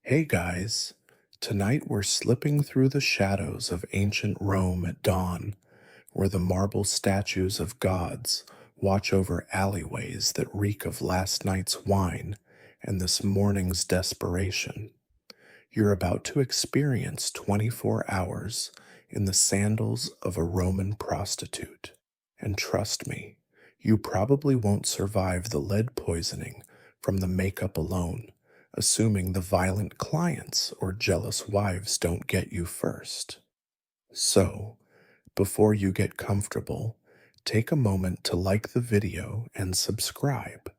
Hey guys, tonight we're slipping through the shadows of ancient Rome at dawn, where the marble statues of gods watch over alleyways that reek of last night's wine and this morning's desperation. You're about to experience 24 hours in the sandals of a Roman prostitute. And trust me, you probably won't survive the lead poisoning from the makeup alone, assuming the violent clients or jealous wives don't get you first. So, before you get comfortable, take a moment to like the video and subscribe,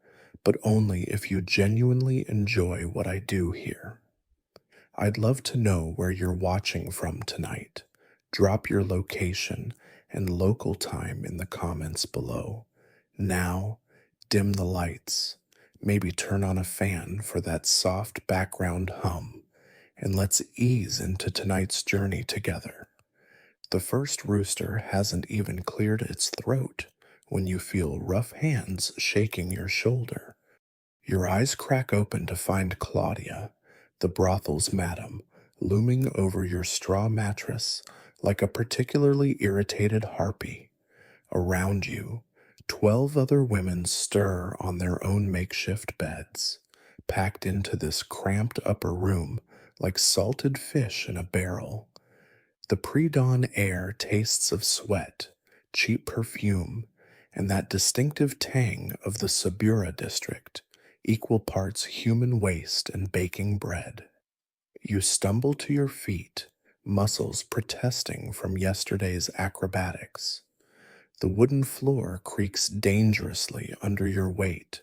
but only if you genuinely enjoy what I do here. I'd love to know where you're watching from tonight. Drop your location and local time in the comments below. Now, dim the lights. Maybe turn on a fan for that soft background hum, and let's ease into tonight's journey together. The first rooster hasn't even cleared its throat when you feel rough hands shaking your shoulder. Your eyes crack open to find Claudia, the brothel's madam, looming over your straw mattress like a particularly irritated harpy. Around you, 12 other women stir on their own makeshift beds, packed into this cramped upper room like salted fish in a barrel. The pre-dawn air tastes of sweat, cheap perfume, and that distinctive tang of the Sabura district, equal parts human waste and baking bread. You stumble to your feet, muscles protesting from yesterday's acrobatics. The wooden floor creaks dangerously under your weight.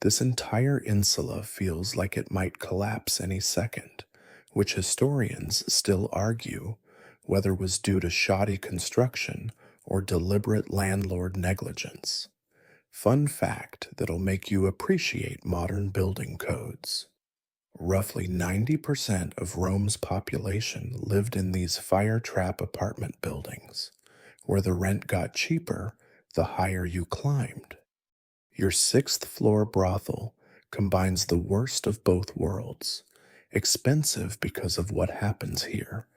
This entire insula feels like it might collapse any second, which historians still argue whether was due to shoddy construction or deliberate landlord negligence. Fun fact that'll make you appreciate modern building codes. Roughly 90% of Rome's population lived in these fire trap apartment buildings, where the rent got cheaper the higher you climbed. Your sixth floor brothel combines the worst of both worlds, expensive because of what happens here,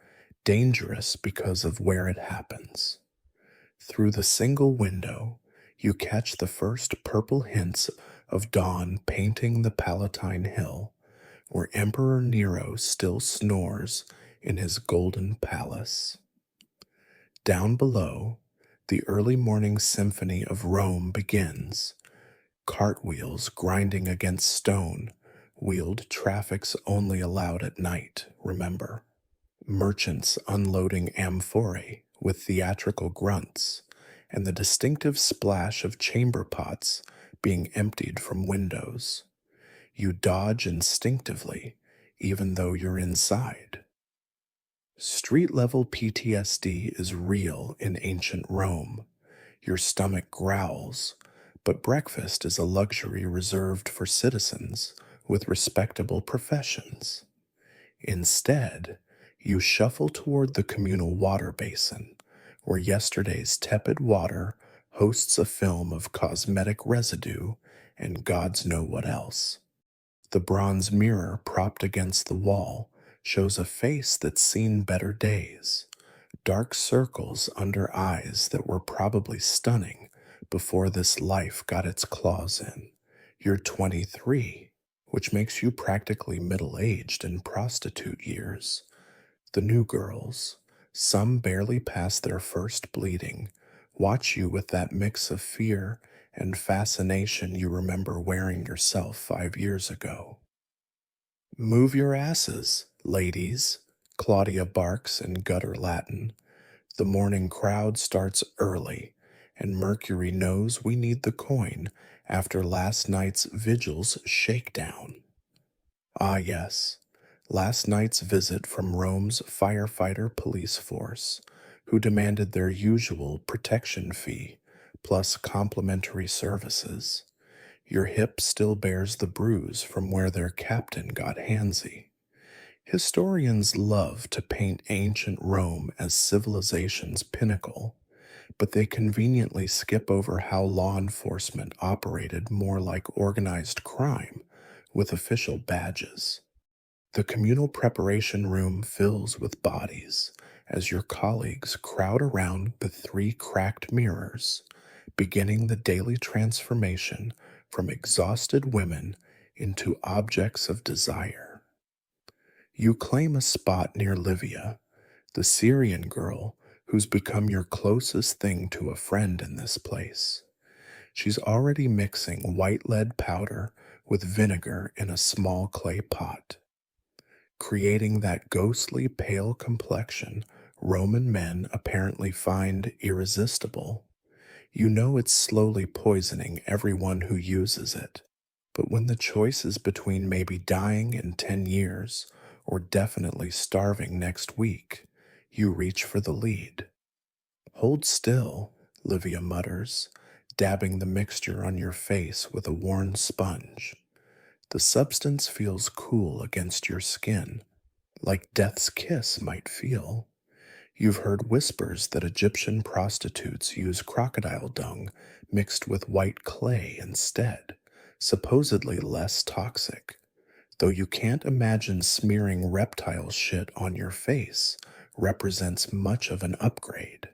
dangerous because of where it happens. Through the single window, you catch the first purple hints of dawn painting the Palatine Hill, where Emperor Nero still snores in his golden palace. Down below, the early morning symphony of Rome begins. Cartwheels grinding against stone, wheeled traffic's only allowed at night, remember. Merchants unloading amphorae with theatrical grunts, and the distinctive splash of chamber pots being emptied from windows. You dodge instinctively, even though you're inside. Street level PTSD is real in ancient Rome. Your stomach growls, but breakfast is a luxury reserved for citizens with respectable professions. Instead, you shuffle toward the communal water basin, where yesterday's tepid water hosts a film of cosmetic residue and gods know what else. The bronze mirror propped against the wall shows a face that's seen better days, dark circles under eyes that were probably stunning before this life got its claws in. You're 23, which makes you practically middle-aged in prostitute years. The new girls, some barely past their first bleeding, watch you with that mix of fear and fascination you remember wearing yourself 5 years ago. Move your asses, ladies, Claudia barks in gutter Latin. The morning crowd starts early, and Mercury knows we need the coin after last night's vigil's shakedown. Ah, yes, last night's visit from Rome's firefighter police force, who demanded their usual protection fee plus complimentary services. Your hip still bears the bruise from where their captain got handsy. Historians love to paint ancient Rome as civilization's pinnacle, but they conveniently skip over how law enforcement operated more like organized crime with official badges. The communal preparation room fills with bodies as your colleagues crowd around the three cracked mirrors, beginning the daily transformation from exhausted women into objects of desire. You claim a spot near Livia, the Syrian girl who's become your closest thing to a friend in this place. She's already mixing white lead powder with vinegar in a small clay pot, creating that ghostly pale complexion Roman men apparently find irresistible. You know it's slowly poisoning everyone who uses it. But when the choice is between maybe dying in 10 years or definitely starving next week, you reach for the lead. Hold still, Livia mutters, dabbing the mixture on your face with a worn sponge. The substance feels cool against your skin, like death's kiss might feel. You've heard whispers that Egyptian prostitutes use crocodile dung mixed with white clay instead, supposedly less toxic, though you can't imagine smearing reptile shit on your face represents much of an upgrade.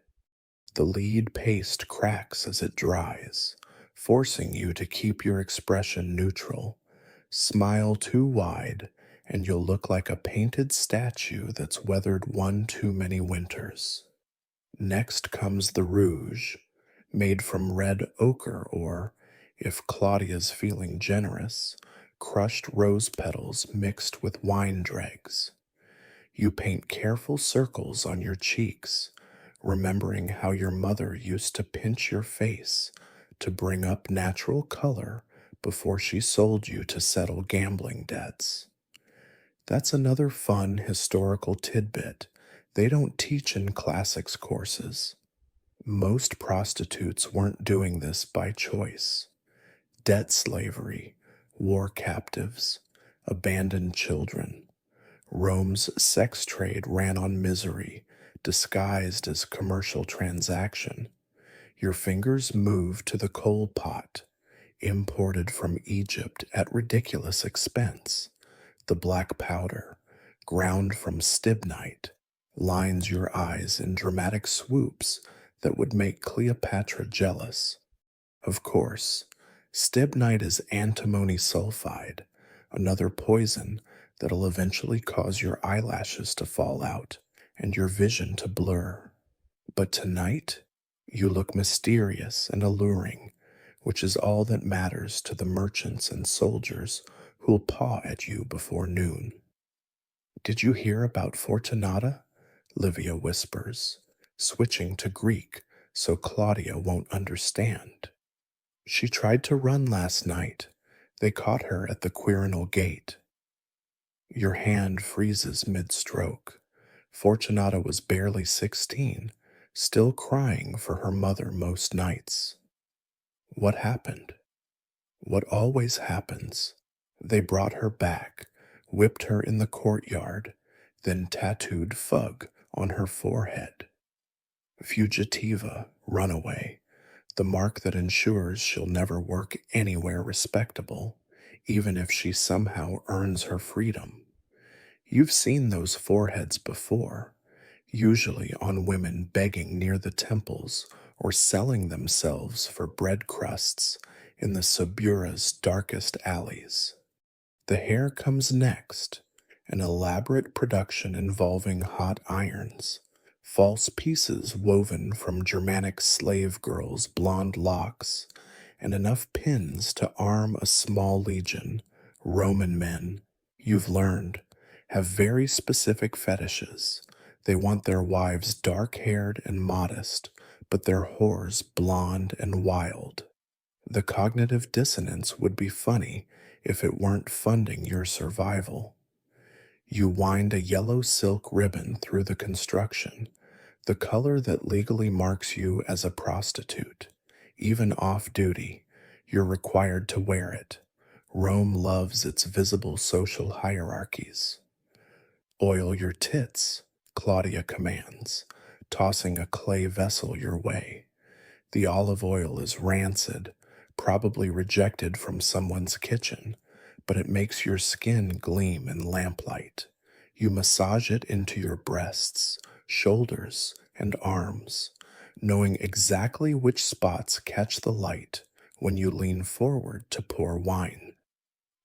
The lead paste cracks as it dries, forcing you to keep your expression neutral. Smile too wide, and you'll look like a painted statue that's weathered one too many winters. Next comes the rouge, made from red ochre or, if Claudia's feeling generous, crushed rose petals mixed with wine dregs. You paint careful circles on your cheeks, remembering how your mother used to pinch your face to bring up natural color before she sold you to settle gambling debts. That's another fun historical tidbit they don't teach in classics courses. Most prostitutes weren't doing this by choice. Debt slavery, war captives, abandoned children. Rome's sex trade ran on misery, disguised as commercial transaction. Your fingers moved to the coal pot, imported from Egypt at ridiculous expense. The black powder, ground from stibnite, lines your eyes in dramatic swoops that would make Cleopatra jealous. Of course, stibnite is antimony sulfide, another poison that'll eventually cause your eyelashes to fall out and your vision to blur. But tonight, you look mysterious and alluring, which is all that matters to the merchants and soldiers who'll paw at you before noon. Did you hear about Fortunata? Livia whispers, switching to Greek so Claudia won't understand. She tried to run last night. They caught her at the Quirinal gate. Your hand freezes mid-stroke. Fortunata was barely 16, still crying for her mother most nights. What happened? What always happens. They brought her back, whipped her in the courtyard, then tattooed Fug on her forehead. Fugitiva, runaway, the mark that ensures she'll never work anywhere respectable, even if she somehow earns her freedom. You've seen those foreheads before, usually on women begging near the temples or selling themselves for bread crusts in the Subura's darkest alleys. The hair comes next, an elaborate production involving hot irons, false pieces woven from Germanic slave girls' blonde locks, and enough pins to arm a small legion. Roman men, you've learned, have very specific fetishes. They want their wives dark-haired and modest, but their whores blonde and wild. The cognitive dissonance would be funny if it weren't funding your survival. You wind a yellow silk ribbon through the construction, the color that legally marks you as a prostitute. Even off-duty, you're required to wear it. Rome loves its visible social hierarchies. Oil your tits, Claudia commands, tossing a clay vessel your way. The olive oil is rancid, probably rejected from someone's kitchen, but it makes your skin gleam in lamplight. You massage it into your breasts, shoulders, and arms, knowing exactly which spots catch the light when you lean forward to pour wine.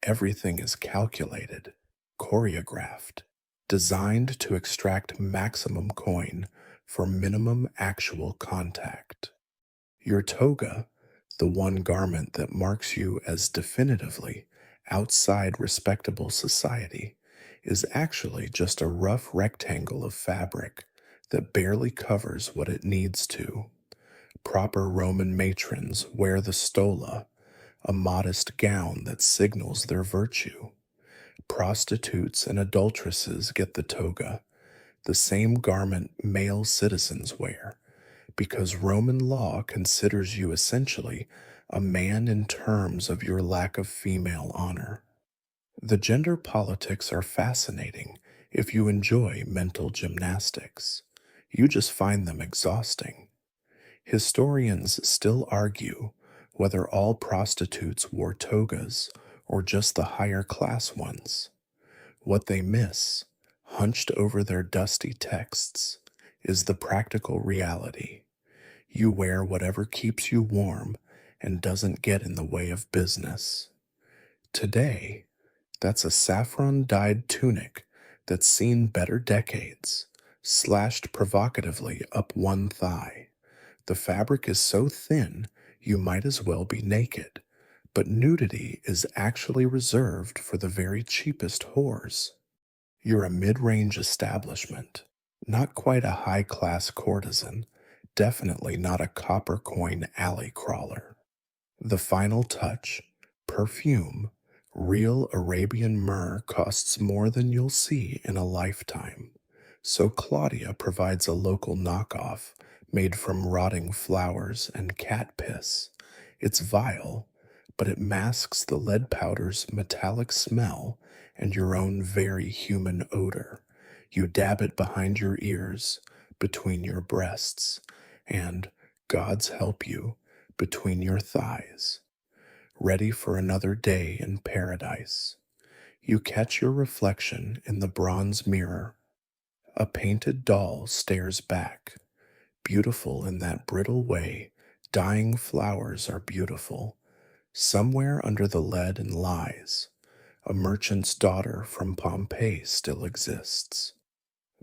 Everything is calculated, choreographed, designed to extract maximum coin for minimum actual contact. Your toga, the one garment that marks you as definitively outside respectable society, is actually just a rough rectangle of fabric that barely covers what it needs to. Proper Roman matrons wear the stola, a modest gown that signals their virtue. Prostitutes and adulteresses get the toga, the same garment male citizens wear, because Roman law considers you essentially a man in terms of your lack of female honor. The gender politics are fascinating if you enjoy mental gymnastics. You just find them exhausting. Historians still argue whether all prostitutes wore togas or just the higher class ones. What they miss, hunched over their dusty texts, is the practical reality. You wear whatever keeps you warm and doesn't get in the way of business. Today, that's a saffron dyed tunic that's seen better decades, slashed provocatively up one thigh. The fabric is so thin you might as well be naked, but nudity is actually reserved for the very cheapest whores. You're a mid range establishment, not quite a high class courtesan, definitely not a copper coin alley crawler. The final touch, perfume, real Arabian myrrh costs more than you'll see in a lifetime. So Claudia provides a local knockoff made from rotting flowers and cat piss. It's vile, but it masks the lead powder's metallic smell and your own very human odor. You dab it behind your ears, between your breasts, and, God's help you, between your thighs. Ready for another day in paradise. You catch your reflection in the bronze mirror. A painted doll stares back, beautiful in that brittle way dying flowers are beautiful. Somewhere under the lead and lies, a merchant's daughter from Pompeii still exists.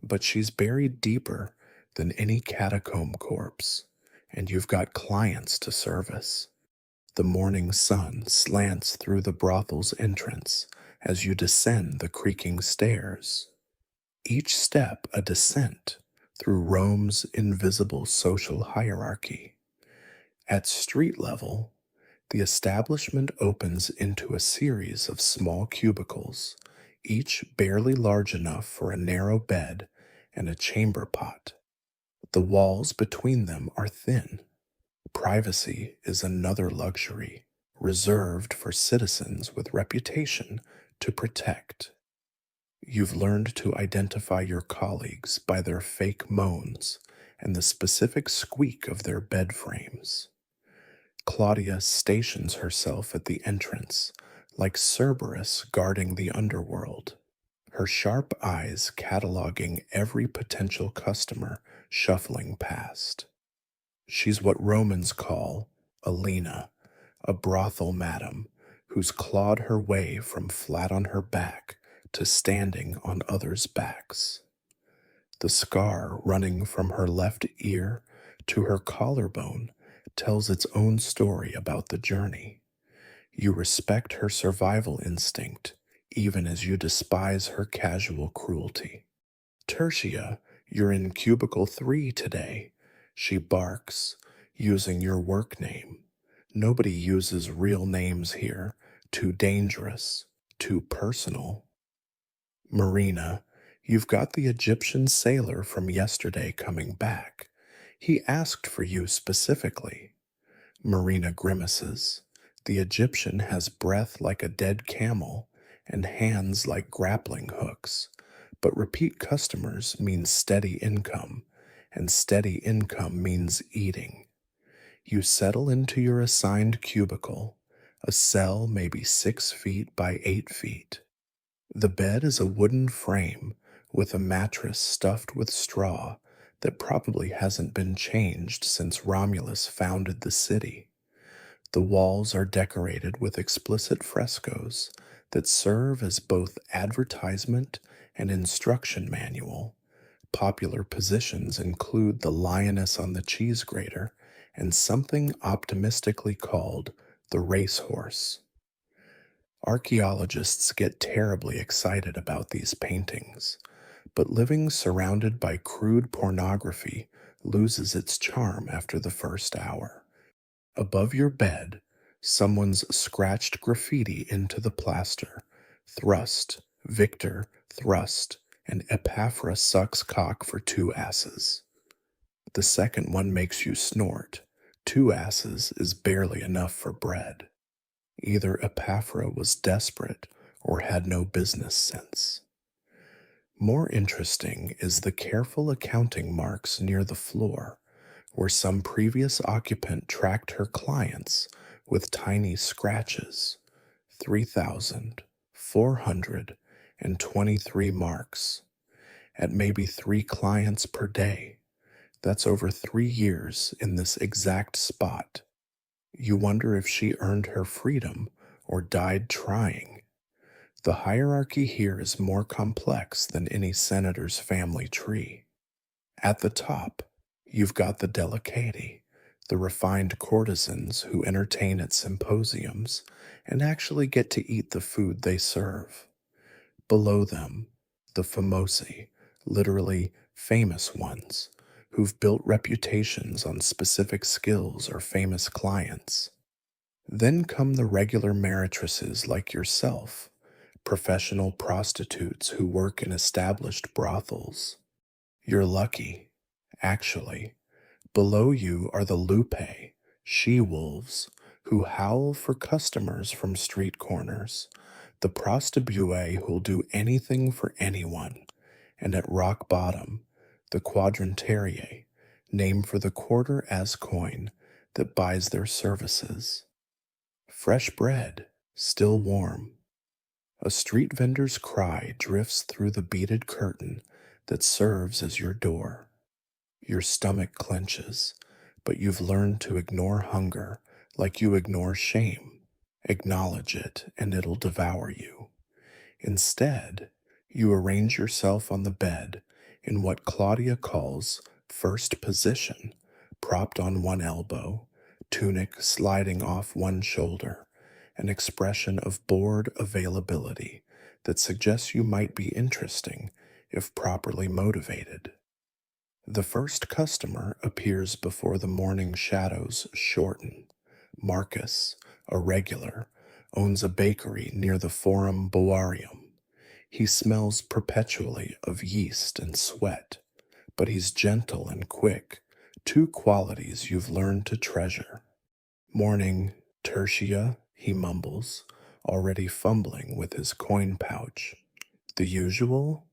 But she's buried deeper than any catacomb corpse, and you've got clients to service. The morning sun slants through the brothel's entrance as you descend the creaking stairs. Each step a descent through Rome's invisible social hierarchy. At street level, the establishment opens into a series of small cubicles, each barely large enough for a narrow bed and a chamber pot. The walls between them are thin. Privacy is another luxury, reserved for citizens with reputation to protect. You've learned to identify your colleagues by their fake moans and the specific squeak of their bed frames. Claudia stations herself at the entrance, like Cerberus guarding the underworld, her sharp eyes cataloging every potential customer shuffling past. She's what Romans call a Lena, a brothel madam who's clawed her way from flat on her back to standing on others' backs. The scar running from her left ear to her collarbone tells its own story about the journey. You respect her survival instinct, even as you despise her casual cruelty. Tertia, you're in cubicle 3 today. She barks, using your work name. Nobody uses real names here. Too dangerous, too personal. Marina, you've got the Egyptian sailor from yesterday coming back. He asked for you specifically. Marina grimaces. The Egyptian has breath like a dead camel and hands like grappling hooks, but repeat customers means steady income, and steady income means eating. You settle into your assigned cubicle, A cell may be 6 feet by 8 feet. The bed is a wooden frame with a mattress stuffed with straw that probably hasn't been changed since Romulus founded the city. The walls are decorated with explicit frescoes that serve as both advertisement and instruction manual. Popular positions include the lioness on the cheese grater and something optimistically called the racehorse. Archaeologists get terribly excited about these paintings, but living surrounded by crude pornography loses its charm after the first hour. Above your bed, someone's scratched graffiti into the plaster: Thrust, Victor, Thrust, and Epaphra sucks cock for 2 asses. The second one makes you snort. 2 asses is barely enough for bread. Either Epaphra was desperate or had no business sense. More interesting is the careful accounting marks near the floor, where some previous occupant tracked her clients with tiny scratches: 3,423 marks. At maybe 3 clients per day. That's over 3 years in this exact spot. You wonder if she earned her freedom or died trying. The hierarchy here is more complex than any senator's family tree. At the top, you've got the delicati, the refined courtesans who entertain at symposiums and actually get to eat the food they serve. Below them, the famosi, literally famous ones, who've built reputations on specific skills or famous clients. Then come the regular meritresses like yourself, professional prostitutes who work in established brothels. You're lucky, actually. Below you are the lupe, she-wolves, who howl for customers from street corners, the prostibue who'll do anything for anyone, and at rock bottom, the quadrantariae, named for the quarter as coin that buys their services. Fresh bread, still warm. A street vendor's cry drifts through the beaded curtain that serves as your door. Your stomach clenches, but you've learned to ignore hunger like you ignore shame. Acknowledge it, and it'll devour you. Instead, you arrange yourself on the bed in what Claudia calls first position, propped on one elbow, tunic sliding off one shoulder, an expression of bored availability that suggests you might be interesting if properly motivated. The first customer appears before the morning shadows shorten. Marcus, a regular, owns a bakery near the Forum Boarium. He smells perpetually of yeast and sweat, but he's gentle and quick, 2 qualities you've learned to treasure. Morning, Tertia, he mumbles, already fumbling with his coin pouch. The usual?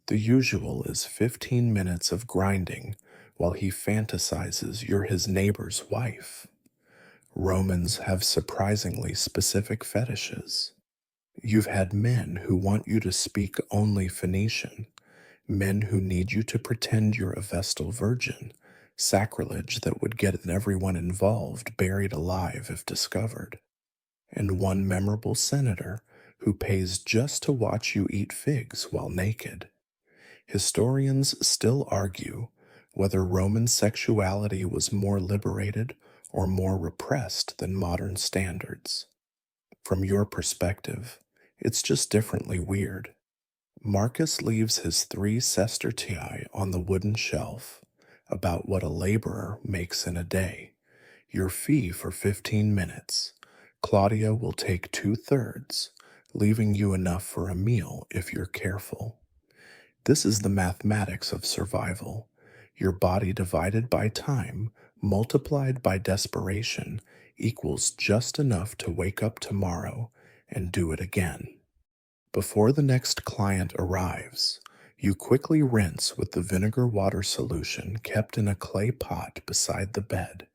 The usual is 15 minutes of grinding while he fantasizes you're his neighbor's wife. Romans have surprisingly specific fetishes. You've had men who want you to speak only Phoenician, men who need you to pretend you're a Vestal virgin, sacrilege that would get everyone involved buried alive if discovered, and one memorable senator who pays just to watch you eat figs while naked. Historians still argue whether Roman sexuality was more liberated or more repressed than modern standards. From your perspective, it's just differently weird. Marcus leaves his 3 sestertii on the wooden shelf, about what a laborer makes in a day. Your fee for 15 minutes. Claudia will take 2/3, leaving you enough for a meal if you're careful. This is the mathematics of survival. Your body divided by time, multiplied by desperation, equals just enough to wake up tomorrow and do it again. Before the next client arrives, you quickly rinse with the vinegar water solution kept in a clay pot beside the bed.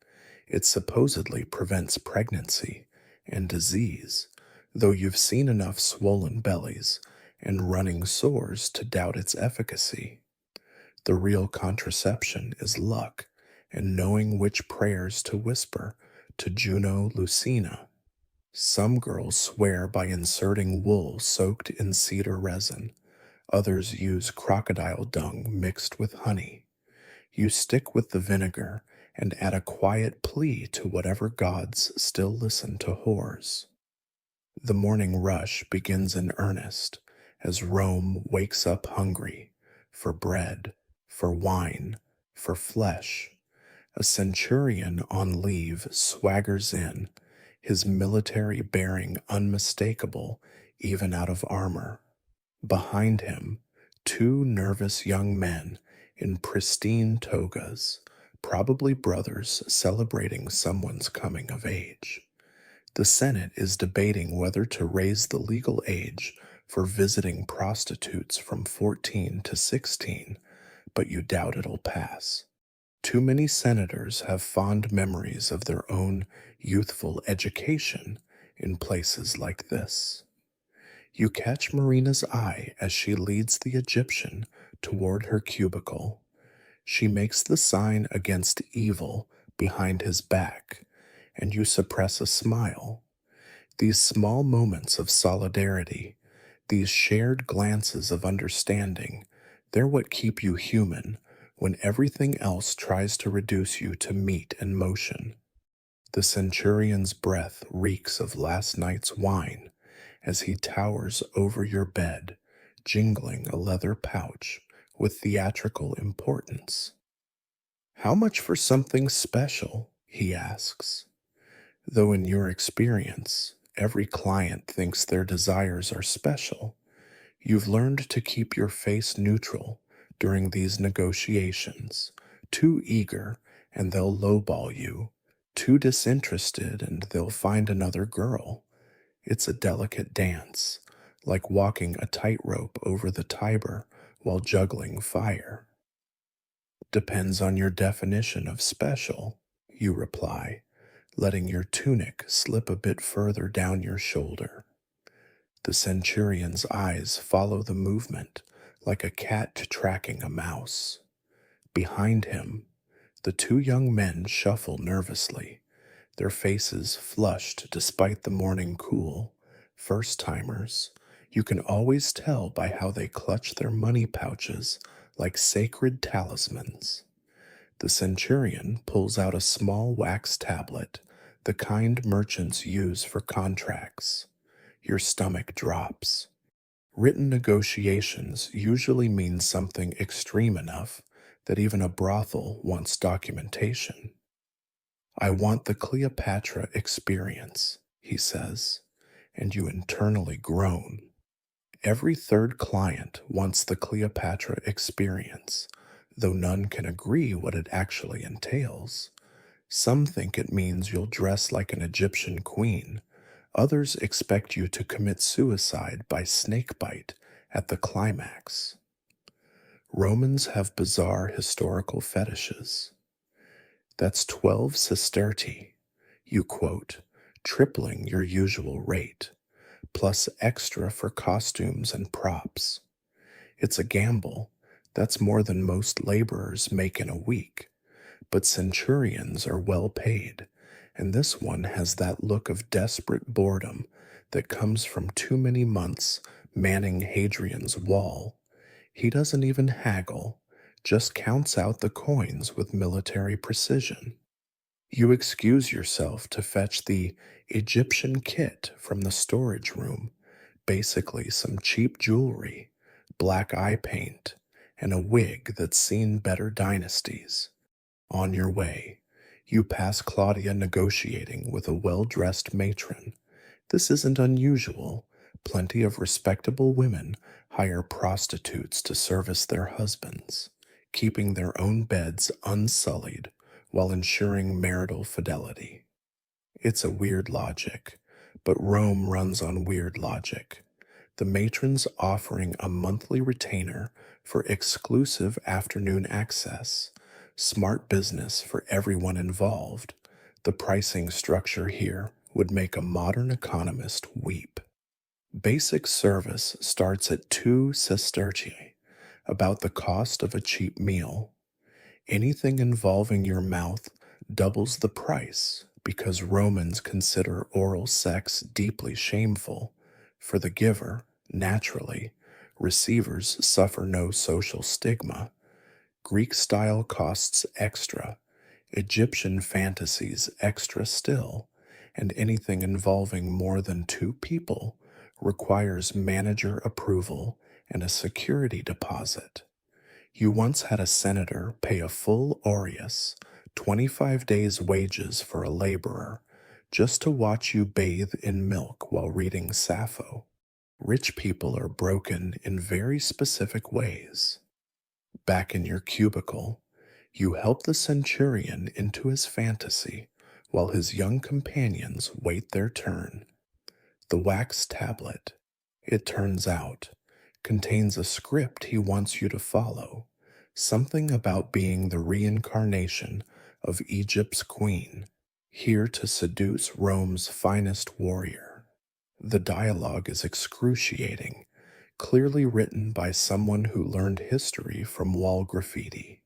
It supposedly prevents pregnancy, and disease, though you've seen enough swollen bellies and running sores to doubt its efficacy. The real contraception is luck and knowing which prayers to whisper to Juno Lucina. Some girls swear by inserting wool soaked in cedar resin. Others use crocodile dung mixed with honey. You stick with the vinegar and add a quiet plea to whatever gods still listen to whores. The morning rush begins in earnest as Rome wakes up hungry for bread, for wine, for flesh. A centurion on leave swaggers in, his military bearing unmistakable even out of armor. Behind him, two nervous young men in pristine togas, probably brothers celebrating someone's coming of age. The Senate is debating whether to raise the legal age for visiting prostitutes from 14 to 16, but you doubt it'll pass. Too many senators have fond memories of their own youthful education in places like this. You catch Marina's eye as she leads the Egyptian toward her cubicle. She makes the sign against evil behind his back, and you suppress a smile. These small moments of solidarity, these shared glances of understanding, they're what keep you human when everything else tries to reduce you to meat and motion. The centurion's breath reeks of last night's wine as he towers over your bed, jingling a leather pouch with theatrical importance. How much for something special? He asks. Though in your experience, every client thinks their desires are special, you've learned to keep your face neutral during these negotiations. Too eager, and they'll lowball you. Too disinterested, and they'll find another girl. It's a delicate dance, like walking a tightrope over the Tiber while juggling fire. Depends on your definition of special, you reply, letting your tunic slip a bit further down your shoulder. The centurion's eyes follow the movement like a cat tracking a mouse. Behind him, the two young men shuffle nervously, their faces flushed despite the morning cool. First-timers, you can always tell by how they clutch their money pouches like sacred talismans. The centurion pulls out a small wax tablet, the kind merchants use for contracts. Your stomach drops. Written negotiations usually mean something extreme enough that even a brothel wants documentation. I want the Cleopatra experience, he says, and you internally groan. Every third client wants the Cleopatra experience, though none can agree what it actually entails. Some think it means you'll dress like an Egyptian queen. Others expect you to commit suicide by snakebite at the climax. Romans have bizarre historical fetishes. That's 12 sesterti, you quote, tripling your usual rate, plus extra for costumes and props. It's a gamble. That's more than most laborers make in a week. But centurions are well paid, and this one has that look of desperate boredom that comes from too many months manning Hadrian's wall. He doesn't even haggle, just counts out the coins with military precision. You excuse yourself to fetch the Egyptian kit from the storage room, basically some cheap jewelry, black eye paint, and a wig that's seen better dynasties. On your way, you pass Claudia negotiating with a well-dressed matron. This isn't unusual. Plenty of respectable women hire prostitutes to service their husbands, keeping their own beds unsullied while ensuring marital fidelity. It's a weird logic, but Rome runs on weird logic. The matron's offering a monthly retainer for exclusive afternoon access. Smart business for everyone involved. The pricing structure here would make a modern economist weep. Basic service starts at 2 sestertii, about the cost of a cheap meal. Anything involving your mouth doubles the price because Romans consider oral sex deeply shameful. For the giver, naturally, receivers suffer no social stigma. Greek style costs extra, Egyptian fantasies extra still, and anything involving more than two people requires manager approval and a security deposit. You once had a senator pay a full aureus, 25 days' wages for a laborer, just to watch you bathe in milk while reading Sappho. Rich people are broken in very specific ways. Back in your cubicle, you help the centurion into his fantasy while his young companions wait their turn. The wax tablet, it turns out, contains a script he wants you to follow, something about being the reincarnation of Egypt's queen, here to seduce Rome's finest warrior. The dialogue is excruciating, clearly written by someone who learned history from wall graffiti.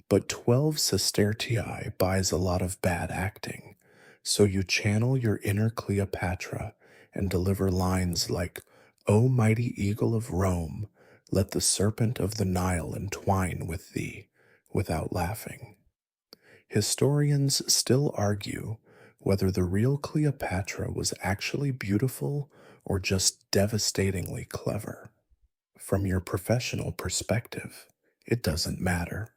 But 12 sestertii buys a lot of bad acting, so you channel your inner Cleopatra and deliver lines like, "O mighty eagle of Rome, let the serpent of the Nile entwine with thee," without laughing. Historians still argue whether the real Cleopatra was actually beautiful or just devastatingly clever. From your professional perspective, it doesn't matter.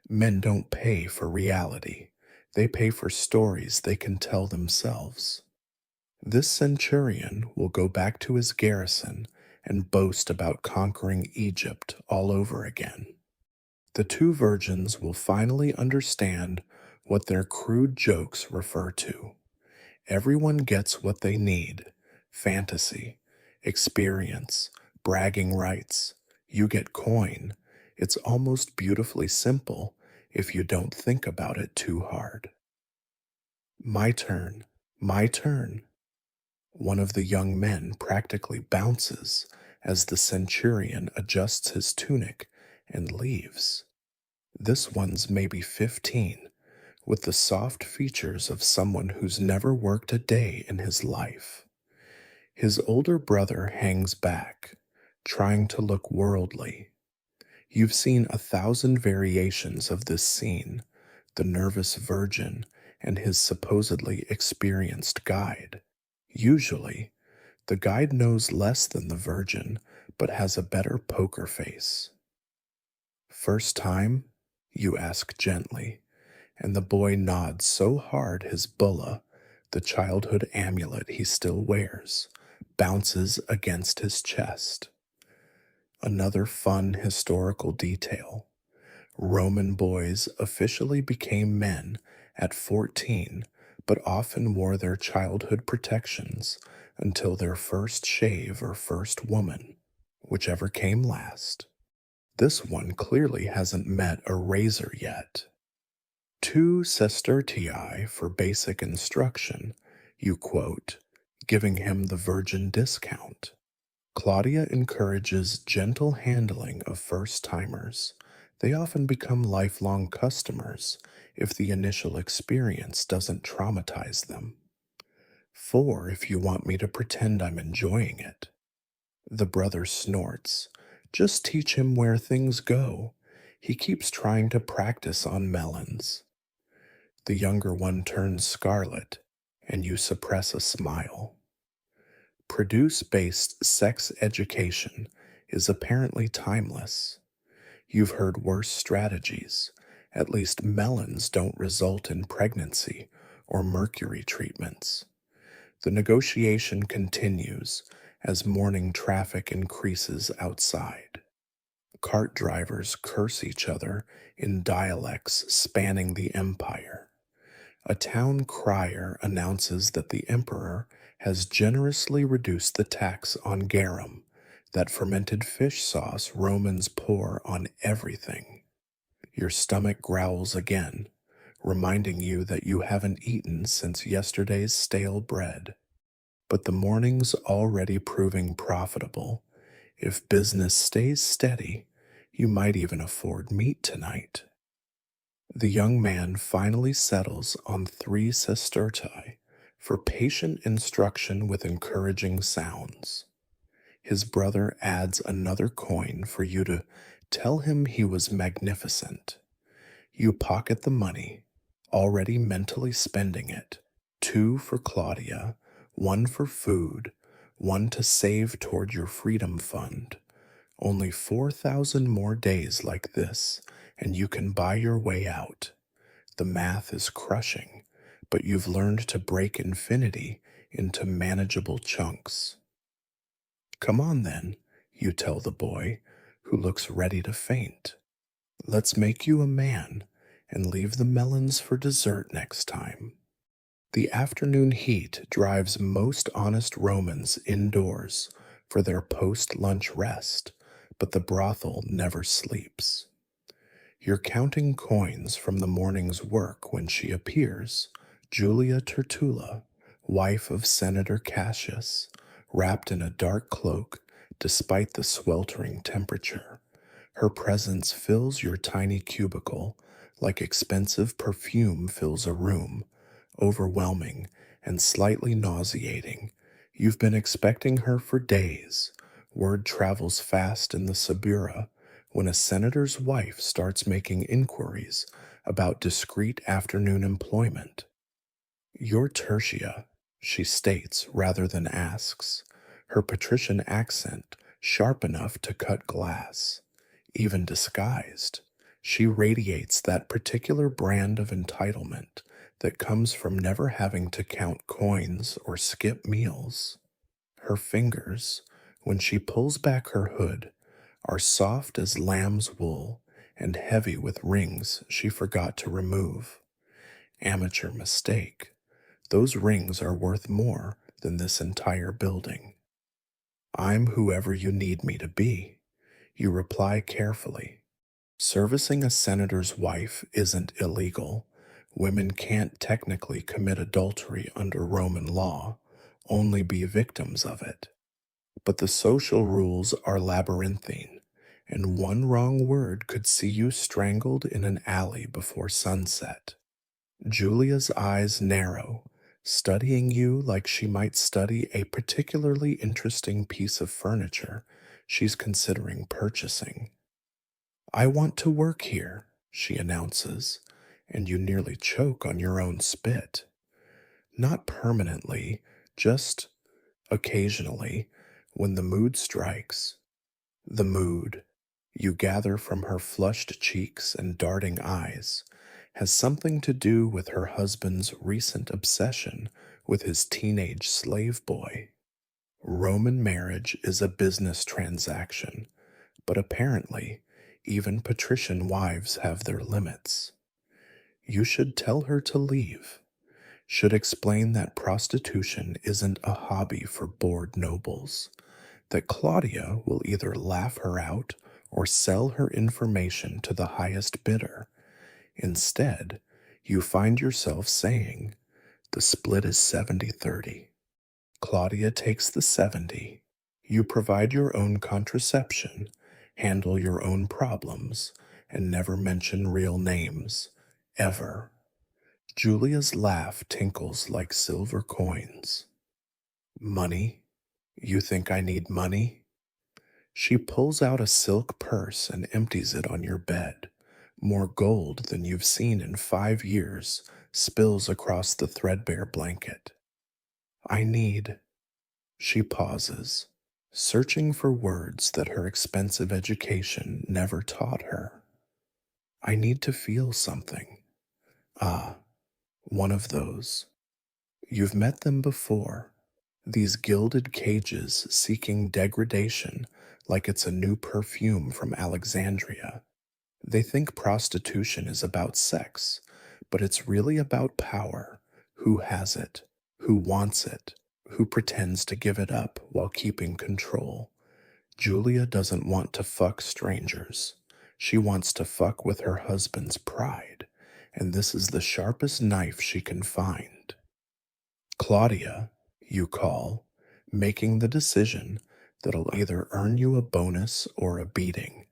Men don't pay for reality, they pay for stories they can tell themselves. This centurion will go back to his garrison and boast about conquering Egypt all over again. The two virgins will finally understand what their crude jokes refer to. Everyone gets what they need: fantasy, experience, bragging rights. You get coin. It's almost beautifully simple if you don't think about it too hard. My turn, my turn. One of the young men practically bounces as the centurion adjusts his tunic and leaves. This one's maybe 15, with the soft features of someone who's never worked a day in his life. His older brother hangs back, trying to look worldly. You've seen 1,000 variations of this scene: the nervous virgin and his supposedly experienced guide. Usually, the guide knows less than the virgin, but has a better poker face. "First time?" you ask gently, and the boy nods so hard his bulla, the childhood amulet he still wears, bounces against his chest. Another fun historical detail: Roman boys officially became men at 14, but often wore their childhood protections until their first shave or first woman, whichever came last. This one clearly hasn't met a razor yet. 2 sestertii for basic instruction, you quote, giving him the virgin discount. Claudia encourages gentle handling of first-timers. They often become lifelong customers if the initial experience doesn't traumatize them. 4 if you want me to pretend I'm enjoying it. The brother snorts. Just teach him where things go. He keeps trying to practice on melons. The younger one turns scarlet, and you suppress a smile. Produce-based sex education is apparently timeless. You've heard worse strategies. At least melons don't result in pregnancy or mercury treatments. The negotiation continues as morning traffic increases outside. Cart drivers curse each other in dialects spanning the empire. A town crier announces that the emperor has generously reduced the tax on garum, that fermented fish sauce Romans pour on everything. Your stomach growls again. reminding you that you haven't eaten since yesterday's stale bread. But the morning's already proving profitable. If business stays steady, you might even afford meat tonight. The young man finally settles on 3 sestertii for patient instruction with encouraging sounds. His brother adds another coin for you to tell him he was magnificent. You pocket the money, already mentally spending it. 2 for Claudia, 1 for food, 1 to save toward your freedom fund. Only 4,000 more days like this, and you can buy your way out. The math is crushing, but you've learned to break infinity into manageable chunks. Come on then, you tell the boy, who looks ready to faint. Let's make you a man and leave the melons for dessert next time. The afternoon heat drives most honest Romans indoors for their post-lunch rest, but the brothel never sleeps. You're counting coins from the morning's work when she appears, Julia Tertulla, wife of Senator Cassius, wrapped in a dark cloak despite the sweltering temperature. Her presence fills your tiny cubicle like expensive perfume fills a room, overwhelming and slightly nauseating. You've been expecting her for days. Word travels fast in the Sabura when a senator's wife starts making inquiries about discreet afternoon employment. You're Tertia, she states rather than asks, her patrician accent sharp enough to cut glass. Even disguised, she radiates that particular brand of entitlement that comes from never having to count coins or skip meals. Her fingers, when she pulls back her hood, are soft as lamb's wool and heavy with rings she forgot to remove. Amateur mistake. Those rings are worth more than this entire building. I'm whoever you need me to be, you reply carefully. Servicing a senator's wife isn't illegal. Women can't technically commit adultery under Roman law, only be victims of it. But the social rules are labyrinthine, and one wrong word could see you strangled in an alley before sunset. Julia's eyes narrow, studying you like she might study a particularly interesting piece of furniture she's considering purchasing. I want to work here, she announces, and you nearly choke on your own spit. Not permanently, just occasionally, when the mood strikes. The mood, you gather from her flushed cheeks and darting eyes, has something to do with her husband's recent obsession with his teenage slave boy. Roman marriage is a business transaction, but apparently, even patrician wives have their limits. You should tell her to leave. Should explain that prostitution isn't a hobby for bored nobles, that Claudia will either laugh her out or sell her information to the highest bidder. Instead, you find yourself saying, the split is 70-30. Claudia takes the 70. You provide your own contraception, handle your own problems, and never mention real names, ever. Julia's laugh tinkles like silver coins. Money? You think I need money? She pulls out a silk purse and empties it on your bed. More gold than you've seen in 5 years spills across the threadbare blanket. I need. She pauses, searching for words that her expensive education never taught her. I need to feel something. Ah, one of those. You've met them before. These gilded cages seeking degradation like it's a new perfume from Alexandria. They think prostitution is about sex, but it's really about power. Who has it? Who wants it? Who pretends to give it up while keeping control? Julia doesn't want to fuck strangers. She wants to fuck with her husband's pride, and this is the sharpest knife she can find. Claudia, you call, making the decision that'll either earn you a bonus or a beating.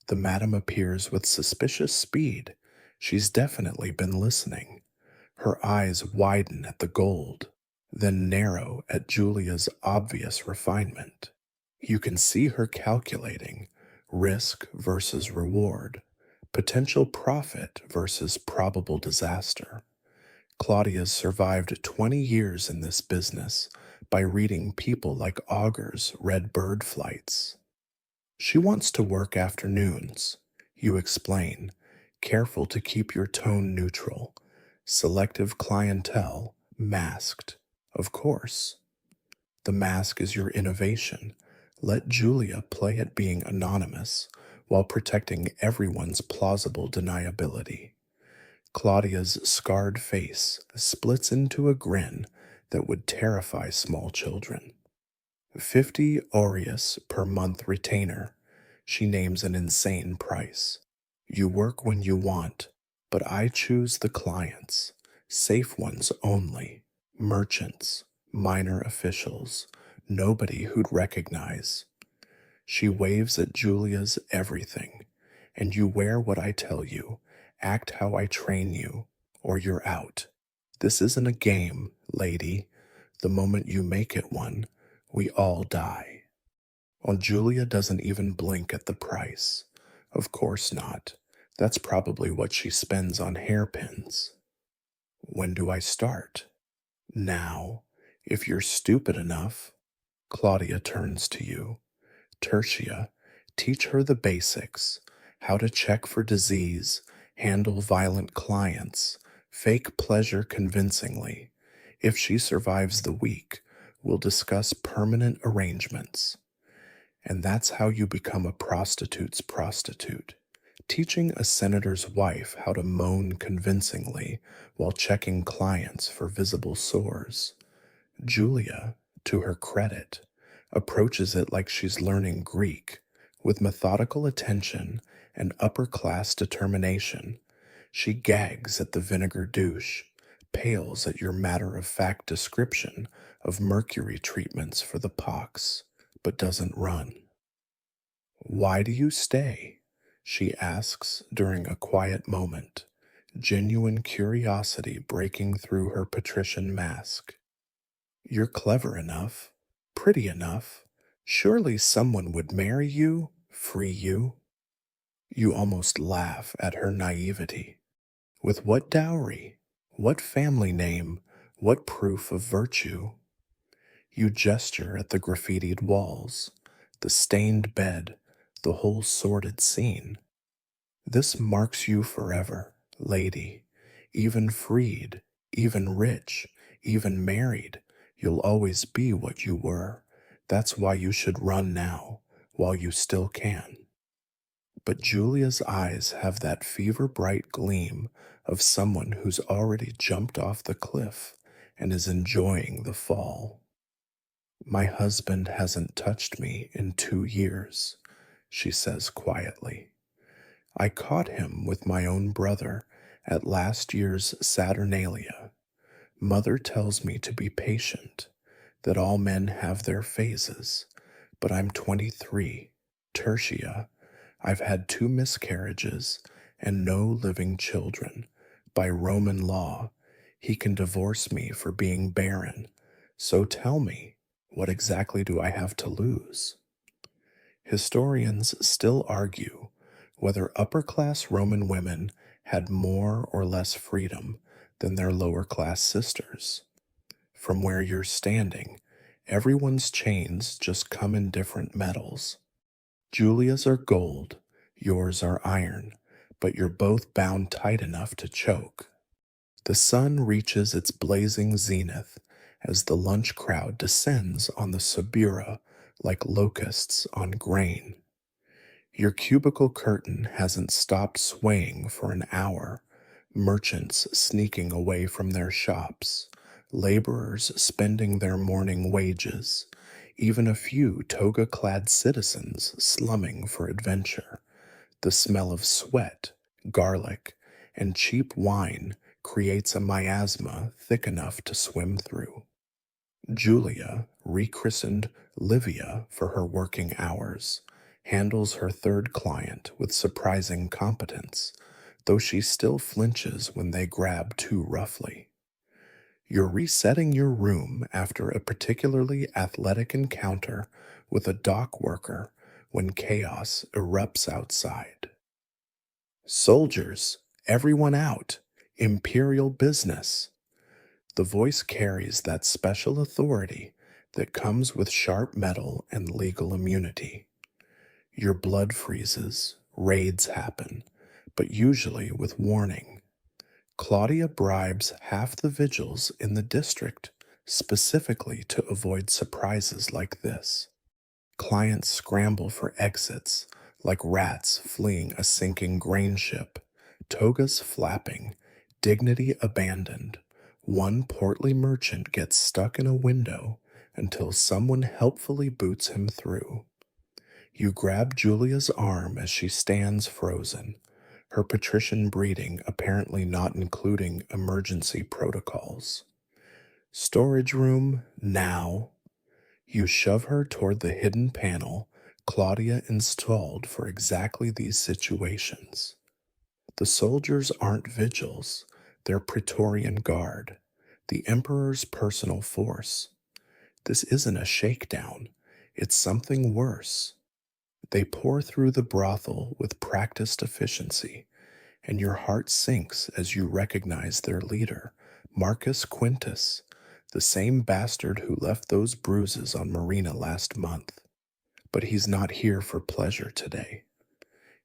The madam appears with suspicious speed. She's definitely been listening. Her eyes widen at the gold, then narrow at Julia's obvious refinement. You can see her calculating risk versus reward, potential profit versus probable disaster. Claudia's survived 20 years in this business by reading people like augurs read bird flights. She wants to work afternoons, you explain, careful to keep your tone neutral. Selective clientele, masked, of course. The mask is your innovation. Let Julia play at being anonymous while protecting everyone's plausible deniability. Claudia's scarred face splits into a grin that would terrify small children. 50 aureus per month retainer. She names an insane price. You work when you want, but I choose the clients, safe ones only, merchants, minor officials, nobody who'd recognize. She waves at Julia's everything, and you wear what I tell you, act how I train you, or you're out. This isn't a game, lady. The moment you make it one, we all die. Well, Julia doesn't even blink at the price. Of course not. That's probably what she spends on hairpins. When do I start? Now. If you're stupid enough. Claudia turns to you. Tertia, teach her the basics, how to check for disease, handle violent clients, fake pleasure convincingly. If she survives the week, we'll discuss permanent arrangements. And that's how you become a prostitute's prostitute. Teaching a senator's wife how to moan convincingly while checking clients for visible sores. Julia, to her credit, approaches it like she's learning Greek, with methodical attention and upper-class determination. She gags at the vinegar douche, pales at your matter-of-fact description of mercury treatments for the pox, but doesn't run. Why do you stay? She asks during a quiet moment, genuine curiosity breaking through her patrician mask. You're clever enough, pretty enough. Surely someone would marry you, free you. You almost laugh at her naivety. With what dowry? What family name? What proof of virtue? You gesture at the graffitied walls, the stained bed, the whole sordid scene. This marks you forever, lady. Even freed, even rich, even married, you'll always be what you were. That's why you should run now, while you still can. But Julia's eyes have that fever-bright gleam of someone who's already jumped off the cliff and is enjoying the fall. My husband hasn't touched me in 2 years, she says quietly. I caught him with my own brother at last year's Saturnalia. Mother tells me to be patient, that all men have their phases, but I'm 23, tertia. I've had 2 miscarriages and no living children. By Roman law, he can divorce me for being barren. So tell me, what exactly do I have to lose? Historians still argue whether upper-class Roman women had more or less freedom than their lower-class sisters. From where you're standing, everyone's chains just come in different metals. Julia's are gold, yours are iron, but you're both bound tight enough to choke. The sun reaches its blazing zenith as the lunch crowd descends on the Subura like locusts on grain. Your cubicle curtain hasn't stopped swaying for an hour, merchants sneaking away from their shops, laborers spending their morning wages, even a few toga-clad citizens slumming for adventure. The smell of sweat, garlic, and cheap wine creates a miasma thick enough to swim through. Julia, rechristened Livia for her working hours, handles her third client with surprising competence, though she still flinches when they grab too roughly. You're resetting your room after a particularly athletic encounter with a dock worker when chaos erupts outside. Soldiers, everyone out! Imperial business! The voice carries that special authority that comes with sharp metal and legal immunity. Your blood freezes, raids happen, but usually with warning. Claudia bribes half the vigils in the district specifically to avoid surprises like this. Clients scramble for exits like rats fleeing a sinking grain ship, togas flapping, dignity abandoned. One portly merchant gets stuck in a window until someone helpfully boots him through. You grab Julia's arm as she stands frozen, her patrician breeding apparently not including emergency protocols. Storage room now. You shove her toward the hidden panel Claudia installed for exactly these situations. The soldiers aren't vigils, they're Praetorian Guard, the Emperor's personal force. This isn't a shakedown, it's something worse. They pour through the brothel with practiced efficiency, and your heart sinks as you recognize their leader, Marcus Quintus, the same bastard who left those bruises on Marina last month. But he's not here for pleasure today.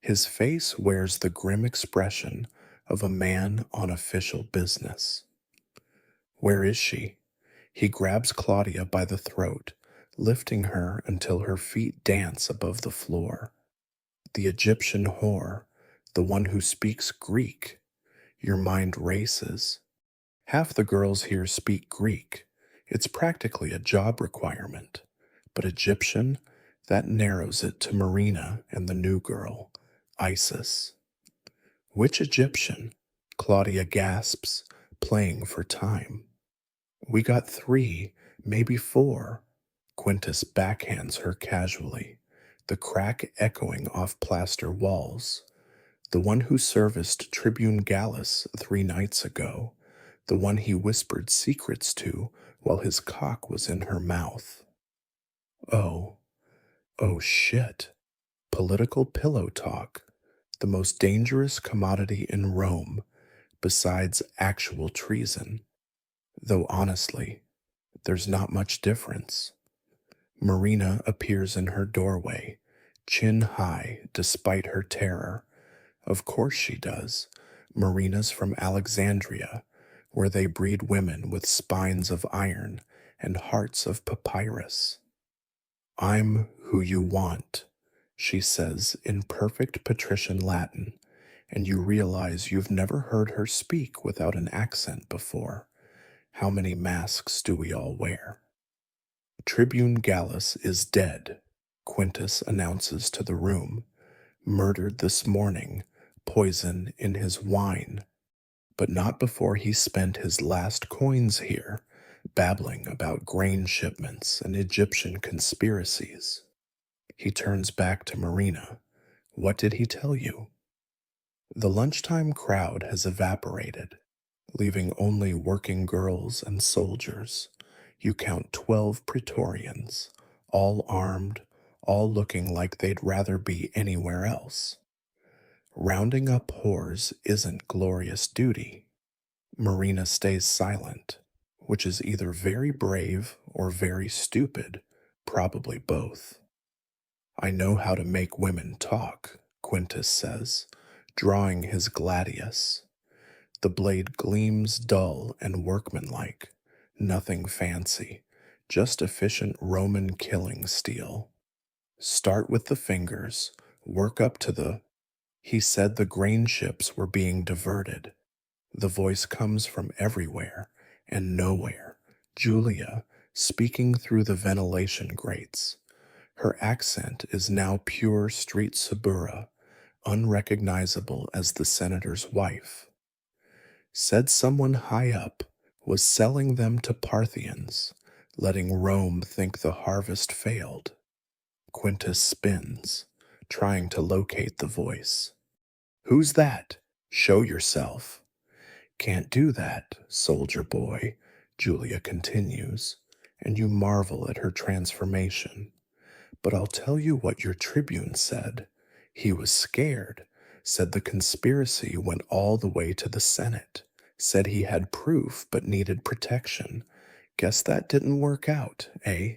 His face wears the grim expression of a man on official business. Where is she? He grabs Claudia by the throat, lifting her until her feet dance above the floor. The Egyptian whore, the one who speaks Greek. Your mind races. Half the girls here speak Greek. It's practically a job requirement. But Egyptian, that narrows it to Marina and the new girl, Isis. Which Egyptian? Claudia gasps, playing for time. We got 3, maybe 4. Quintus backhands her casually, the crack echoing off plaster walls. The one who serviced Tribune Gallus 3 nights ago, the one he whispered secrets to while his cock was in her mouth. Oh, oh shit. Political pillow talk, the most dangerous commodity in Rome, besides actual treason. Though honestly, there's not much difference. Marina appears in her doorway, chin high despite her terror. Of course she does. Marina's from Alexandria, where they breed women with spines of iron and hearts of papyrus. I'm who you want, she says in perfect patrician Latin, and you realize you've never heard her speak without an accent before. How many masks do we all wear? Tribune Gallus is dead, Quintus announces to the room. Murdered this morning, poison in his wine. But not before he spent his last coins here, babbling about grain shipments and Egyptian conspiracies. He turns back to Marina. What did he tell you? The lunchtime crowd has evaporated, leaving only working girls and soldiers. You count 12 Praetorians, all armed, all looking like they'd rather be anywhere else. Rounding up whores isn't glorious duty. Marina stays silent, which is either very brave or very stupid, probably both. I know how to make women talk, Quintus says, drawing his gladius. The blade gleams dull and workmanlike, nothing fancy, just efficient Roman killing steel. Start with the fingers, work up to the... He said the grain ships were being diverted. The voice comes from everywhere and nowhere. Julia, speaking through the ventilation grates. Her accent is now pure street Sabura, unrecognizable as the senator's wife. Said someone high up was selling them to Parthians, letting Rome think the harvest failed. Quintus spins, trying to locate the voice. Who's that? Show yourself. Can't do that, soldier boy, Julia continues, and you marvel at her transformation. But I'll tell you what your tribune said. He was scared, said the conspiracy went all the way to the Senate, said he had proof but needed protection. Guess that didn't work out, eh?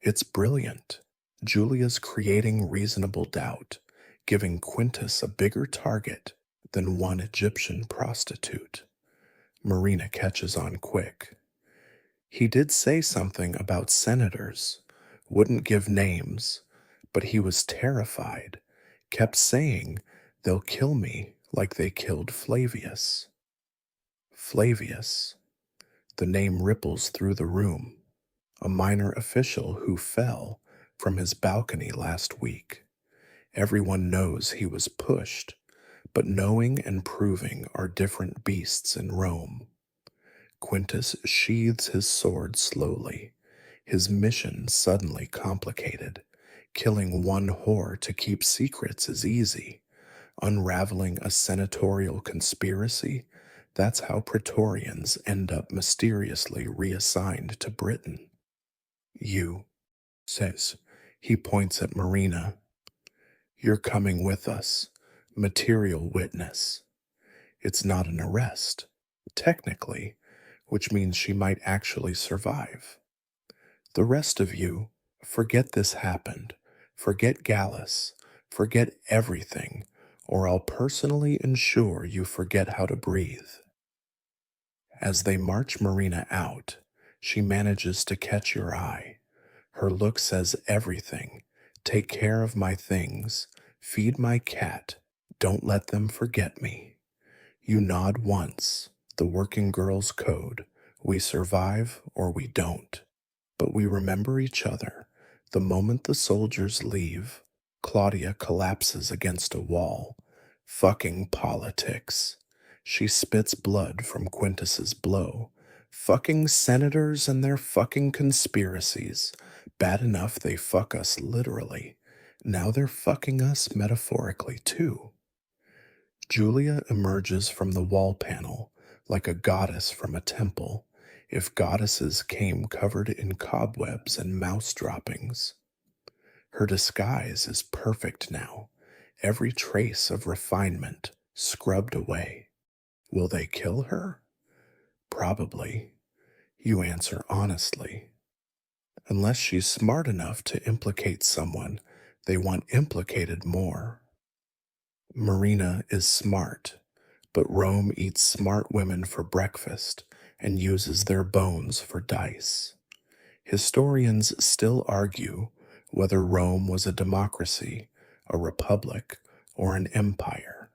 It's brilliant. Julia's creating reasonable doubt, giving Quintus a bigger target than one Egyptian prostitute. Marina catches on quick. He did say something about senators, wouldn't give names, but he was terrified, kept saying, they'll kill me like they killed Flavius. Flavius. The name ripples through the room. A minor official who fell from his balcony last week. Everyone knows he was pushed, but knowing and proving are different beasts in Rome. Quintus sheathes his sword slowly, his mission suddenly complicated. Killing one whore to keep secrets is easy. Unraveling a senatorial conspiracy, that's how Praetorians end up mysteriously reassigned to Britain. You, says, he points at Marina. You're coming with us, material witness. It's not an arrest, technically, which means she might actually survive. The rest of you, forget this happened, forget Gallus, forget everything, or I'll personally ensure you forget how to breathe. As they march Marina out, she manages to catch your eye. Her look says everything. Take care of my things, feed my cat, don't let them forget me. You nod once, the working girl's code. We survive or we don't. But we remember each other. The moment the soldiers leave, Claudia collapses against a wall. Fucking politics. She spits blood from Quintus's blow. Fucking senators and their fucking conspiracies. Bad enough they fuck us literally. Now they're fucking us metaphorically too. Julia emerges from the wall panel like a goddess from a temple, if goddesses came covered in cobwebs and mouse droppings. Her disguise is perfect now, every trace of refinement scrubbed away. Will they kill her? Probably. You answer honestly. Unless she's smart enough to implicate someone they want implicated more. Marina is smart, but Rome eats smart women for breakfast and uses their bones for dice. Historians still argue whether Rome was a democracy, a republic, or an empire.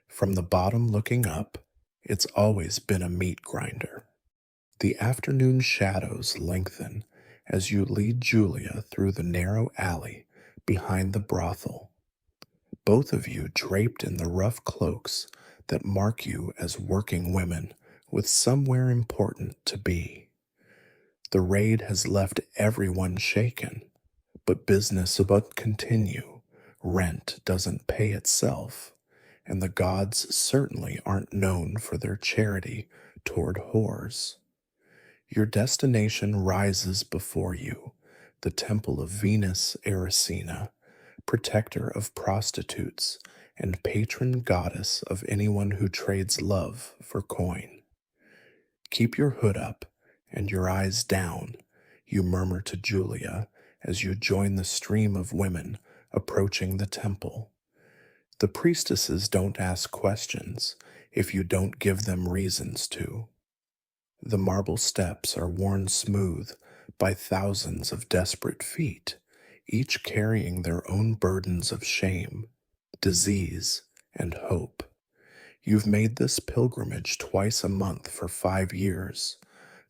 From the bottom looking up, it's always been a meat grinder. The afternoon shadows lengthen as you lead Julia through the narrow alley behind the brothel. Both of you draped in the rough cloaks that mark you as working women with somewhere important to be. The raid has left everyone shaken, but business about continue. Rent doesn't pay itself, and the gods certainly aren't known for their charity toward whores. Your destination rises before you, the temple of Venus Erycina, protector of prostitutes and patron goddess of anyone who trades love for coin. Keep your hood up and your eyes down, you murmur to Julia as you join the stream of women approaching the temple. The priestesses don't ask questions if you don't give them reasons to. The marble steps are worn smooth by thousands of desperate feet, each carrying their own burdens of shame, disease, and hope. You've made this pilgrimage twice a month for 5 years,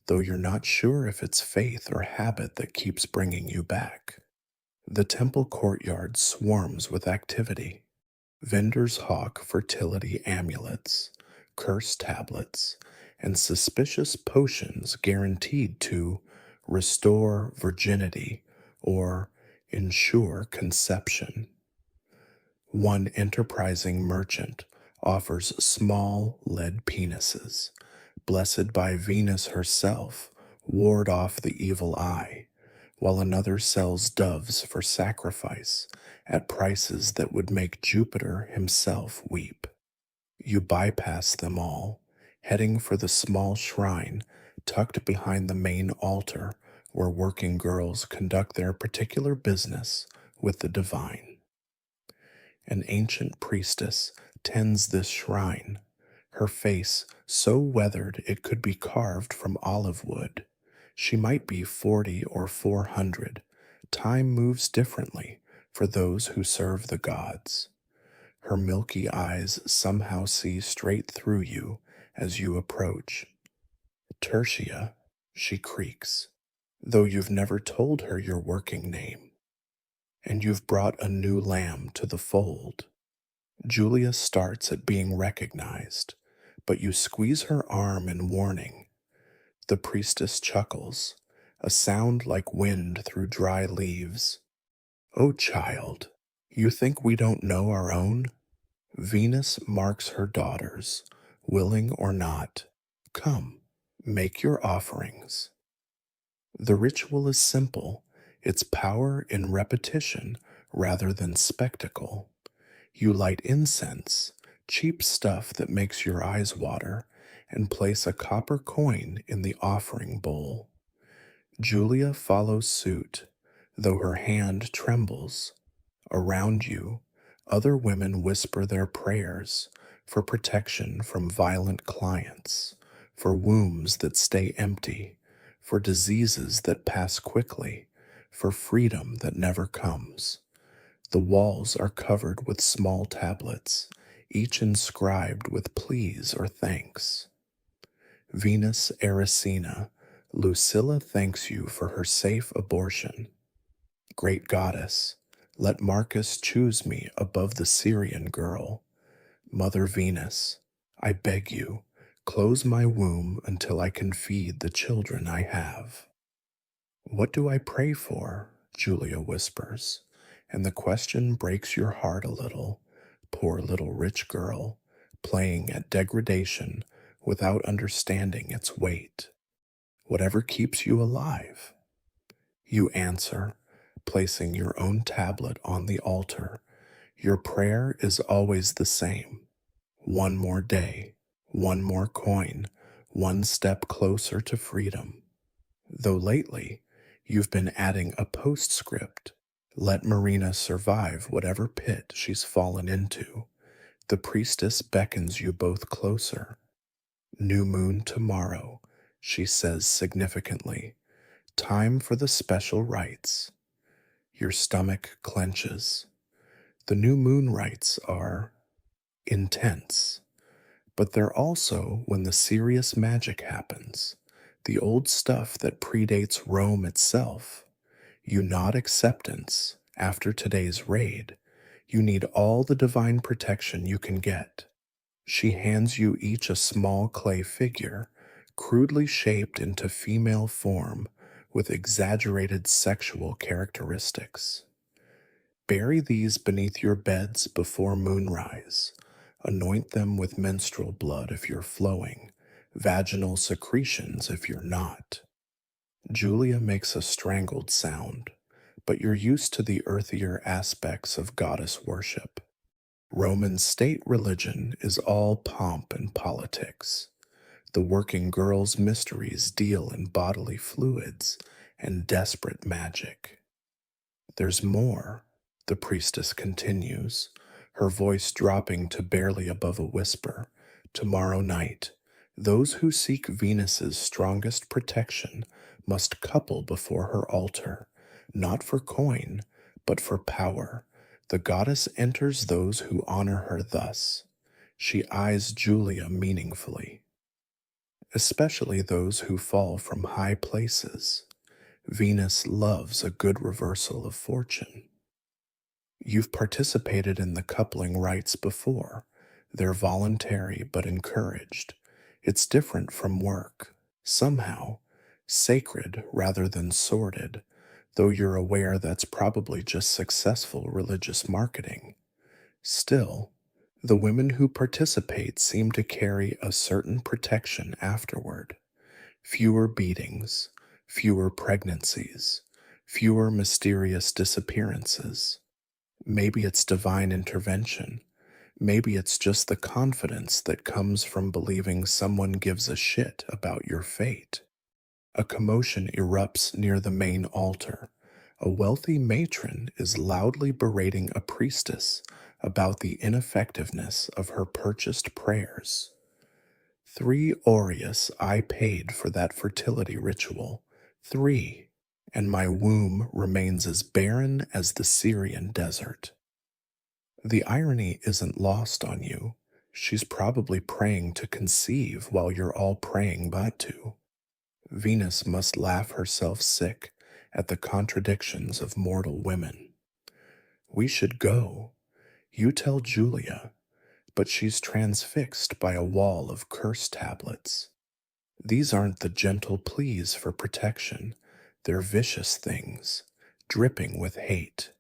though you're not sure if it's faith or habit that keeps bringing you back. The temple courtyard swarms with activity. Vendors hawk fertility amulets. curse tablets, and suspicious potions guaranteed to restore virginity or ensure conception. One enterprising merchant offers small lead penises, blessed by Venus herself, ward off the evil eye, while another sells doves for sacrifice at prices that would make Jupiter himself weep. You bypass them all, heading for the small shrine tucked behind the main altar where working girls conduct their particular business with the divine. An ancient priestess tends this shrine, her face so weathered it could be carved from olive wood. She might be 40 or 400. Time moves differently for those who serve the gods. Her milky eyes somehow see straight through you as you approach. Tertia, she creaks, though you've never told her your working name. And you've brought a new lamb to the fold. Julia starts at being recognized, but you squeeze her arm in warning. The priestess chuckles, a sound like wind through dry leaves. Oh, child, you think we don't know our own? Venus marks her daughters, willing or not. Come, make your offerings. The ritual is simple, its power in repetition rather than spectacle. You light incense, cheap stuff that makes your eyes water, and place a copper coin in the offering bowl. Julia follows suit, though her hand trembles. Around you, other women whisper their prayers for protection from violent clients, for wombs that stay empty, for diseases that pass quickly, for freedom that never comes. The walls are covered with small tablets, each inscribed with please or thanks. Venus Erycina, Lucilla thanks you for her safe abortion. Great goddess, let Marcus choose me above the Syrian girl. Mother Venus, I beg you, close my womb until I can feed the children I have. What do I pray for? Julia whispers, and the question breaks your heart a little. Poor little rich girl, playing at degradation without understanding its weight. Whatever keeps you alive. You answer, placing your own tablet on the altar. Your prayer is always the same. One more day, one more coin, one step closer to freedom. Though lately, you've been adding a postscript. Let Marina survive whatever pit she's fallen into. The priestess beckons you both closer. New moon tomorrow, she says significantly. Time for the special rites. Your stomach clenches. The new moon rites are intense, but they're also when the serious magic happens, the old stuff that predates Rome itself. You nod acceptance after today's raid. You need all the divine protection you can get. She hands you each a small clay figure, crudely shaped into female form with exaggerated sexual characteristics. Bury these beneath your beds before moonrise. Anoint them with menstrual blood if you're flowing, vaginal secretions if you're not. Julia makes a strangled sound, but you're used to the earthier aspects of goddess worship. Roman state religion is all pomp and politics. The working girl's mysteries deal in bodily fluids and desperate magic. There's more, the priestess continues, her voice dropping to barely above a whisper. Tomorrow night, those who seek Venus's strongest protection must couple before her altar, not for coin, but for power. The goddess enters those who honor her thus. She eyes Julia meaningfully, especially those who fall from high places. Venus loves a good reversal of fortune. You've participated in the coupling rites before. They're voluntary but encouraged. It's different from work. Somehow, sacred rather than sordid, though you're aware that's probably just successful religious marketing. Still, the women who participate seem to carry a certain protection afterward. Fewer beatings, fewer pregnancies, fewer mysterious disappearances. Maybe it's divine intervention. Maybe it's just the confidence that comes from believing someone gives a shit about your fate. A commotion erupts near the main altar. A wealthy matron is loudly berating a priestess about the ineffectiveness of her purchased prayers. 3 aureus I paid for that fertility ritual. 3, and my womb remains as barren as the Syrian desert. The irony isn't lost on you. She's probably praying to conceive while you're all praying not to. Venus must laugh herself sick at the contradictions of mortal women. We should go. You tell Julia, but she's transfixed by a wall of curse tablets. These aren't the gentle pleas for protection. They're vicious things, dripping with hate.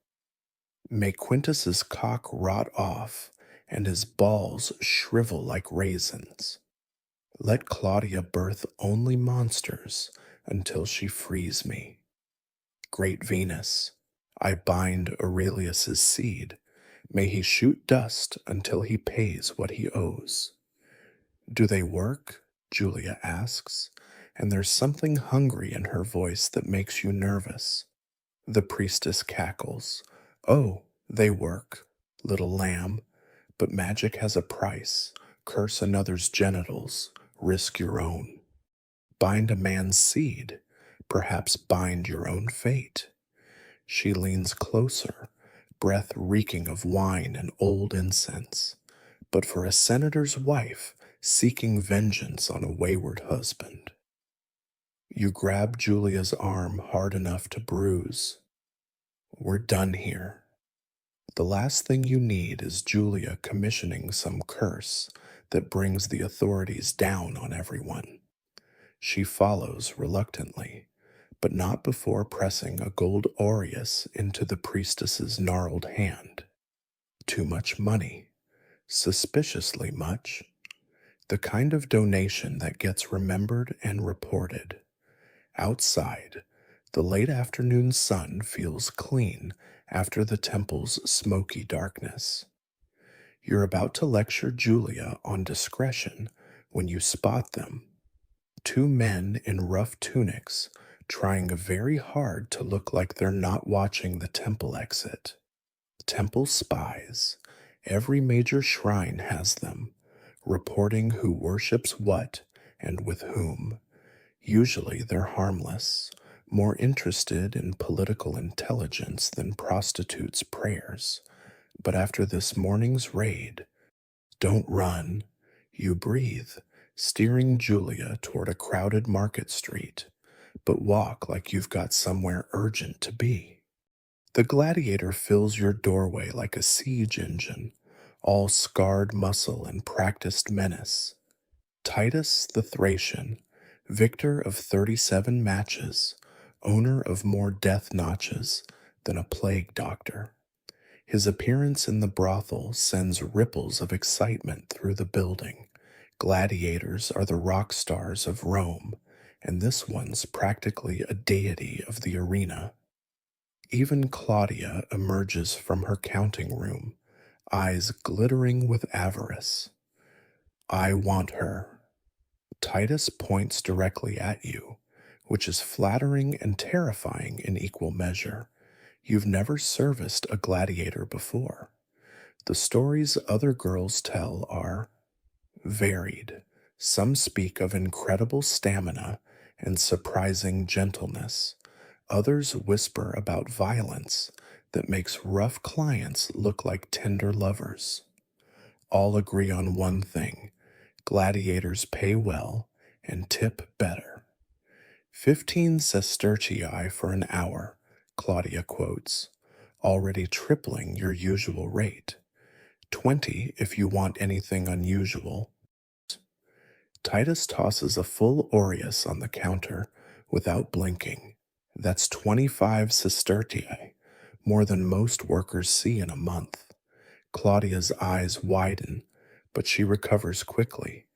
May Quintus's cock rot off and his balls shrivel like raisins. Let Claudia birth only monsters until she frees me. Great Venus, I bind Aurelius's seed. May he shoot dust until he pays what he owes. Do they work? Julia asks, and there's something hungry in her voice that makes you nervous. The priestess cackles. Oh, they work, little lamb, but magic has a price. Curse another's genitals, risk your own. Bind a man's seed, perhaps bind your own fate. She leans closer, breath reeking of wine and old incense. But for a senator's wife seeking vengeance on a wayward husband. You grab Julia's arm hard enough to bruise. We're done here. The last thing you need is Julia commissioning some curse that brings the authorities down on everyone. She follows reluctantly, but not before pressing a gold aureus into the priestess's gnarled hand. Too much money. Suspiciously much. The kind of donation that gets remembered and reported. Outside, the late afternoon sun feels clean after the temple's smoky darkness. You're about to lecture Julia on discretion when you spot them. 2 men in rough tunics trying very hard to look like they're not watching the temple exit. Temple spies. Every major shrine has them, reporting who worships what and with whom. Usually they're harmless, more interested in political intelligence than prostitutes' prayers. But after this morning's raid, don't run. You breathe, steering Julia toward a crowded market street, but walk like you've got somewhere urgent to be. The gladiator fills your doorway like a siege engine, all scarred muscle and practiced menace. Titus the Thracian, victor of 37 matches, owner of more death notches than a plague doctor. His appearance in the brothel sends ripples of excitement through the building. Gladiators are the rock stars of Rome, and this one's practically a deity of the arena. Even Claudia emerges from her counting room, eyes glittering with avarice. I want her. Titus points directly at you, which is flattering and terrifying in equal measure. You've never serviced a gladiator before. The stories other girls tell are varied. Some speak of incredible stamina and surprising gentleness. Others whisper about violence that makes rough clients look like tender lovers. All agree on one thing: gladiators pay well and tip better. 15 sestertii for an hour, Claudia quotes, already tripling your usual rate. 20 if you want anything unusual. Titus tosses a full aureus on the counter without blinking. That's 25 sestertii, more than most workers see in a month. Claudia's eyes widen, but she recovers quickly.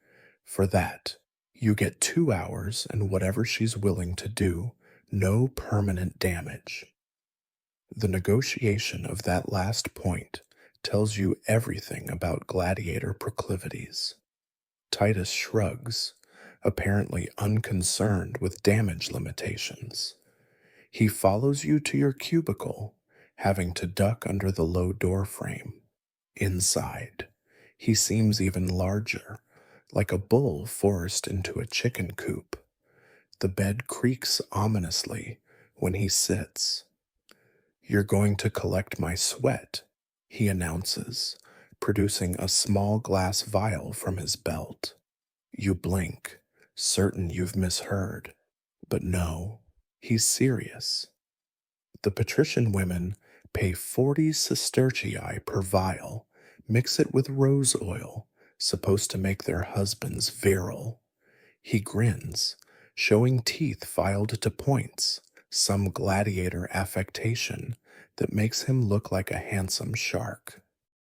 For that, you get 2 hours and whatever she's willing to do, no permanent damage. The negotiation of that last point tells you everything about gladiator proclivities. Titus shrugs, apparently unconcerned with damage limitations. He follows you to your cubicle, having to duck under the low door frame. Inside, he seems even larger, like a bull forced into a chicken coop. The bed creaks ominously when he sits. "You're going to collect my sweat," he announces, producing a small glass vial from his belt. You blink, certain you've misheard. But no, he's serious. The patrician women pay 40 sestertii per vial, mix it with rose oil, supposed to make their husbands virile. He grins, showing teeth filed to points, some gladiator affectation that makes him look like a handsome shark.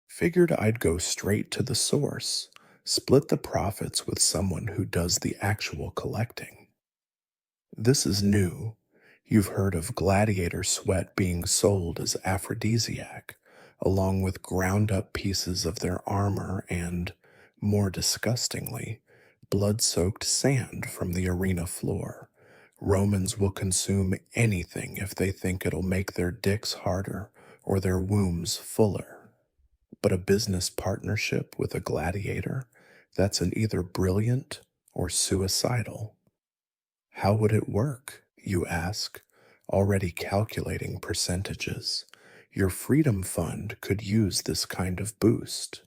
Figured I'd go straight to the source, split the profits with someone who does the actual collecting. This is new. You've heard of gladiator sweat being sold as aphrodisiac, along with ground up pieces of their armor and, more disgustingly, blood soaked sand from the arena floor. Romans will consume anything if they think it'll make their dicks harder or their wombs fuller. But a business partnership with a gladiator, that's an either brilliant or suicidal. How would it work, you ask, already calculating percentages? Your freedom fund could use this kind of boost.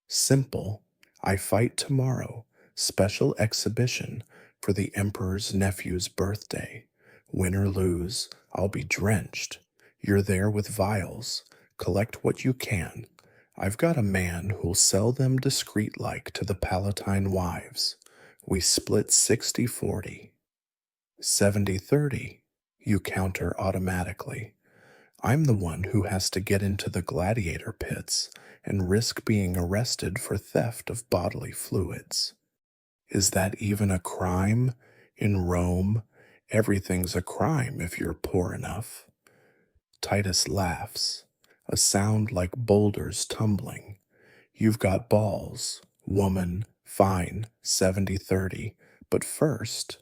Simple. I fight tomorrow. Special exhibition for the emperor's nephew's birthday. Win or lose, I'll be drenched. You're there with vials. Collect what you can. I've got a man who'll sell them discreet-like to the Palatine wives. We split 60-40. 70-30, you counter automatically. I'm the one who has to get into the gladiator pits and risk being arrested for theft of bodily fluids. Is that even a crime? In Rome, everything's a crime if you're poor enough. Titus laughs, a sound like boulders tumbling. You've got balls, woman, fine, 70-30, but first.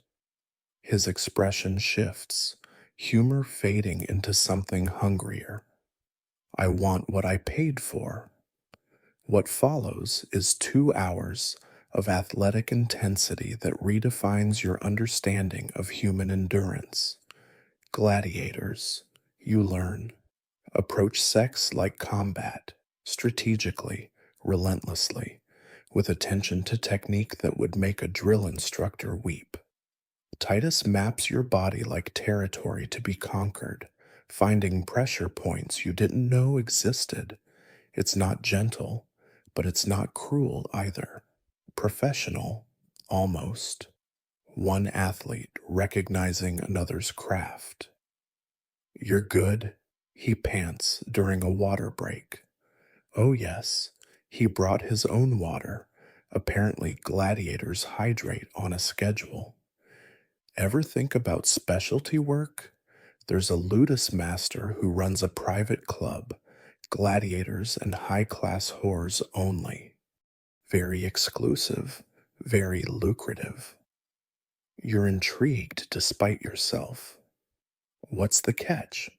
His expression shifts, humor fading into something hungrier. I want what I paid for. What follows is 2 hours of athletic intensity that redefines your understanding of human endurance. Gladiators, you learn. Approach sex like combat, strategically, relentlessly, with attention to technique that would make a drill instructor weep. Titus maps your body like territory to be conquered, finding pressure points you didn't know existed. It's not gentle, but it's not cruel either. Professional, almost. One athlete recognizing another's craft. You're good, he pants during a water break. Oh, yes, he brought his own water. Apparently, gladiators hydrate on a schedule. Ever think about specialty work? There's a ludus master who runs a private club, gladiators and high-class whores only. Very exclusive, very lucrative. You're intrigued despite yourself. What's the catch?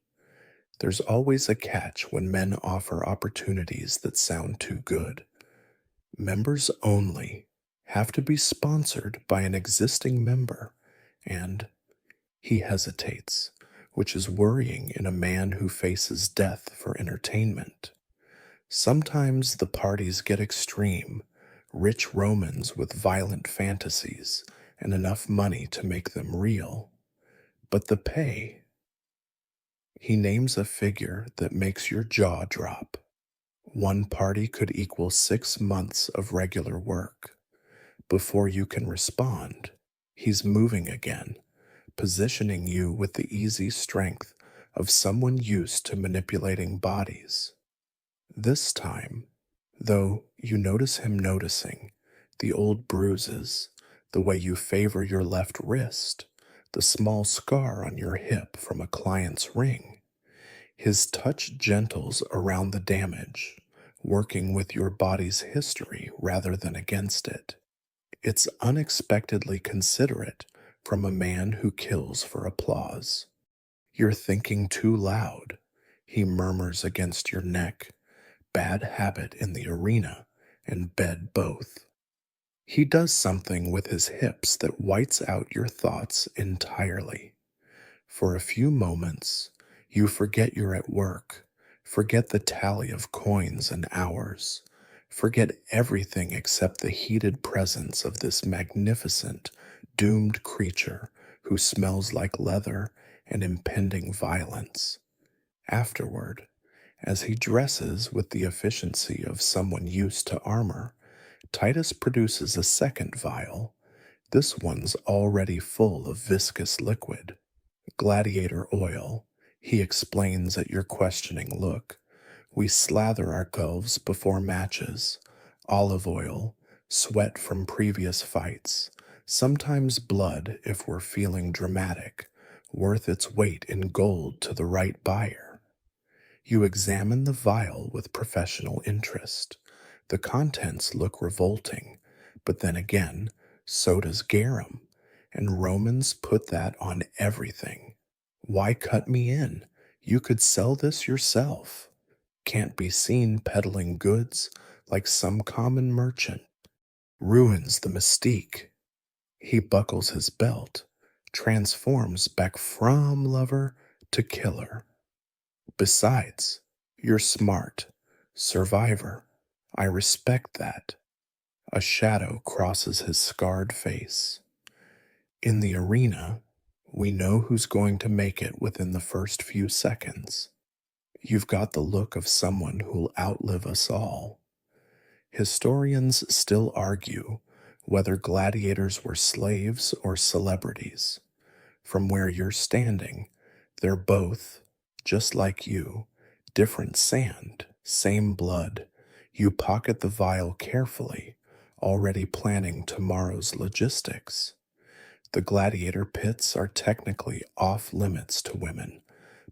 There's always a catch when men offer opportunities that sound too good. Members only have to be sponsored by an existing member, and he hesitates, which is worrying in a man who faces death for entertainment. Sometimes the parties get extreme, rich Romans with violent fantasies and enough money to make them real. But the pay. He names a figure that makes your jaw drop. One party could equal 6 months of regular work. Before you can respond, he's moving again, positioning you with the easy strength of someone used to manipulating bodies. This time, though, you notice him noticing the old bruises, the way you favor your left wrist, the small scar on your hip from a client's ring. His touch gentles around the damage, working with your body's history rather than against it. It's unexpectedly considerate from a man who kills for applause. You're thinking too loud, he murmurs against your neck. Bad habit in the arena and bed both. He does something with his hips that whites out your thoughts entirely. For a few moments, you forget you're at work, forget the tally of coins and hours, forget everything except the heated presence of this magnificent, doomed creature who smells like leather and impending violence. Afterward, as he dresses with the efficiency of someone used to armor, Titus produces a second vial. This one's already full of viscous liquid. Gladiator oil, he explains at your questioning look. We slather our gloves before matches. Olive oil, sweat from previous fights, sometimes blood if we're feeling dramatic, worth its weight in gold to the right buyer. You examine the vial with professional interest. The contents look revolting, but then again, so does garum, and Romans put that on everything. Why cut me in? You could sell this yourself. Can't be seen peddling goods like some common merchant. Ruins the mystique. He buckles his belt, transforms back from lover to killer. Besides, you're smart. Survivor. I respect that. A shadow crosses his scarred face. In the arena, we know who's going to make it within the first few seconds. You've got the look of someone who'll outlive us all. Historians still argue whether gladiators were slaves or celebrities. From where you're standing, they're both, just like you, different sand, same blood. You pocket the vial carefully, already planning tomorrow's logistics. The gladiator pits are technically off limits to women,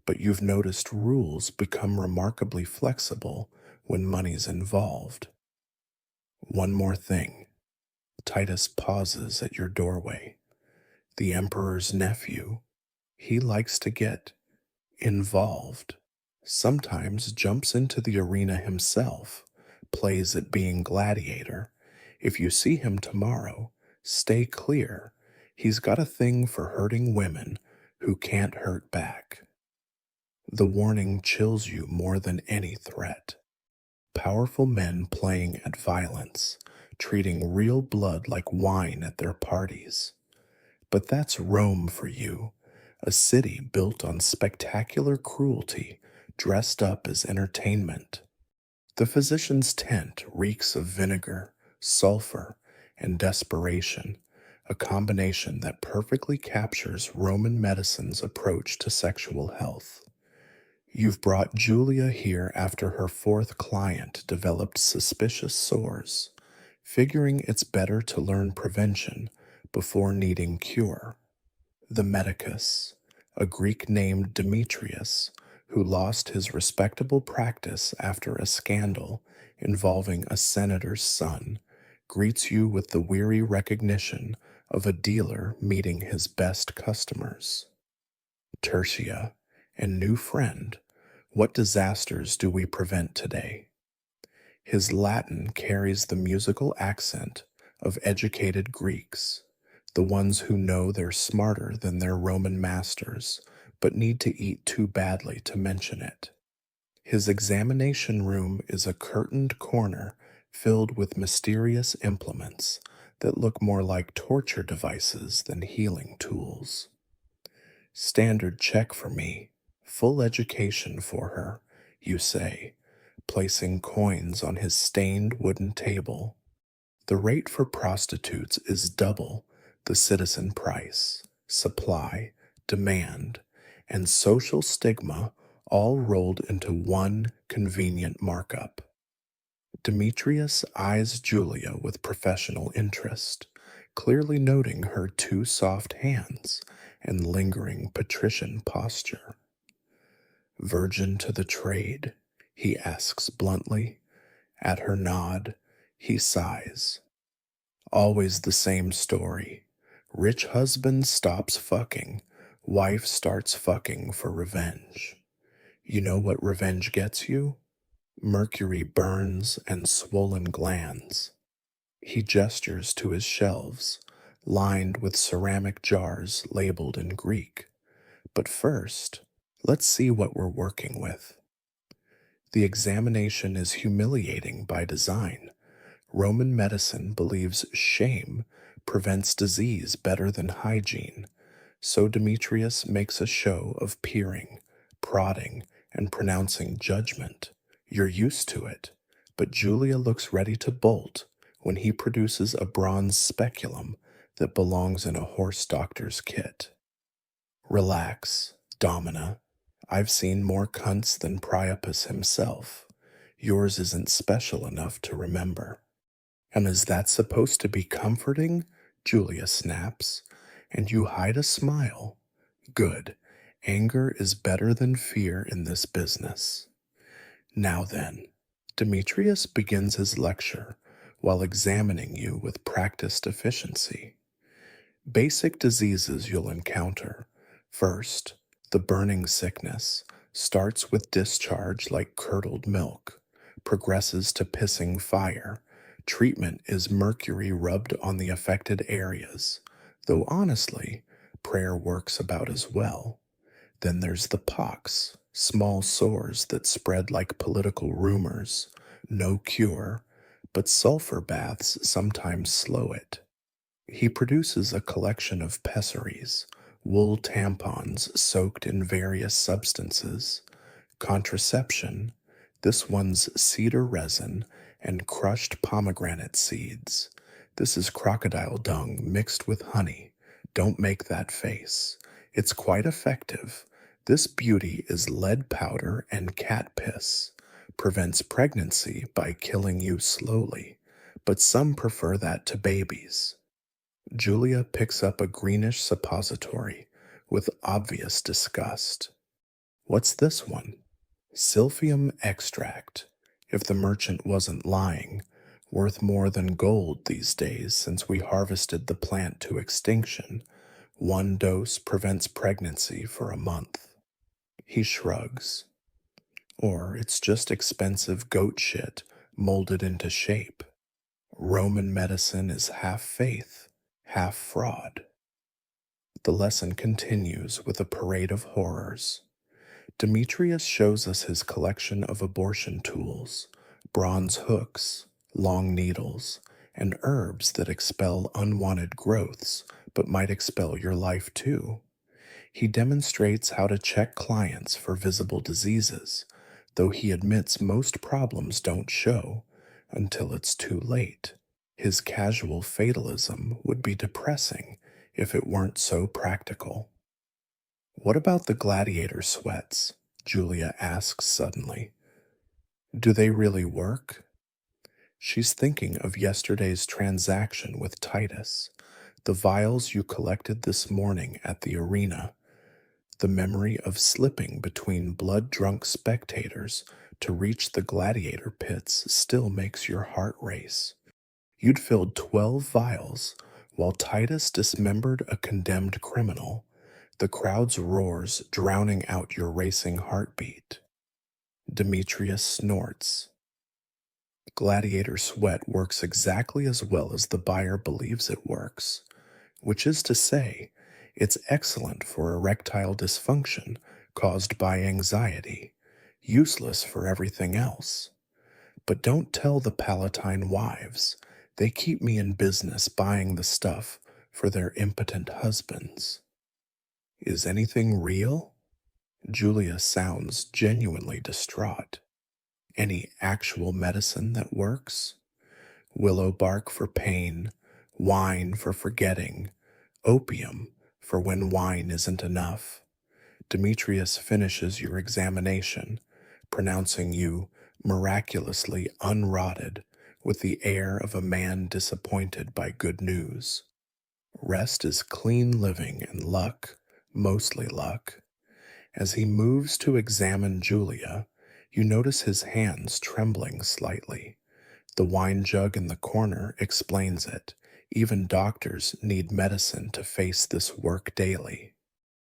but you've noticed rules become remarkably flexible when money's involved. One more thing. Titus pauses at your doorway. The emperor's nephew, he likes to get involved. Sometimes jumps into the arena himself, plays at being gladiator. If you see him tomorrow, stay clear. He's got a thing for hurting women who can't hurt back. The warning chills you more than any threat. Powerful men playing at violence, treating real blood like wine at their parties. But that's Rome for you, a city built on spectacular cruelty, dressed up as entertainment. The physician's tent reeks of vinegar, sulfur, and desperation, a combination that perfectly captures Roman medicine's approach to sexual health. You've brought Julia here after her fourth client developed suspicious sores, figuring it's better to learn prevention before needing cure. The medicus, a Greek named Demetrius, who lost his respectable practice after a scandal involving a senator's son, greets you with the weary recognition of a dealer meeting his best customers. Tertia, and new friend, what disasters do we prevent today? His Latin carries the musical accent of educated Greeks, the ones who know they're smarter than their Roman masters, but need to eat too badly to mention it. His examination room is a curtained corner filled with mysterious implements that look more like torture devices than healing tools. Standard check for me, full education for her, you say, placing coins on his stained wooden table. The rate for prostitutes is double the citizen price, supply, demand, and social stigma all rolled into one convenient markup. Demetrius eyes Julia with professional interest, clearly noting her two soft hands and lingering patrician posture. Virgin to the trade, he asks bluntly. At her nod, he sighs. Always the same story. Rich husband stops fucking, wife starts fucking for revenge. You know what revenge gets you? Mercury burns and swollen glands. He gestures to his shelves, lined with ceramic jars labeled in Greek. But first, let's see what we're working with. The examination is humiliating by design. Roman medicine believes shame prevents disease better than hygiene, so Demetrius makes a show of peering, prodding, and pronouncing judgment. You're used to it, but Julia looks ready to bolt when he produces a bronze speculum that belongs in a horse doctor's kit. Relax, Domina. I've seen more cunts than Priapus himself. Yours isn't special enough to remember. And is that supposed to be comforting? Julia snaps. And you hide a smile. Good. Anger is better than fear in this business. Now then, Demetrius begins his lecture while examining you with practiced efficiency. Basic diseases you'll encounter. First, the burning sickness starts with discharge like curdled milk, progresses to pissing fire. Treatment is mercury rubbed on the affected areas, though honestly, prayer works about as well. Then there's the pox, small sores that spread like political rumors. No cure, but sulfur baths sometimes slow it. He produces a collection of pessaries, wool tampons soaked in various substances. Contraception, this one's cedar resin and crushed pomegranate seeds. This is crocodile dung mixed with honey. Don't make that face. It's quite effective. This beauty is lead powder and cat piss. Prevents pregnancy by killing you slowly, but some prefer that to babies. Julia picks up a greenish suppository with obvious disgust. What's this one? Silphium extract. If the merchant wasn't lying, worth more than gold these days since we harvested the plant to extinction. One dose prevents pregnancy for a month. He shrugs. Or it's just expensive goat shit molded into shape. Roman medicine is half faith, half fraud. The lesson continues with a parade of horrors. Demetrius shows us his collection of abortion tools, bronze hooks, long needles, and herbs that expel unwanted growths but might expel your life too. He demonstrates how to check clients for visible diseases, though he admits most problems don't show until it's too late. His casual fatalism would be depressing if it weren't so practical. What about the gladiator sweats? Julia asks suddenly. Do they really work? She's thinking of yesterday's transaction with Titus, the vials you collected this morning at the arena. The memory of slipping between blood-drunk spectators to reach the gladiator pits still makes your heart race. You'd filled 12 vials while Titus dismembered a condemned criminal, the crowd's roars drowning out your racing heartbeat. Demetrius snorts. Gladiator sweat works exactly as well as the buyer believes it works, which is to say, it's excellent for erectile dysfunction caused by anxiety, useless for everything else. But don't tell the Palatine wives. They keep me in business buying the stuff for their impotent husbands. Is anything real? Julia sounds genuinely distraught. Any actual medicine that works? Willow bark for pain, wine for forgetting, opium for when wine isn't enough. Demetrius finishes your examination, pronouncing you miraculously unrotted with the air of a man disappointed by good news. Rest is clean living and luck, mostly luck. As he moves to examine Julia, you notice his hands trembling slightly. The wine jug in the corner explains it. Even doctors need medicine to face this work daily.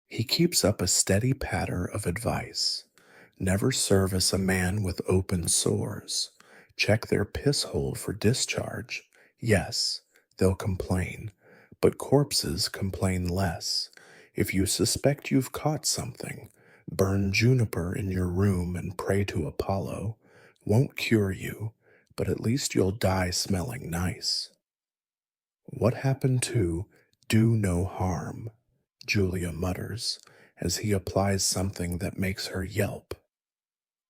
He keeps up a steady patter of advice. Never service a man with open sores. Check their piss hole for discharge. Yes, they'll complain, but corpses complain less. If you suspect you've caught something, burn juniper in your room and pray to Apollo. Won't cure you, but at least you'll die smelling nice. What happened to do no harm? Julia mutters as he applies something that makes her yelp.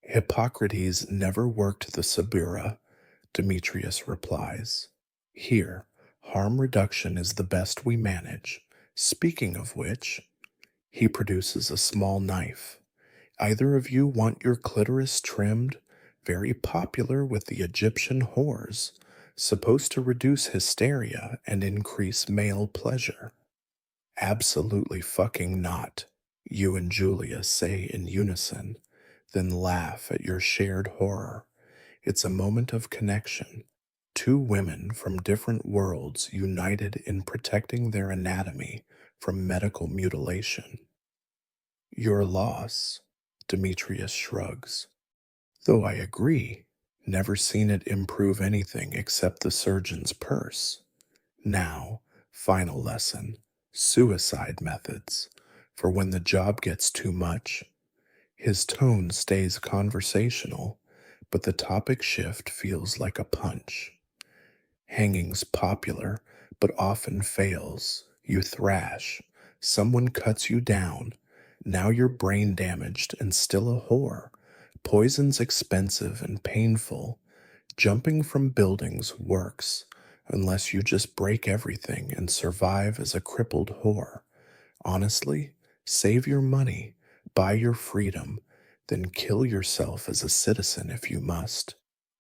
Hippocrates never worked the Sabura, Demetrius replies. Here, harm reduction is the best we manage. Speaking of which, he produces a small knife. Either of you want your clitoris trimmed? Very popular with the Egyptian whores. Supposed to reduce hysteria and increase male pleasure. Absolutely fucking not, you and Julia say in unison, then laugh at your shared horror. It's a moment of connection. Two women from different worlds united in protecting their anatomy from medical mutilation. Your loss, Demetrius shrugs. Though I agree, never seen it improve anything except the surgeon's purse. Now, final lesson, suicide methods, for when the job gets too much. His tone stays conversational, but the topic shift feels like a punch. Hanging's popular, but often fails. You thrash. Someone cuts you down. Now you're brain damaged and still a whore. Poison's expensive and painful. Jumping from buildings works, unless you just break everything and survive as a crippled whore. Honestly, save your money, buy your freedom, then kill yourself as a citizen if you must.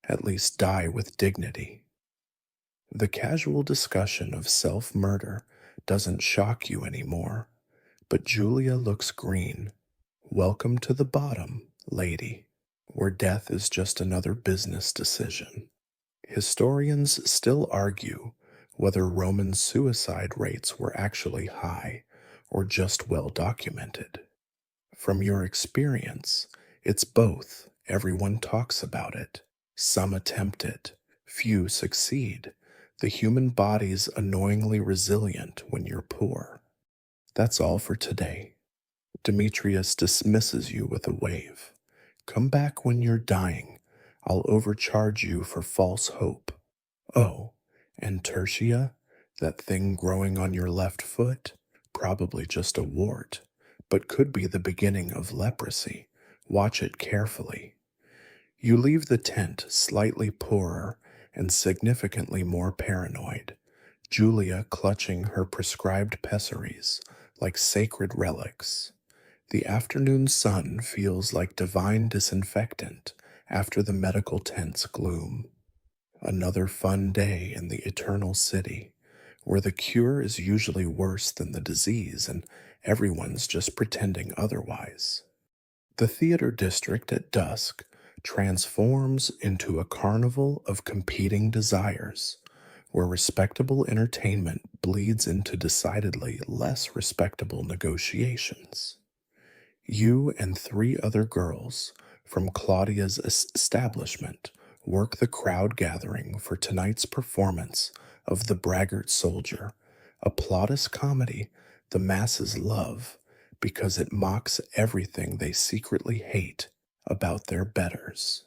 At least die with dignity. The casual discussion of self-murder doesn't shock you anymore, but Julia looks green. Welcome to the bottom, lady, where death is just another business decision. Historians still argue whether Roman suicide rates were actually high or just well documented. From your experience, it's both. Everyone talks about it. Some attempt it. Few succeed. The human body's annoyingly resilient when you're poor. That's all for today. Demetrius dismisses you with a wave. Come back when you're dying. I'll overcharge you for false hope. Oh, and tertia, that thing growing on your left foot, probably just a wart, but could be the beginning of leprosy. Watch it carefully. You leave the tent slightly poorer and significantly more paranoid, Julia clutching her prescribed pessaries like sacred relics. The afternoon sun feels like divine disinfectant after the medical tent's gloom. Another fun day in the eternal city, where the cure is usually worse than the disease and everyone's just pretending otherwise. The theater district at dusk transforms into a carnival of competing desires, where respectable entertainment bleeds into decidedly less respectable negotiations. You and three other girls from Claudia's establishment work the crowd gathering for tonight's performance of The Braggart Soldier, a plottis comedy the masses love because it mocks everything they secretly hate about their betters.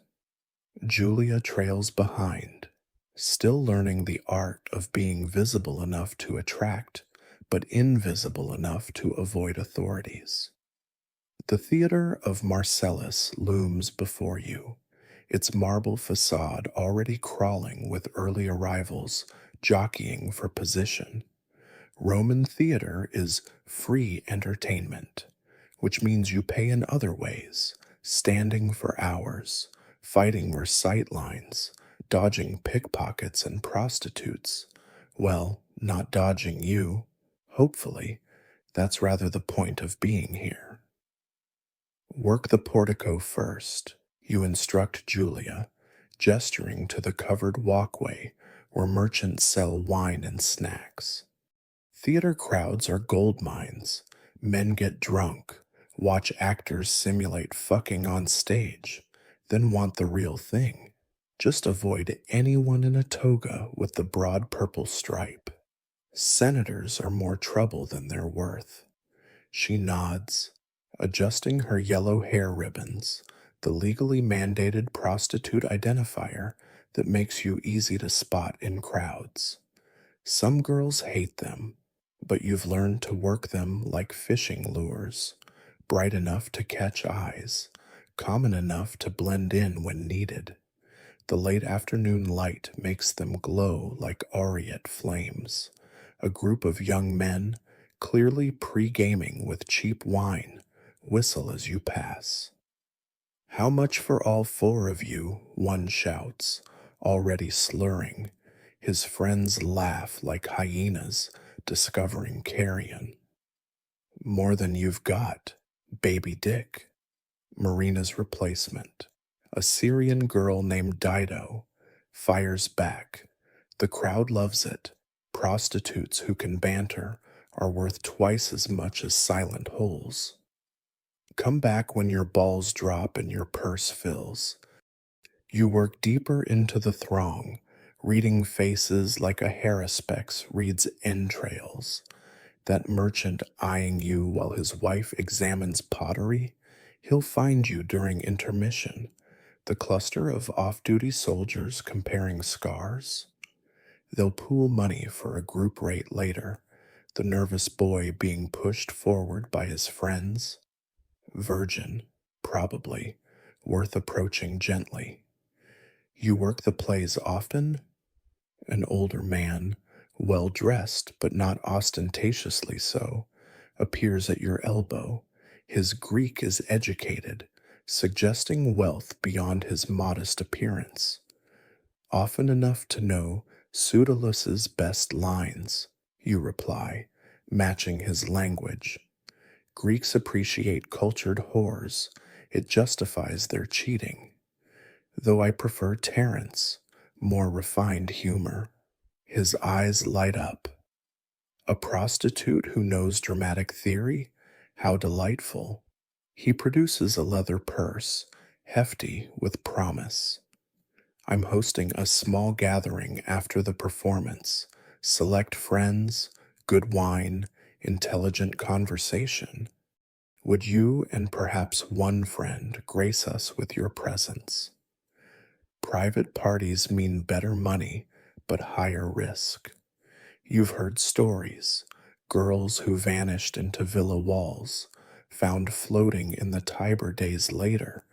Julia trails behind, still learning the art of being visible enough to attract, but invisible enough to avoid authorities. The theater of Marcellus looms before you, its marble facade already crawling with early arrivals, jockeying for position. Roman theater is free entertainment, which means you pay in other ways, standing for hours, fighting where sight lines, dodging pickpockets and prostitutes. Well, not dodging you. Hopefully, that's rather the point of being here. Work the portico first, you instruct Julia, gesturing to the covered walkway where merchants sell wine and snacks. Theater crowds are gold mines. Men get drunk, watch actors simulate fucking on stage, then want the real thing. Just avoid anyone in a toga with the broad purple stripe. Senators are more trouble than they're worth. She nods, adjusting her yellow hair ribbons, the legally mandated prostitute identifier that makes you easy to spot in crowds. Some girls hate them, but you've learned to work them like fishing lures, bright enough to catch eyes, common enough to blend in when needed. The late afternoon light makes them glow like aureate flames. A group of young men, clearly pre-gaming with cheap wine, whistle as you pass. How much for all four of you? One shouts, already slurring. His friends laugh like hyenas discovering carrion. More than you've got, baby Dick. Marina's replacement, a Syrian girl named Dido, fires back. The crowd loves it. Prostitutes who can banter are worth twice as much as silent holes. Come back when your balls drop and your purse fills. You work deeper into the throng, reading faces like a harrispex reads entrails. That merchant eyeing you while his wife examines pottery, he'll find you during intermission. The cluster of off-duty soldiers comparing scars. They'll pool money for a group rate later, the nervous boy being pushed forward by his friends. Virgin, probably, worth approaching gently. You work the plays often? An older man, well dressed but not ostentatiously so, appears at your elbow. His Greek is educated, suggesting wealth beyond his modest appearance. Often enough to know Pseudolus's best lines, you reply, matching his language. Greeks appreciate cultured whores. It justifies their cheating. Though I prefer Terence, more refined humor. His eyes light up. A prostitute who knows dramatic theory? How delightful. He produces a leather purse, hefty with promise. I'm hosting a small gathering after the performance. Select friends, good wine, intelligent conversation. Would you and perhaps one friend grace us with your presence? Private parties mean better money, but higher risk. You've heard stories, girls who vanished into villa walls, found floating in the Tiber days later,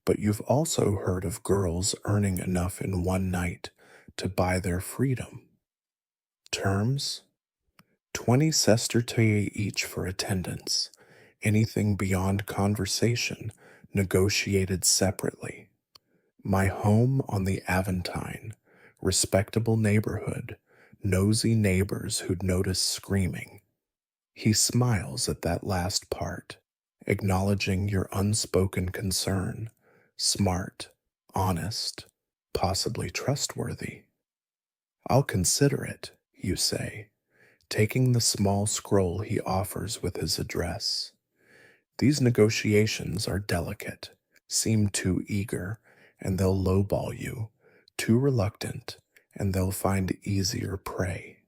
but you've also heard of girls earning enough in one night to buy their freedom. Terms? 20 sestertii each for attendance. Anything beyond conversation, negotiated separately. My home on the Aventine, respectable neighborhood, nosy neighbors who'd notice screaming. He smiles at that last part, acknowledging your unspoken concern. Smart, honest, possibly trustworthy. I'll consider it, you say, taking the small scroll he offers with his address. These negotiations are delicate, seem too eager, and they'll lowball you, too reluctant, and they'll find easier prey.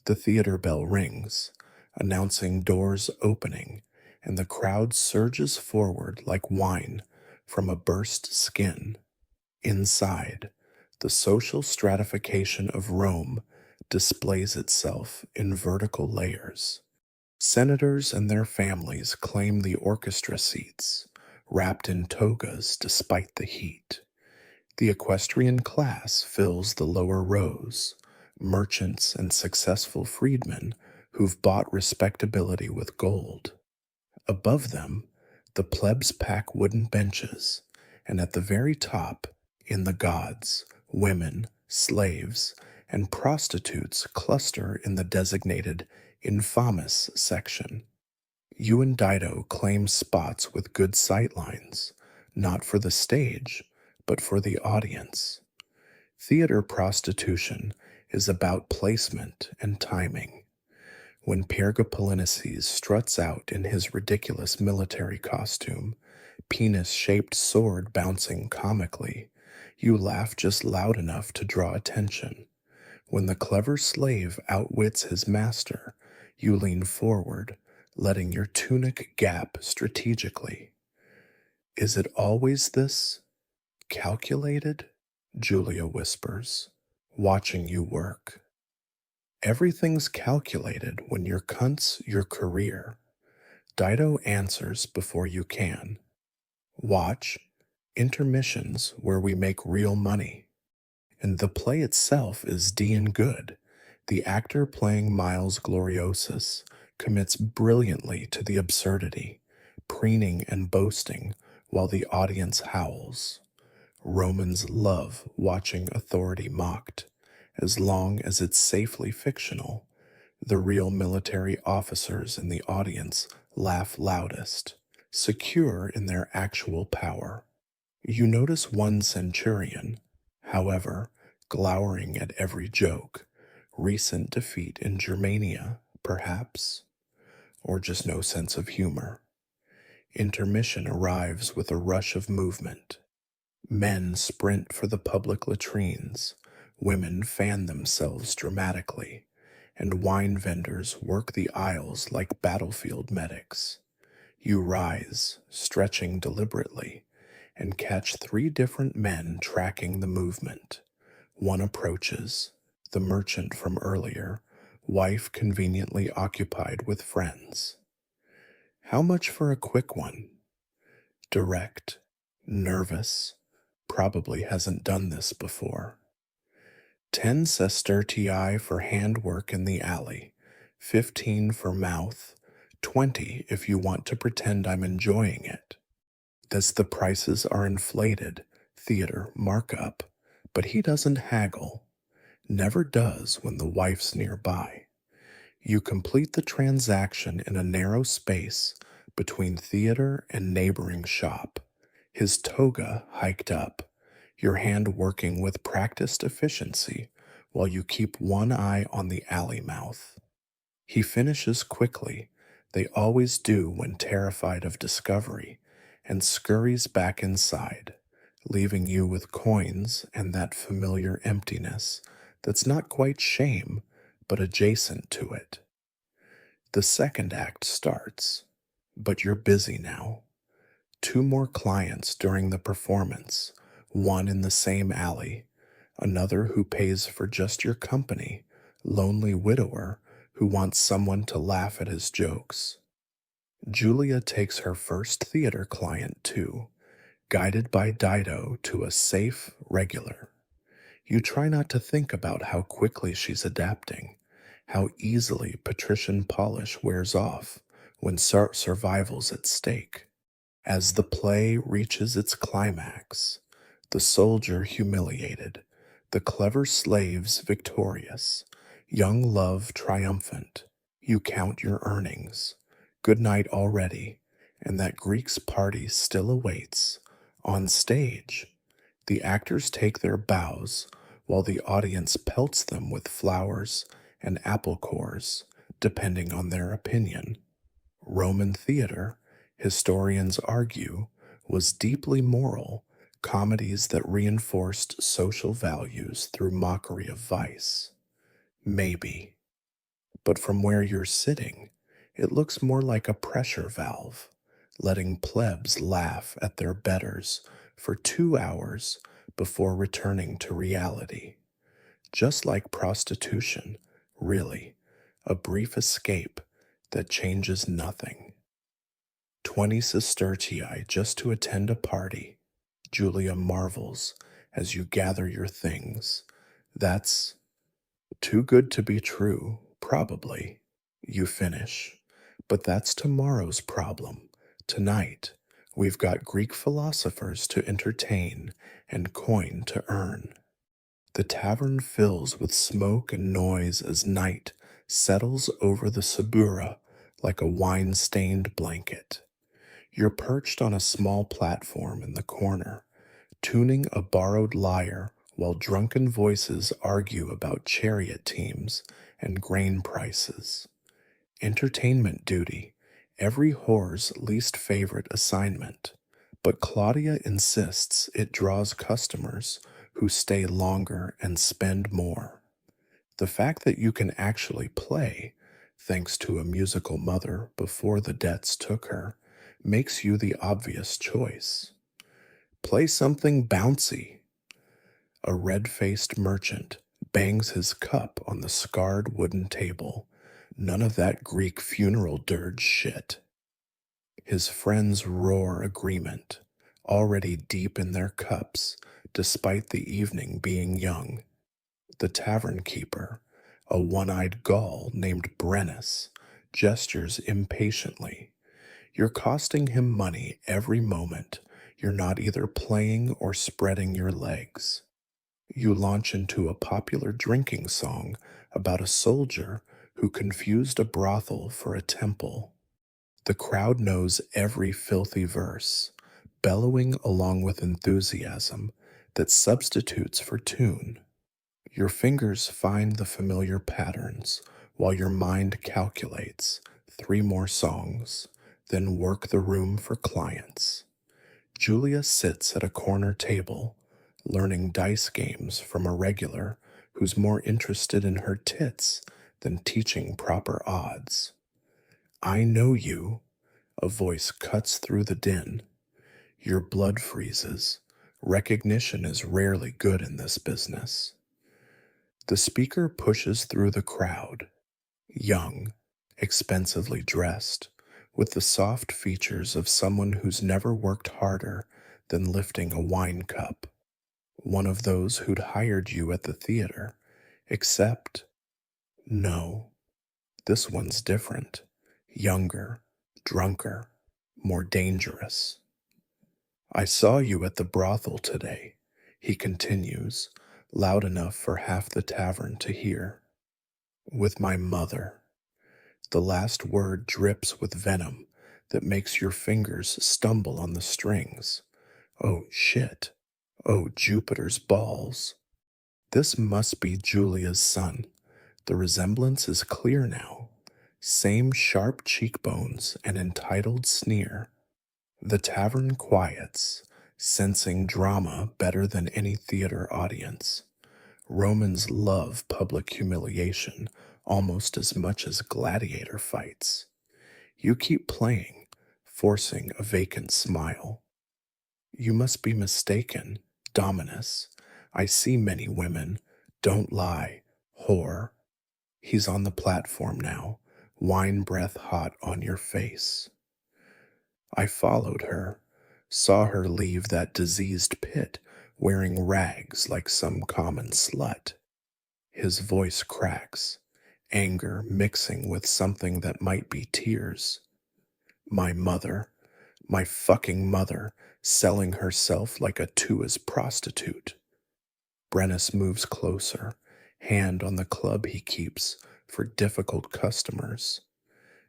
The theater bell rings, announcing doors opening, and the crowd surges forward like wine from a burst skin. Inside, the social stratification of Rome displays itself in vertical layers. Senators and their families claim the orchestra seats, wrapped in togas despite the heat. The equestrian class fills the lower rows, merchants and successful freedmen who've bought respectability with gold. Above them, the plebs pack wooden benches, and at the very top, in the gods, women, slaves, and prostitutes cluster in the designated infamous section. You and Dido claim spots with good sightlines, not for the stage, but for the audience. Theater prostitution is about placement and timing. When Pr0stitutes struts out in his ridiculous military costume, penis-shaped sword bouncing comically, you laugh just loud enough to draw attention. When the clever slave outwits his master, you lean forward, letting your tunic gap strategically. Is it always this? Calculated? Julia whispers, watching you work. Everything's calculated when your cunt's your career. Dido answers before you can. Watch, intermissions where we make real money. And the play itself is D&, good. The actor playing Miles Gloriosus commits brilliantly to the absurdity, preening and boasting while the audience howls. Romans love watching authority mocked, as long as it's safely fictional. The real military officers in the audience laugh loudest, secure in their actual power. You notice one centurion, however, glowering at every joke. Recent defeat in Germania, perhaps, or just no sense of humor. Intermission arrives with a rush of movement. Men sprint for the public latrines, women fan themselves dramatically, and wine vendors work the aisles like battlefield medics. You rise, stretching deliberately, and catch 3 different men tracking the movement. One approaches, the merchant from earlier, wife conveniently occupied with friends. How much for a quick one? Direct, nervous, probably hasn't done this before. 10 sestertii for handwork in the alley, 15 for mouth, 20 if you want to pretend I'm enjoying it. As the prices are inflated, theater markup, but he doesn't haggle. Never does when the wife's nearby. You complete the transaction in a narrow space between theater and neighboring shop, his toga hiked up, your hand working with practiced efficiency while you keep one eye on the alley mouth. He finishes quickly, they always do when terrified of discovery, and scurries back inside, leaving you with coins and that familiar emptiness that's not quite shame, but adjacent to it. The second act starts, but you're busy now. 2 more clients during the performance, one in the same alley, another who pays for just your company, lonely widower who wants someone to laugh at his jokes. Julia takes her first theater client too, guided by Dido to a safe regular. You try not to think about how quickly she's adapting, how easily patrician polish wears off when survival's at stake. As the play reaches its climax, the soldier humiliated, the clever slaves victorious, young love triumphant, you count your earnings. Goodnight already, and that Greek's party still awaits. On stage, the actors take their bows while the audience pelts them with flowers and apple cores, depending on their opinion. Roman theater, historians argue, was deeply moral, comedies that reinforced social values through mockery of vice. Maybe. But from where you're sitting, it looks more like a pressure valve, letting plebs laugh at their betters for 2 hours before returning to reality. Just like prostitution, really, a brief escape that changes nothing. 20 sestertii just to attend a party, Julia marvels as you gather your things. That's too good to be true, probably, you finish. But that's tomorrow's problem. Tonight, we've got Greek philosophers to entertain and coin to earn. The tavern fills with smoke and noise as night settles over the Sabura like a wine stained blanket. You're perched on a small platform in the corner, tuning a borrowed lyre while drunken voices argue about chariot teams and grain prices. Entertainment duty, every whore's least favorite assignment. But Claudia insists it draws customers who stay longer and spend more. The fact that you can actually play, thanks to a musical mother before the debts took her, makes you the obvious choice. Play something bouncy. A red faced merchant bangs his cup on the scarred wooden table. None of that Greek funeral dirge shit. His friends roar agreement, already deep in their cups, despite the evening being young. The tavern keeper, a one-eyed Gaul named Brennus, gestures impatiently. You're costing him money every moment. You're not either playing or spreading your legs. You launch into a popular drinking song about a soldier who confused a brothel for a temple. The crowd knows every filthy verse, bellowing along with enthusiasm that substitutes for tune. Your fingers find the familiar patterns while your mind calculates 3 more songs, then work the room for clients. Julia sits at a corner table, learning dice games from a regular who's more interested in her tits than teaching proper odds. I know you, a voice cuts through the din. Your blood freezes. Recognition is rarely good in this business. The speaker pushes through the crowd, young, expensively dressed, with the soft features of someone who's never worked harder than lifting a wine cup. One of those who'd hired you at the theater, except, no, this one's different, younger, drunker, more dangerous. I saw you at the brothel today, he continues, loud enough for half the tavern to hear. With my mother. The last word drips with venom that makes your fingers stumble on the strings. Oh shit. Oh Jupiter's balls. This must be Julia's son. The resemblance is clear now. Same sharp cheekbones and entitled sneer. The tavern quiets, sensing drama better than any theater audience. Romans love public humiliation almost as much as gladiator fights. You keep playing, forcing a vacant smile. You must be mistaken, Dominus. I see many women. Don't lie, whore. He's on the platform now, wine breath hot on your face. I followed her, saw her leave that diseased pit wearing rags like some common slut. His voice cracks, anger mixing with something that might be tears. My mother, my fucking mother, selling herself like a Tua's prostitute. Brennus moves closer, hand on the club he keeps for difficult customers.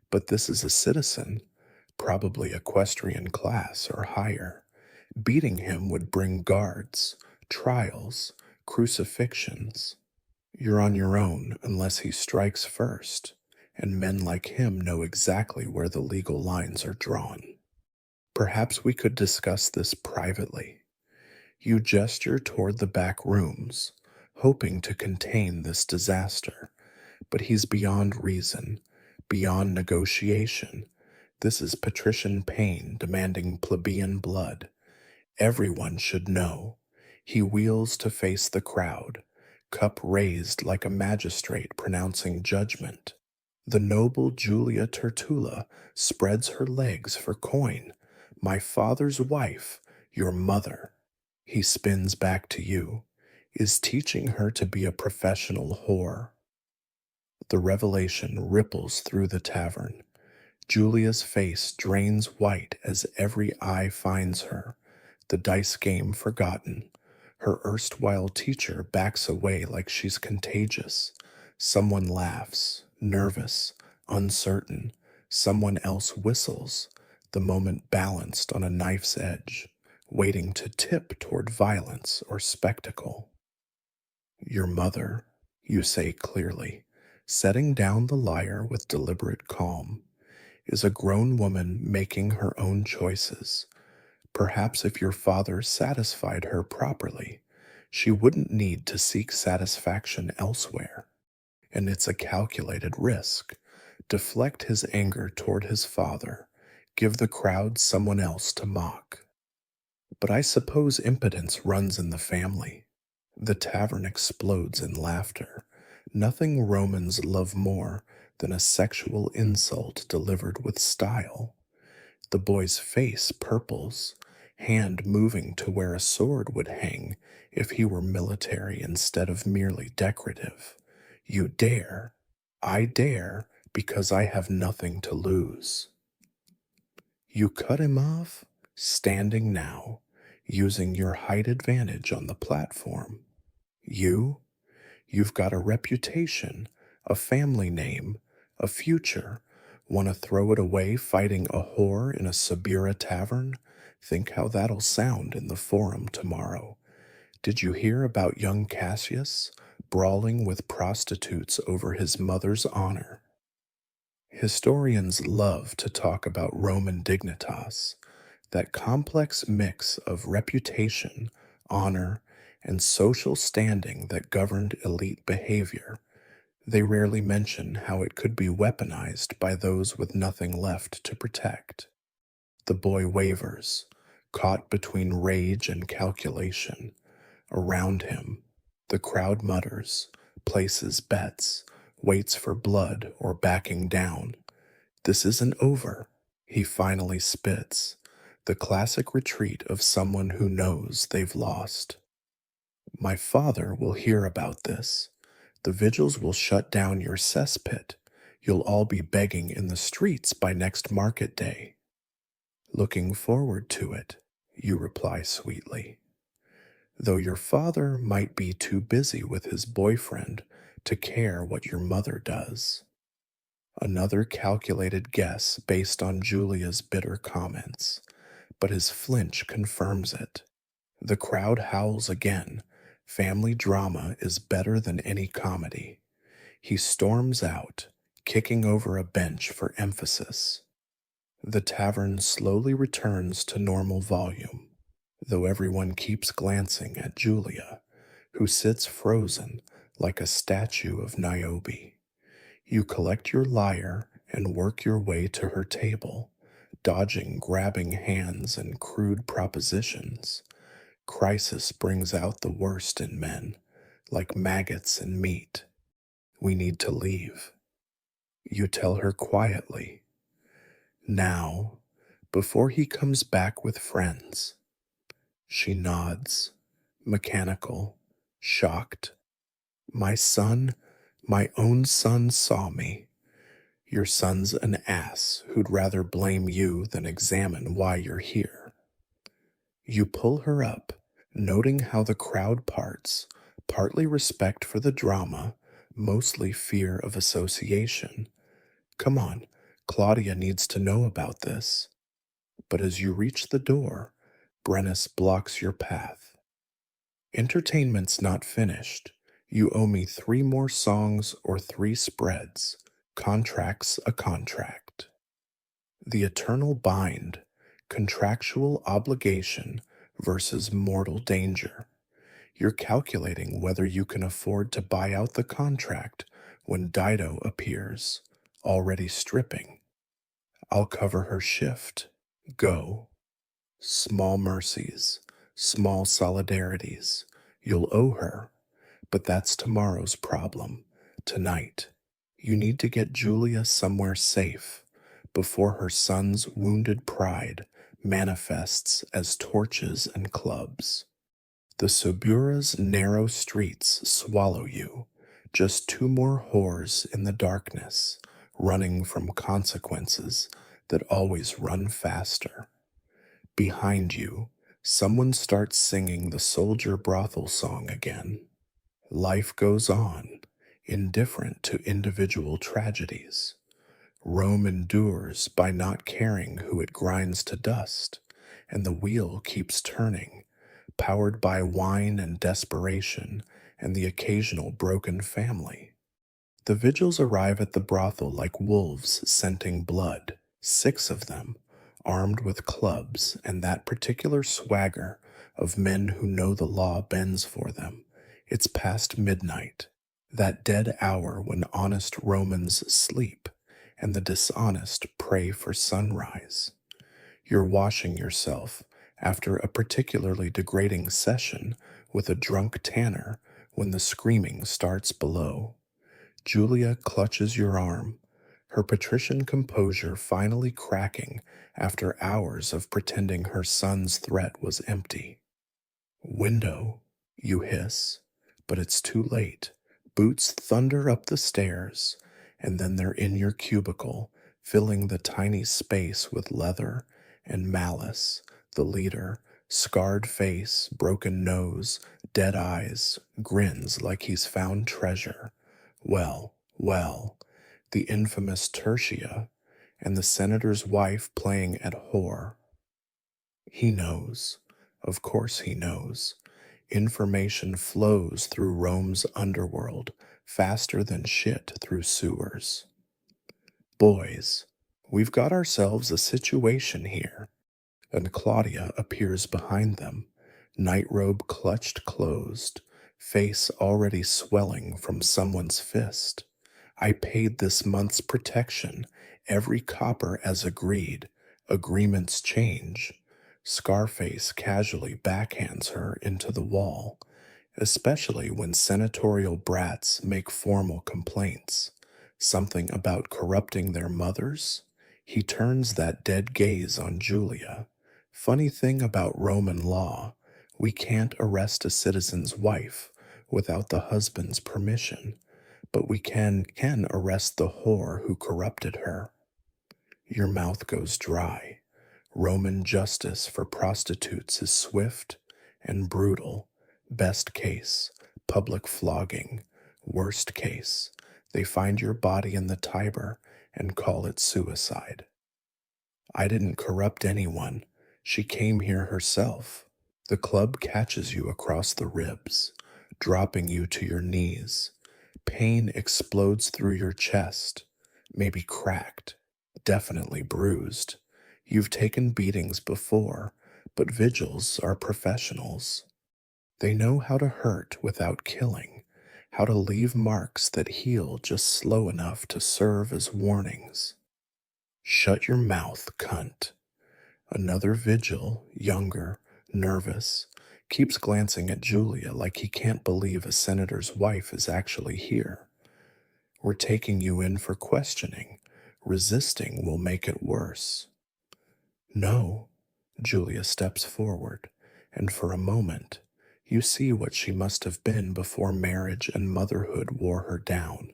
But this is a citizen, probably equestrian class or higher. Beating him would bring guards, trials, crucifixions. You're on your own unless he strikes first, and men like him know exactly where the legal lines are drawn. Perhaps we could discuss this privately. You gesture toward the back rooms, hoping to contain this disaster, but he's beyond reason, beyond negotiation. This is patrician pain demanding plebeian blood. Everyone should know. He wheels to face the crowd, cup raised like a magistrate pronouncing judgment. The noble Julia Tertulla spreads her legs for coin. My father's wife, your mother. He spins back to you, is teaching her to be a professional whore. The revelation ripples through the tavern. Julia's face drains white as every eye finds her, the dice game forgotten. Her erstwhile teacher backs away like she's contagious. Someone laughs, nervous, uncertain. Someone else whistles, the moment balanced on a knife's edge, waiting to tip toward violence or spectacle. Your mother, you say clearly, setting down the lyre with deliberate calm, is a grown woman making her own choices. Perhaps if your father satisfied her properly, she wouldn't need to seek satisfaction elsewhere. And it's a calculated risk. Deflect his anger toward his father. Give the crowd someone else to mock. But I suppose impotence runs in the family. The tavern explodes in laughter. Nothing Romans love more than a sexual insult delivered with style. The boy's face purples, hand moving to where a sword would hang if he were military instead of merely decorative. You dare. I dare because I have nothing to lose. You cut him off, standing now, using your height advantage on the platform. You've got a reputation, a family name, a future. Want to throw it away fighting a whore in a Sabira tavern? Think how that'll sound in the forum tomorrow. Did you hear about young Cassius brawling with prostitutes over his mother's honor? Historians love to talk about Roman dignitas, that complex mix of reputation, honor, and social standing that governed elite behavior. They rarely mention how it could be weaponized by those with nothing left to protect. The boy wavers, caught between rage and calculation. Around him, the crowd mutters, places bets, waits for blood or backing down. This isn't over, he finally spits, the classic retreat of someone who knows they've lost. My father will hear about this. The vigils will shut down your cesspit. You'll all be begging in the streets by next market day. Looking forward to it, you reply sweetly. Though your father might be too busy with his boyfriend to care what your mother does. Another calculated guess based on Julia's bitter comments, but his flinch confirms it. The crowd howls again. Family drama is better than any comedy. He storms out, kicking over a bench for emphasis. The tavern slowly returns to normal volume, though everyone keeps glancing at Julia, who sits frozen like a statue of Niobe. You collect your lyre and work your way to her table, dodging grabbing hands and crude propositions. Crisis brings out the worst in men, like maggots in meat. We need to leave. You tell her quietly. Now, before he comes back with friends. She nods, mechanical, shocked. My son, my own son saw me. Your son's an ass who'd rather blame you than examine why you're here. You pull her up, noting how the crowd parts, partly respect for the drama, mostly fear of association. Come on, Claudia needs to know about this. But as you reach the door, Brennus blocks your path. Entertainment's not finished. You owe me 3 more songs or 3 spreads. Contract's a contract. The eternal bind, contractual obligation versus mortal danger. You're calculating whether you can afford to buy out the contract when Dido appears, already stripping. I'll cover her shift. Go. Small mercies, small solidarities. You'll owe her, but that's tomorrow's problem. Tonight, you need to get Julia somewhere safe before her son's wounded pride manifests as torches and clubs. The Subura's narrow streets swallow you, just two more whores in the darkness, running from consequences that always run faster. Behind you, someone starts singing the soldier brothel song again. Life goes on, indifferent to individual tragedies. Rome endures by not caring who it grinds to dust, and the wheel keeps turning, powered by wine and desperation and the occasional broken family. The vigils arrive at the brothel like wolves scenting blood, 6 of them, armed with clubs and that particular swagger of men who know the law bends for them. It's past midnight, that dead hour when honest Romans sleep and the dishonest pray for sunrise. You're washing yourself after a particularly degrading session with a drunk tanner when the screaming starts below. Julia clutches your arm, her patrician composure finally cracking after hours of pretending her son's threat was empty. Window, you hiss, but it's too late. Boots thunder up the stairs, and then they're in your cubicle, filling the tiny space with leather and Malice, the leader, scarred face, broken nose, dead eyes, grins like he's found treasure. Well, well, the infamous Tertia, and the senator's wife playing at whore. He knows. Of course he knows. Information flows through Rome's underworld faster than shit through sewers. Boys, we've got ourselves a situation here. And Claudia appears behind them, nightrobe clutched closed, face already swelling from someone's fist. I paid this month's protection, every copper as agreed. Agreements change. Scarface casually backhands her into the wall, especially when senatorial brats make formal complaints. Something about corrupting their mothers? He turns that dead gaze on Julia. Funny thing about Roman law, we can't arrest a citizen's wife without the husband's permission, but we can arrest the whore who corrupted her. Your mouth goes dry. Roman justice for prostitutes is swift and brutal. Best case, public flogging. Worst case, they find your body in the Tiber and call it suicide. I didn't corrupt anyone. She came here herself. The club catches you across the ribs, dropping you to your knees. Pain explodes through your chest, maybe cracked, definitely bruised. You've taken beatings before, but vigils are professionals. They know how to hurt without killing, how to leave marks that heal just slow enough to serve as warnings. Shut your mouth, cunt. Another vigil, younger, nervous, keeps glancing at Julia like he can't believe a senator's wife is actually here. We're taking you in for questioning. Resisting will make it worse. No, Julia steps forward, and for a moment, you see what she must have been before marriage and motherhood wore her down.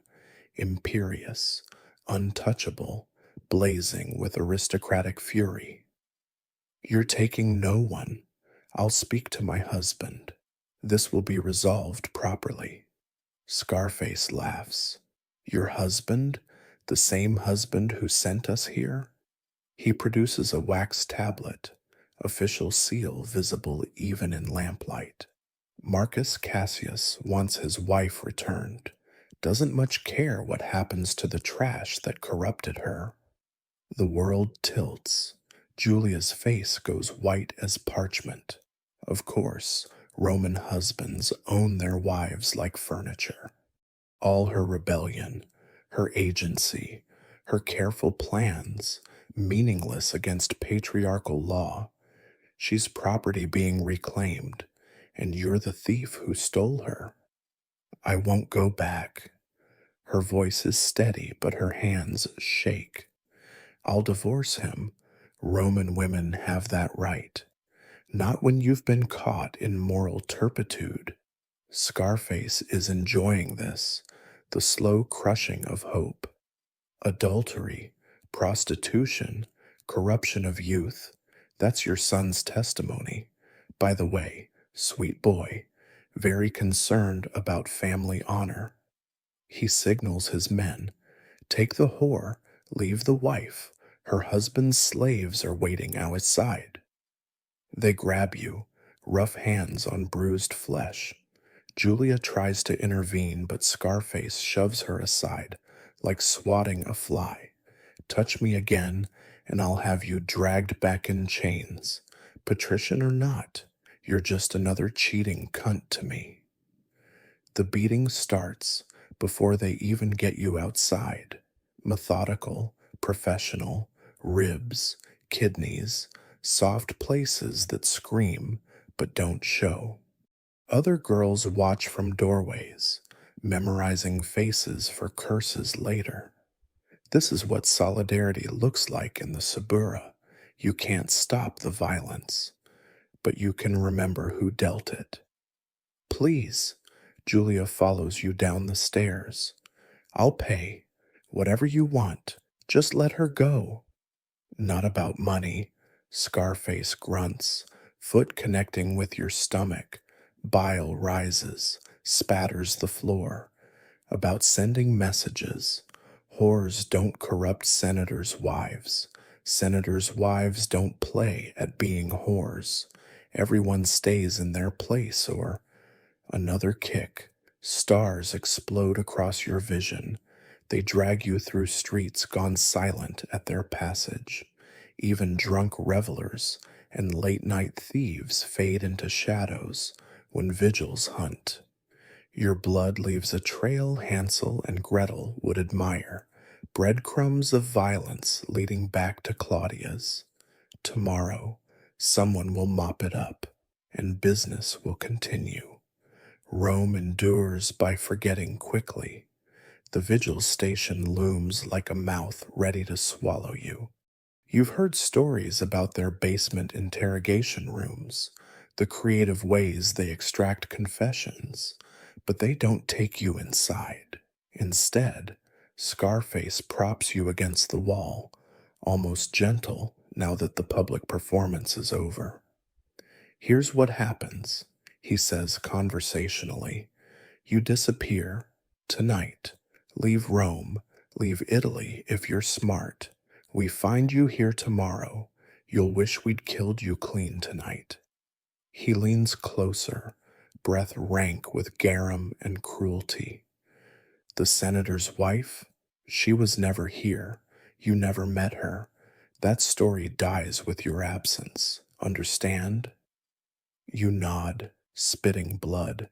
Imperious, untouchable, blazing with aristocratic fury. You're taking no one. I'll speak to my husband. This will be resolved properly. Scarface laughs. Your husband? The same husband who sent us here? He produces a wax tablet, official seal visible even in lamplight. Marcus Cassius wants his wife returned. Doesn't much care what happens to the trash that corrupted her. The world tilts. Julia's face goes white as parchment. Of course, Roman husbands own their wives like furniture. All her rebellion, her agency, her careful plans, meaningless against patriarchal law. She's property being reclaimed, and you're the thief who stole her. I won't go back. Her voice is steady, but her hands shake. I'll divorce him. Roman women have that right. Not when you've been caught in moral turpitude. Scarface is enjoying this, the slow crushing of hope. Adultery, prostitution, corruption of youth. That's your son's testimony. By the way, sweet boy, very concerned about family honor. He signals his men, take the whore, leave the wife. Her husband's slaves are waiting outside. They grab you, rough hands on bruised flesh. Julia tries to intervene, but Scarface shoves her aside, like swatting a fly. Touch me again, and I'll have you dragged back in chains. Patrician or not, you're just another cheating cunt to me. The beating starts before they even get you outside. Methodical, professional, ribs, kidneys, soft places that scream but don't show. Other girls watch from doorways, memorizing faces for curses later. This is what solidarity looks like in the Sabura. You can't stop the violence, but you can remember who dealt it. Please, Julia follows you down the stairs. I'll pay. Whatever you want. Just let her go. Not about money. Scarface grunts, foot connecting with your stomach. Bile rises, spatters the floor. About sending messages. Whores don't corrupt senators' wives. Senators' wives don't play at being whores. Everyone stays in their place, or another kick. Stars explode across your vision. They drag you through streets gone silent at their passage. Even drunk revelers and late-night thieves fade into shadows when vigils hunt. Your blood leaves a trail Hansel and Gretel would admire, breadcrumbs of violence leading back to Claudia's. Tomorrow, someone will mop it up, and business will continue. Rome endures by forgetting quickly. The vigil station looms like a mouth ready to swallow you. You've heard stories about their basement interrogation rooms, the creative ways they extract confessions, but they don't take you inside. Instead, Scarface props you against the wall, almost gentle now that the public performance is over. Here's what happens, he says conversationally. You disappear tonight. Leave Rome. Leave Italy if you're smart. We find you here tomorrow. You'll wish we'd killed you clean tonight. He leans closer, breath rank with garum and cruelty. The senator's wife? She was never here. You never met her. That story dies with your absence. Understand? You nod, spitting blood.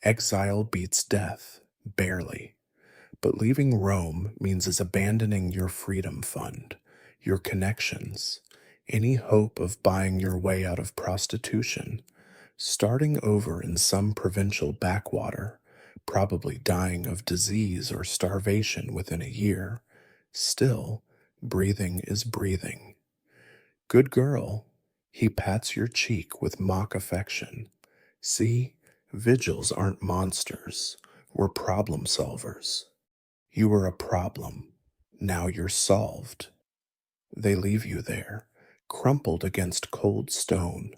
Exile beats death, barely. But leaving Rome means abandoning your freedom fund, your connections, any hope of buying your way out of prostitution, starting over in some provincial backwater, probably dying of disease or starvation within a year. Still, breathing is breathing. Good girl. He pats your cheek with mock affection. See, vigils aren't monsters. We're problem solvers. You were a problem. Now you're solved. They leave you there, crumpled against cold stone,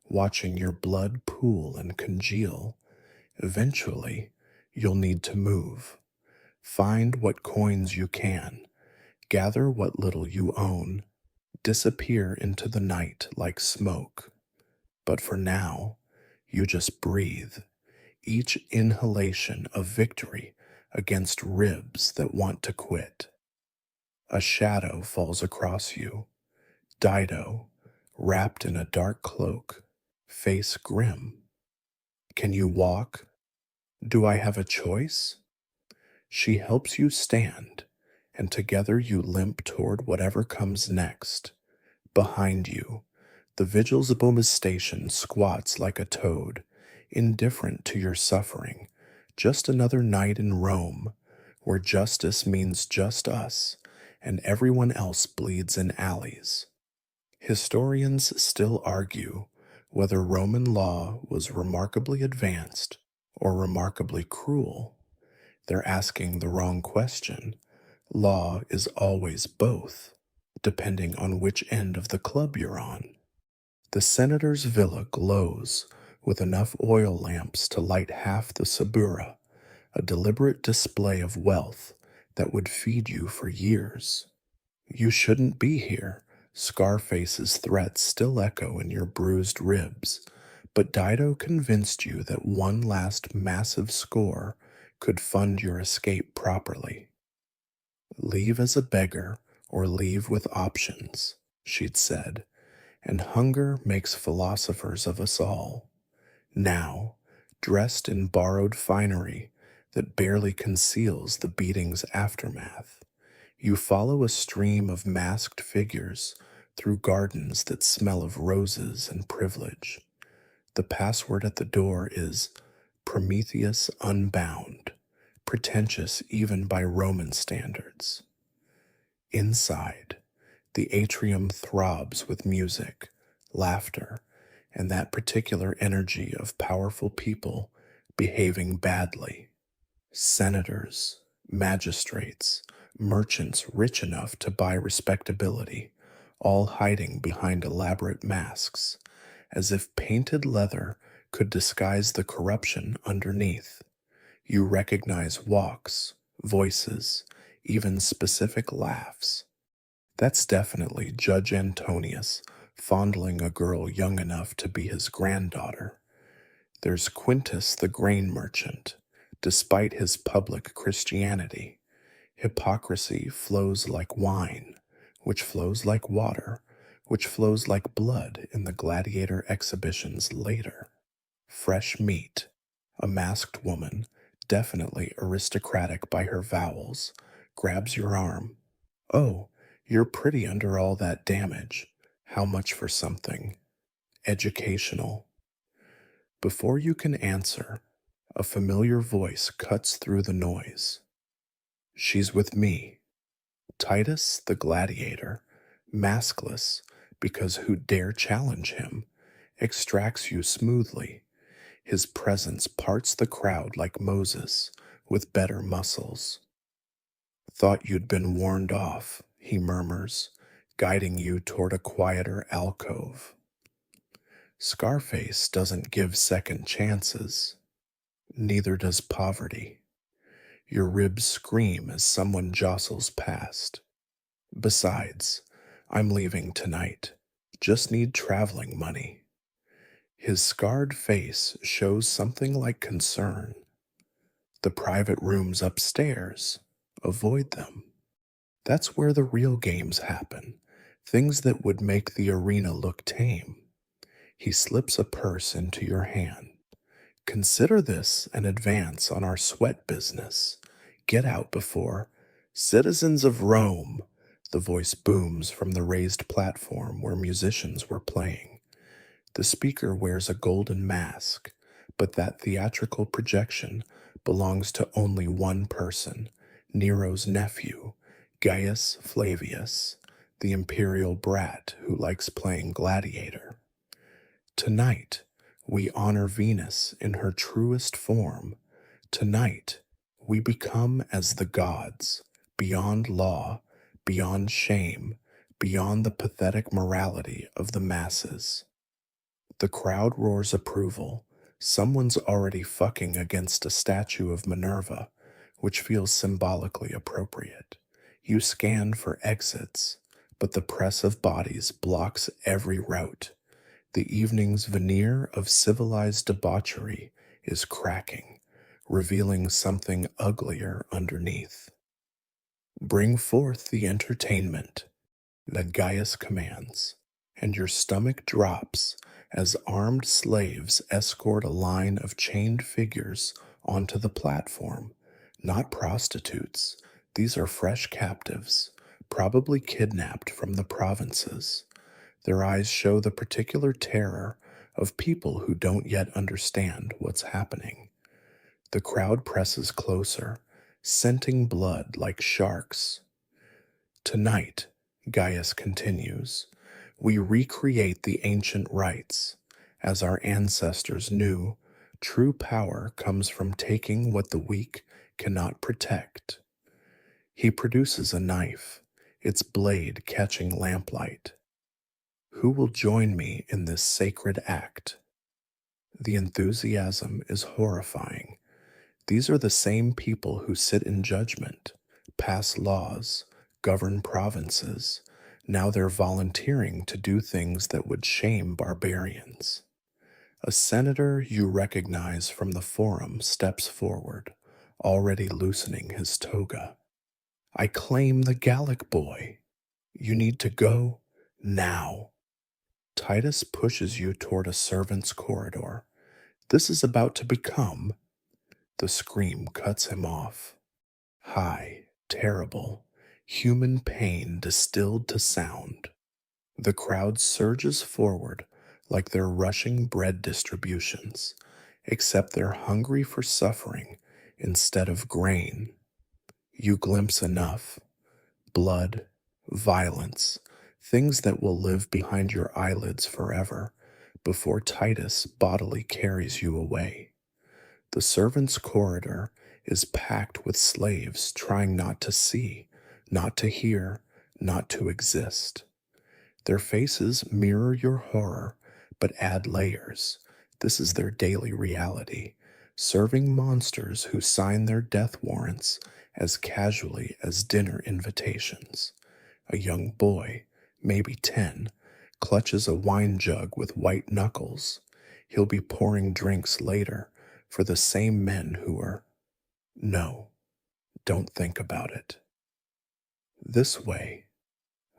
watching your blood pool and congeal. Eventually, you'll need to move. Find what coins you can. Gather what little you own. Disappear into the night like smoke. But for now, you just breathe. Each inhalation of victory against ribs that want to quit. A shadow falls across you. Dido, wrapped in a dark cloak, face grim. Can you walk? Do I have a choice? She helps you stand, and together you limp toward whatever comes next. Behind you, the vigil's station squats like a toad, indifferent to your suffering. Just another night in Rome, where justice means just us, and everyone else bleeds in alleys. Historians still argue Whether Roman law was remarkably advanced or remarkably cruel, they're asking the wrong question. Law is always both, depending on which end of the club you're on. The senator's villa glows with enough oil lamps to light half the Sabura, a deliberate display of wealth that would feed you for years. You shouldn't be here. Scarface's threats still echo in your bruised ribs, but Dido convinced you that one last massive score could fund your escape properly. Leave as a beggar or leave with options, she'd said, and hunger makes philosophers of us all. Now, dressed in borrowed finery that barely conceals the beating's aftermath, you follow a stream of masked figures through gardens that smell of roses and privilege. The password at the door is Prometheus Unbound, pretentious even by Roman standards. Inside, the atrium throbs with music, laughter, and that particular energy of powerful people behaving badly. Senators, magistrates, merchants rich enough to buy respectability, all hiding behind elaborate masks, as if painted leather could disguise the corruption underneath. You recognize walks, voices, even specific laughs. That's definitely Judge Antonius fondling a girl young enough to be his granddaughter. There's Quintus the grain merchant. Despite his public Christianity, hypocrisy flows like wine, which flows like water, which flows like blood in the gladiator exhibitions later. Fresh meat, a masked woman, definitely aristocratic by her vowels, grabs your arm. Oh, you're pretty under all that damage. How much for something educational? Before you can answer, a familiar voice cuts through the noise. She's with me. Titus the gladiator, maskless, because who dare challenge him, extracts you smoothly. His presence parts the crowd like Moses, with better muscles. Thought you'd been warned off, he murmurs, guiding you toward a quieter alcove. Scarface doesn't give second chances. Neither does poverty. Your ribs scream as someone jostles past. Besides, I'm leaving tonight. Just need traveling money. His scarred face shows something like concern. The private rooms upstairs. Avoid them. That's where the real games happen, things that would make the arena look tame. He slips a purse into your hand. Consider this an advance on our sweat business. Get out before citizens of Rome, the voice booms from the raised platform where musicians were playing. The speaker wears a golden mask, but that theatrical projection belongs to only one person, Nero's nephew, Gaius Flavius, the imperial brat who likes playing gladiator. Tonight, we honor Venus in her truest form. Tonight, we become as the gods, beyond law, beyond shame, beyond the pathetic morality of the masses. The crowd roars approval. Someone's already fucking against a statue of Minerva, which feels symbolically appropriate. You scan for exits, but the press of bodies blocks every route. The evening's veneer of civilized debauchery is cracking, revealing something uglier underneath. Bring forth the entertainment, that Gaius commands, and your stomach drops as armed slaves escort a line of chained figures onto the platform. Not prostitutes, these are fresh captives, probably kidnapped from the provinces. Their eyes show the particular terror of people who don't yet understand what's happening. The crowd presses closer, scenting blood like sharks. Tonight, Gaius continues, we recreate the ancient rites. As our ancestors knew, true power comes from taking what the weak cannot protect. He produces a knife, its blade catching lamplight. Who will join me in this sacred act? The enthusiasm is horrifying. These are the same people who sit in judgment, pass laws, govern provinces. Now they're volunteering to do things that would shame barbarians. A senator you recognize from the forum steps forward, already loosening his toga. I claim the Gallic boy. You need to go now. Titus pushes you toward a servant's corridor. This is about to become. The scream cuts him off. High, terrible, human pain distilled to sound. The crowd surges forward like they're rushing bread distributions, except they're hungry for suffering instead of grain. You glimpse enough blood, violence, things that will live behind your eyelids forever before Titus bodily carries you away. The servants' corridor is packed with slaves trying not to see, not to hear, not to exist. Their faces mirror your horror, but add layers. This is their daily reality, serving monsters who sign their death warrants as casually as dinner invitations. A young boy, maybe 10, clutches a wine jug with white knuckles. He'll be pouring drinks later for the same men who are. No, don't think about it. This way,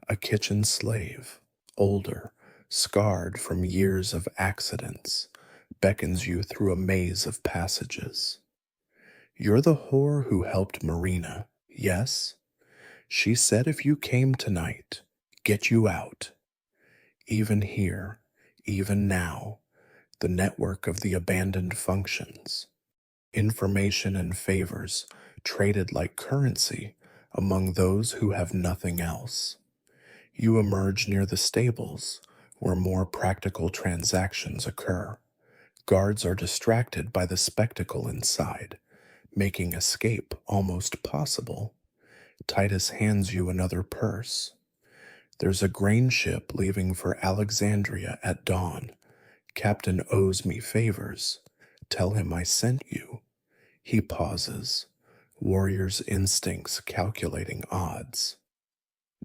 a kitchen slave, older, scarred from years of accidents, beckons you through a maze of passages. You're the whore who helped Marina, yes? She said if you came tonight, get you out. Even here, even now, the network of the abandoned functions, information and favors traded like currency among those who have nothing else. You emerge near the stables, where more practical transactions occur. Guards are distracted by the spectacle inside, making escape almost possible. Titus hands you another purse. There's a grain ship leaving for Alexandria at dawn. Captain owes me favors. Tell him I sent you. He pauses, warrior's instincts calculating odds.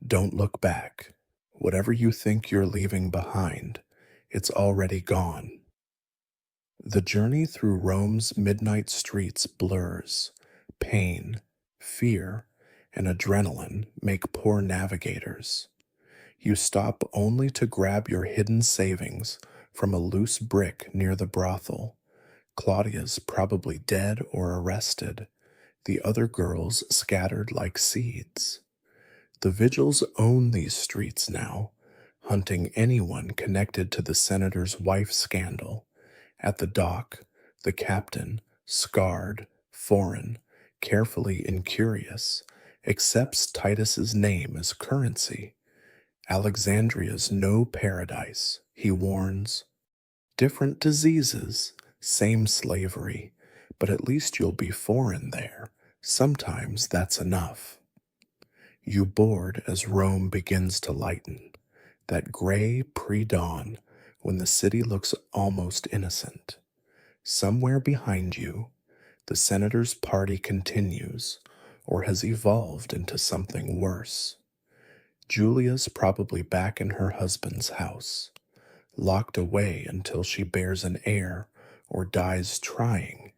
Don't look back. Whatever you think you're leaving behind, it's already gone. The journey through Rome's midnight streets blurs. Pain, fear, and adrenaline make poor navigators. You stop only to grab your hidden savings from a loose brick near the brothel. Claudia's probably dead or arrested, the other girls scattered like seeds. The vigils own these streets now, hunting anyone connected to the senator's wife scandal. At the dock, the captain, scarred, foreign, carefully incurious, accepts Titus's name as currency. Alexandria's no paradise, he warns. Different diseases, same slavery, but at least you'll be foreign there. Sometimes that's enough. You board as Rome begins to lighten, that gray pre-dawn when the city looks almost innocent. Somewhere behind you, the senator's party continues, or has evolved into something worse. Julia's probably back in her husband's house, locked away until she bears an heir or dies trying.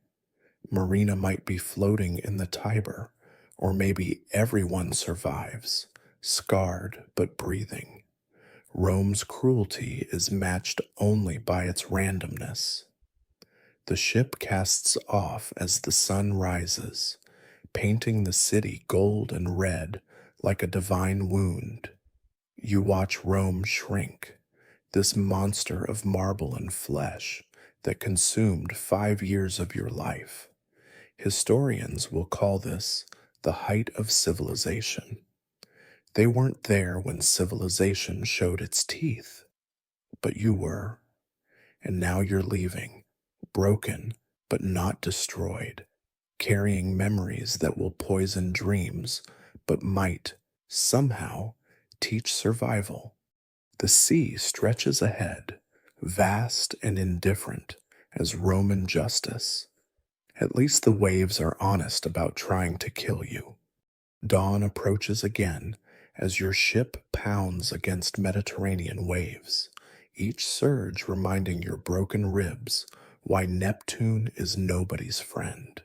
Marina might be floating in the Tiber, or maybe everyone survives, scarred but breathing. Rome's cruelty is matched only by its randomness. The ship casts off as the sun rises, painting the city gold and red like a divine wound. You watch Rome shrink, this monster of marble and flesh that consumed 5 years of your life. Historians will call this the height of civilization. They weren't there when civilization showed its teeth, but you were. And now you're leaving, broken but not destroyed, carrying memories that will poison dreams but might, somehow, teach survival. The sea stretches ahead, vast and indifferent as Roman justice. At least the waves are honest about trying to kill you. Dawn approaches again as your ship pounds against Mediterranean waves, each surge reminding your broken ribs why Neptune is nobody's friend.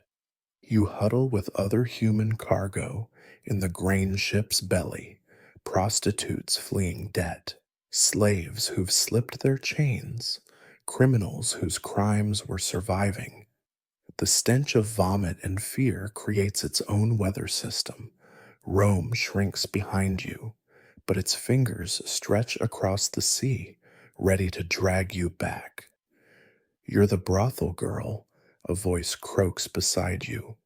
You huddle with other human cargo in the grain ship's belly, prostitutes fleeing debt, slaves who've slipped their chains, criminals whose crimes were surviving. The stench of vomit and fear creates its own weather system. Rome shrinks behind you, but its fingers stretch across the sea, ready to drag you back. You're the brothel girl, a voice croaks beside you.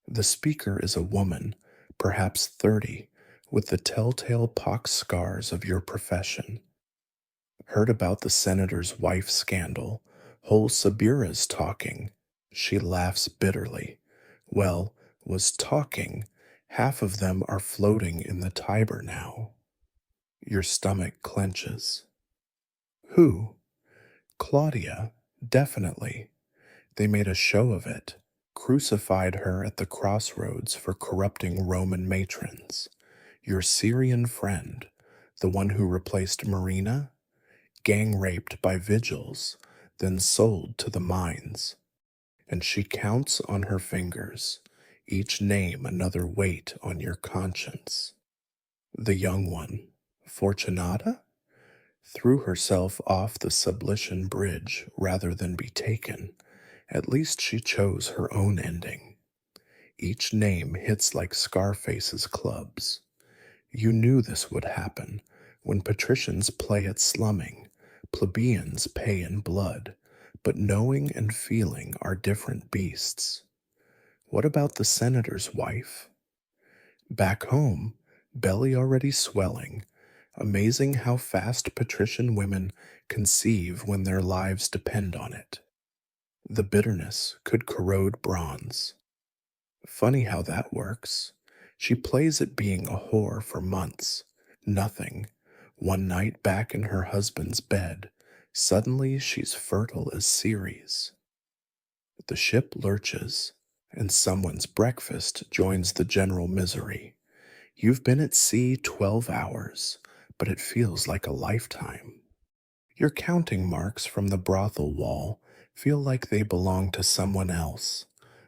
The speaker is a woman, perhaps 30, with the telltale pox scars of your profession. Heard about the senator's wife scandal. Whole Sabira's talking. She laughs bitterly. Well, was talking. Half of them are floating in the Tiber now. Your stomach clenches. Who? Claudia, definitely. They made a show of it, crucified her at the crossroads for corrupting Roman matrons. Your Syrian friend, the one who replaced Marina, gang raped by vigils, then sold to the mines. And she counts on her fingers, each name another weight on your conscience. The young one, Fortunata, threw herself off the Sublician Bridge rather than be taken. At least she chose her own ending. Each name hits like Scarface's clubs. You knew this would happen when patricians play at slumming, plebeians pay in blood, but knowing and feeling are different beasts. What about the senator's wife? Back home, belly already swelling. Amazing how fast patrician women conceive when their lives depend on it. The bitterness could corrode bronze. Funny how that works. She plays at being a whore for months. Nothing. One night back in her husband's bed, suddenly she's fertile as Ceres. The ship lurches, and someone's breakfast joins the general misery. You've been at sea 12 hours, but it feels like a lifetime. Your counting marks from the brothel wall feel like they belong to someone else.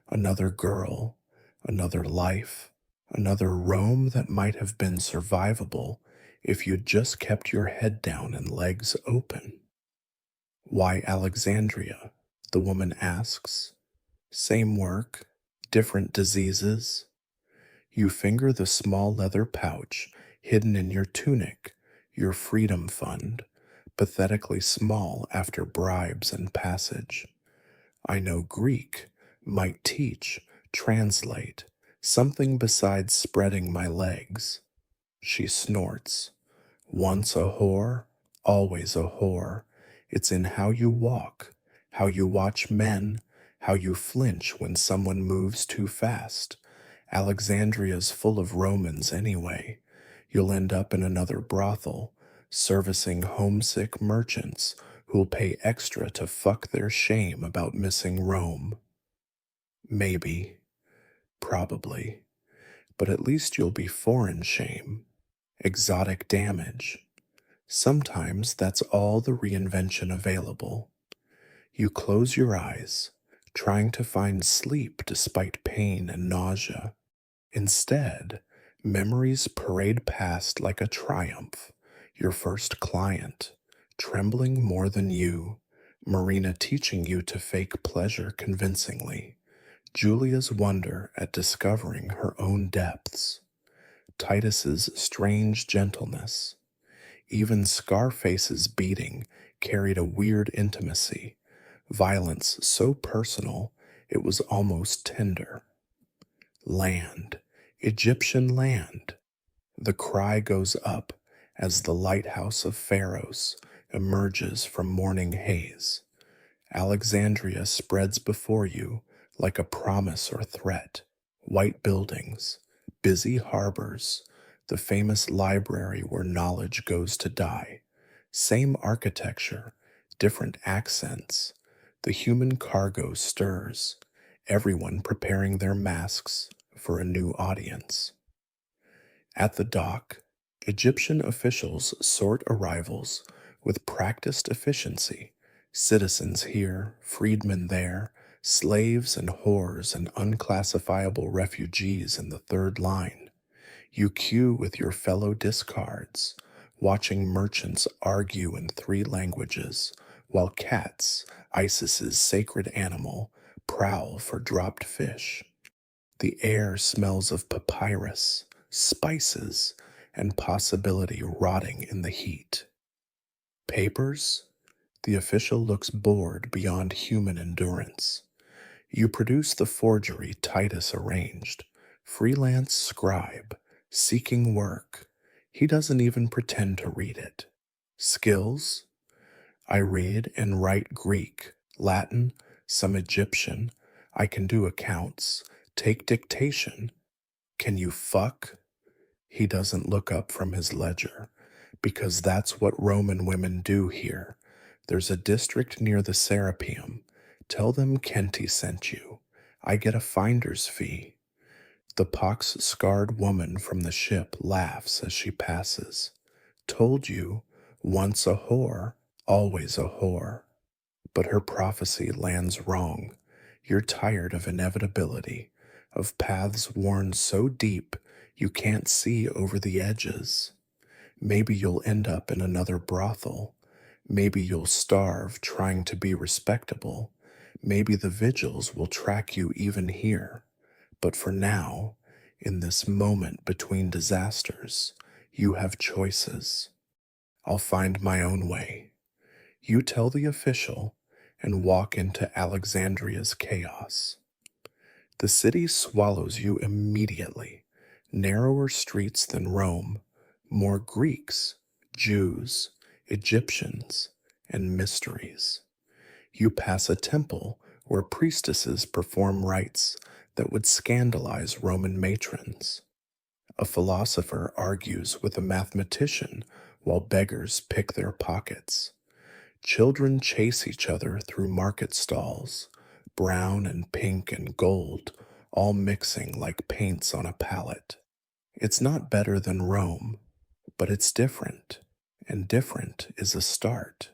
Another girl, another life, another Rome that might have been survivable if you'd just kept your head down and legs open. Why Alexandria? The woman asks. Same work, different diseases. You finger the small leather pouch hidden in your tunic, your freedom fund, pathetically small after bribes and passage. I know Greek, might teach, translate, something besides spreading my legs. She snorts. Once a whore, always a whore. It's in how you walk, how you watch men, how you flinch when someone moves too fast. Alexandria's full of Romans anyway. You'll end up in another brothel, servicing homesick merchants who'll pay extra to fuck their shame about missing Rome. Maybe, probably, but at least you'll be foreign shame, exotic damage. Sometimes that's all the reinvention available. You close your eyes, trying to find sleep despite pain and nausea. Instead, memories parade past like a triumph. Your first client, trembling more than you, Marina teaching you to fake pleasure convincingly, Julia's wonder at discovering her own depths, Titus's strange gentleness. Even Scarface's beating carried a weird intimacy, violence so personal it was almost tender. Land, Egyptian land. The cry goes up as the lighthouse of Pharos emerges from morning haze. Alexandria spreads before you like a promise or threat. White buildings, busy harbors, the famous library where knowledge goes to die. Same architecture, different accents. The human cargo stirs, everyone preparing their masks for a new audience. At the dock, Egyptian officials sort arrivals with practiced efficiency. Citizens here, freedmen there, slaves and whores and unclassifiable refugees in the third line. You queue with your fellow discards, watching merchants argue in three languages, while cats, ISIS's sacred animal, prowl for dropped fish. The air smells of papyrus, spices, and possibility rotting in the heat. Papers? The official looks bored beyond human endurance. You produce the forgery Titus arranged. Freelance scribe, seeking work. He doesn't even pretend to read it. Skills? I read and write Greek, Latin, some Egyptian. I can do accounts, take dictation. Can you fuck? He doesn't look up from his ledger, because that's what Roman women do here. There's a district near the Serapeum. Tell them Kenty sent you. I get a finder's fee. The pox-scarred woman from the ship laughs as she passes. Told you, once a whore, always a whore. But her prophecy lands wrong. You're tired of inevitability, of paths worn so deep you can't see over the edges. Maybe you'll end up in another brothel. Maybe you'll starve trying to be respectable. Maybe the vigils will track you even here. But for now, in this moment between disasters, you have choices. I'll find my own way. You tell the official and walk into Alexandria's chaos. The city swallows you immediately. Narrower streets than Rome, more Greeks, Jews, Egyptians, and mysteries. You pass a temple where priestesses perform rites that would scandalize Roman matrons. A philosopher argues with a mathematician while beggars pick their pockets. Children chase each other through market stalls, brown and pink and gold, all mixing like paints on a palette. It's not better than Rome, but it's different, and different is a start.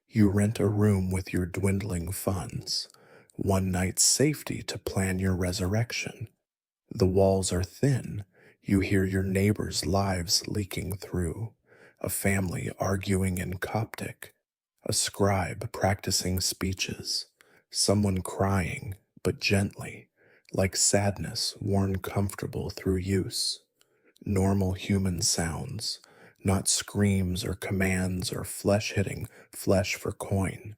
You rent a room with your dwindling funds, one night's safety to plan your resurrection. The walls are thin, you hear your neighbors' lives leaking through, a family arguing in Coptic, a scribe practicing speeches, someone crying, but gently, like sadness worn comfortable through use. Normal human sounds, not screams or commands or flesh hitting flesh for coin.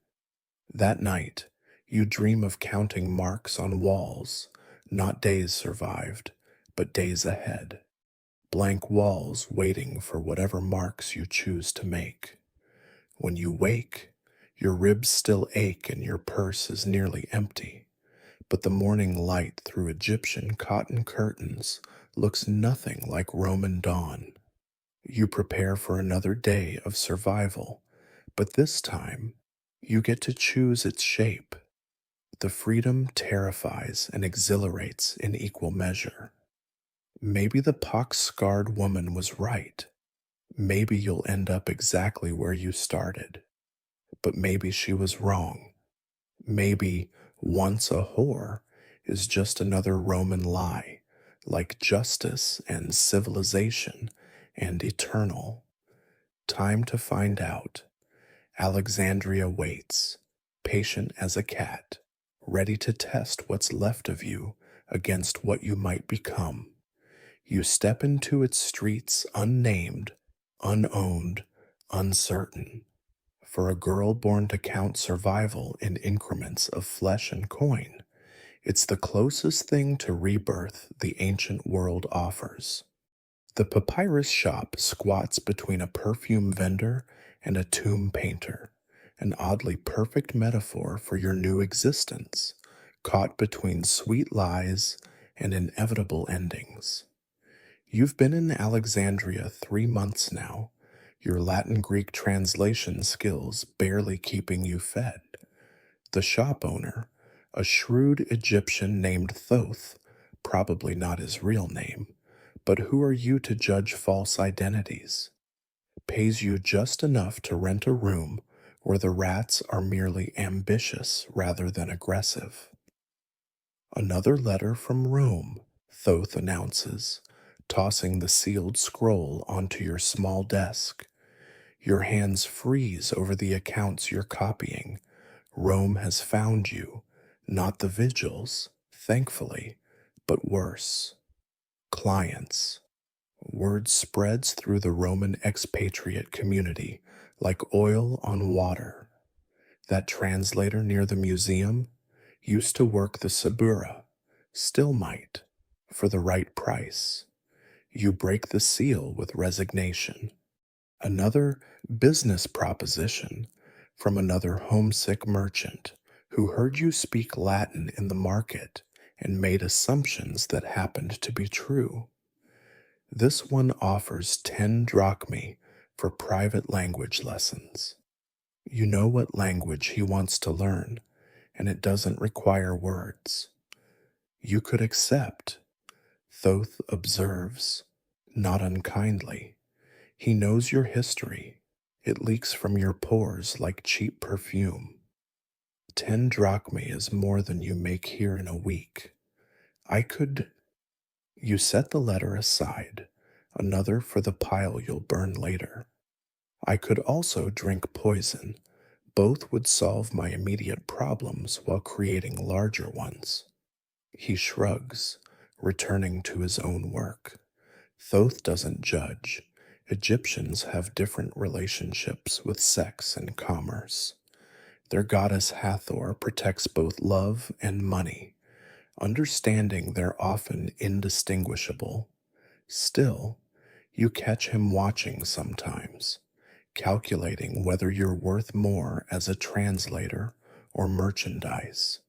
That night, you dream of counting marks on walls, not days survived, but days ahead. Blank walls waiting for whatever marks you choose to make. When you wake, your ribs still ache and your purse is nearly empty, but the morning light through Egyptian cotton curtains looks nothing like Roman dawn. You prepare for another day of survival, but this time, you get to choose its shape. The freedom terrifies and exhilarates in equal measure. Maybe the pox-scarred woman was right. Maybe you'll end up exactly where you started. But maybe she was wrong. Maybe once a whore is just another Roman lie, like justice and civilization and eternal. Time to find out. Alexandria waits, patient as a cat, ready to test what's left of you against what you might become. You step into its streets unnamed, unowned, uncertain. For a girl born to count survival in increments of flesh and coin, it's the closest thing to rebirth the ancient world offers. The papyrus shop squats between a perfume vendor and a tomb painter. an oddly perfect metaphor for your new existence, caught between sweet lies and inevitable endings. You've been in Alexandria 3 months now, your Latin Greek translation skills barely keeping you fed. The shop owner, a shrewd Egyptian named Thoth, probably not his real name, but who are you to judge false identities, pays you just enough to rent a room where the rats are merely ambitious rather than aggressive. Another letter from Rome, Thoth announces, tossing the sealed scroll onto your small desk. Your hands freeze over the accounts you're copying. Rome has found you, not the vigils, thankfully, but worse. Clients. Word spreads through the Roman expatriate community like oil on water. That translator near the museum used to work the Sabura, still might, for the right price. You break the seal with resignation. Another business proposition from another homesick merchant who heard you speak Latin in the market and made assumptions that happened to be true. This one offers 10 drachmae for private language lessons. You know what language he wants to learn, and it doesn't require words. You could accept, Thoth observes, not unkindly. He knows your history. It leaks from your pores like cheap perfume. 10 drachmae is more than you make here in a week. I could. You set the letter aside, another for the pile you'll burn later. I could also drink poison. Both would solve my immediate problems while creating larger ones. He shrugs, returning to his own work. Thoth doesn't judge. Egyptians have different relationships with sex and commerce. Their goddess Hathor protects both love and money, understanding they're often indistinguishable. Still, you catch him watching sometimes, calculating whether you're worth more as a translator or merchandise.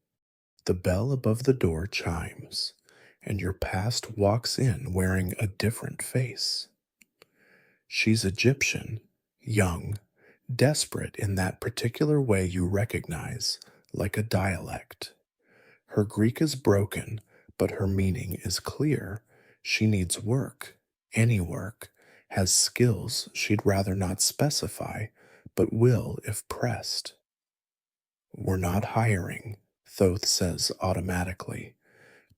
The bell above the door chimes, and your past walks in wearing a different face. She's Egyptian, young, desperate in that particular way you recognize, like a dialect. Her Greek is broken, but her meaning is clear. She needs work, any work, has skills she'd rather not specify, but will if pressed. We're not hiring, Thoth says automatically,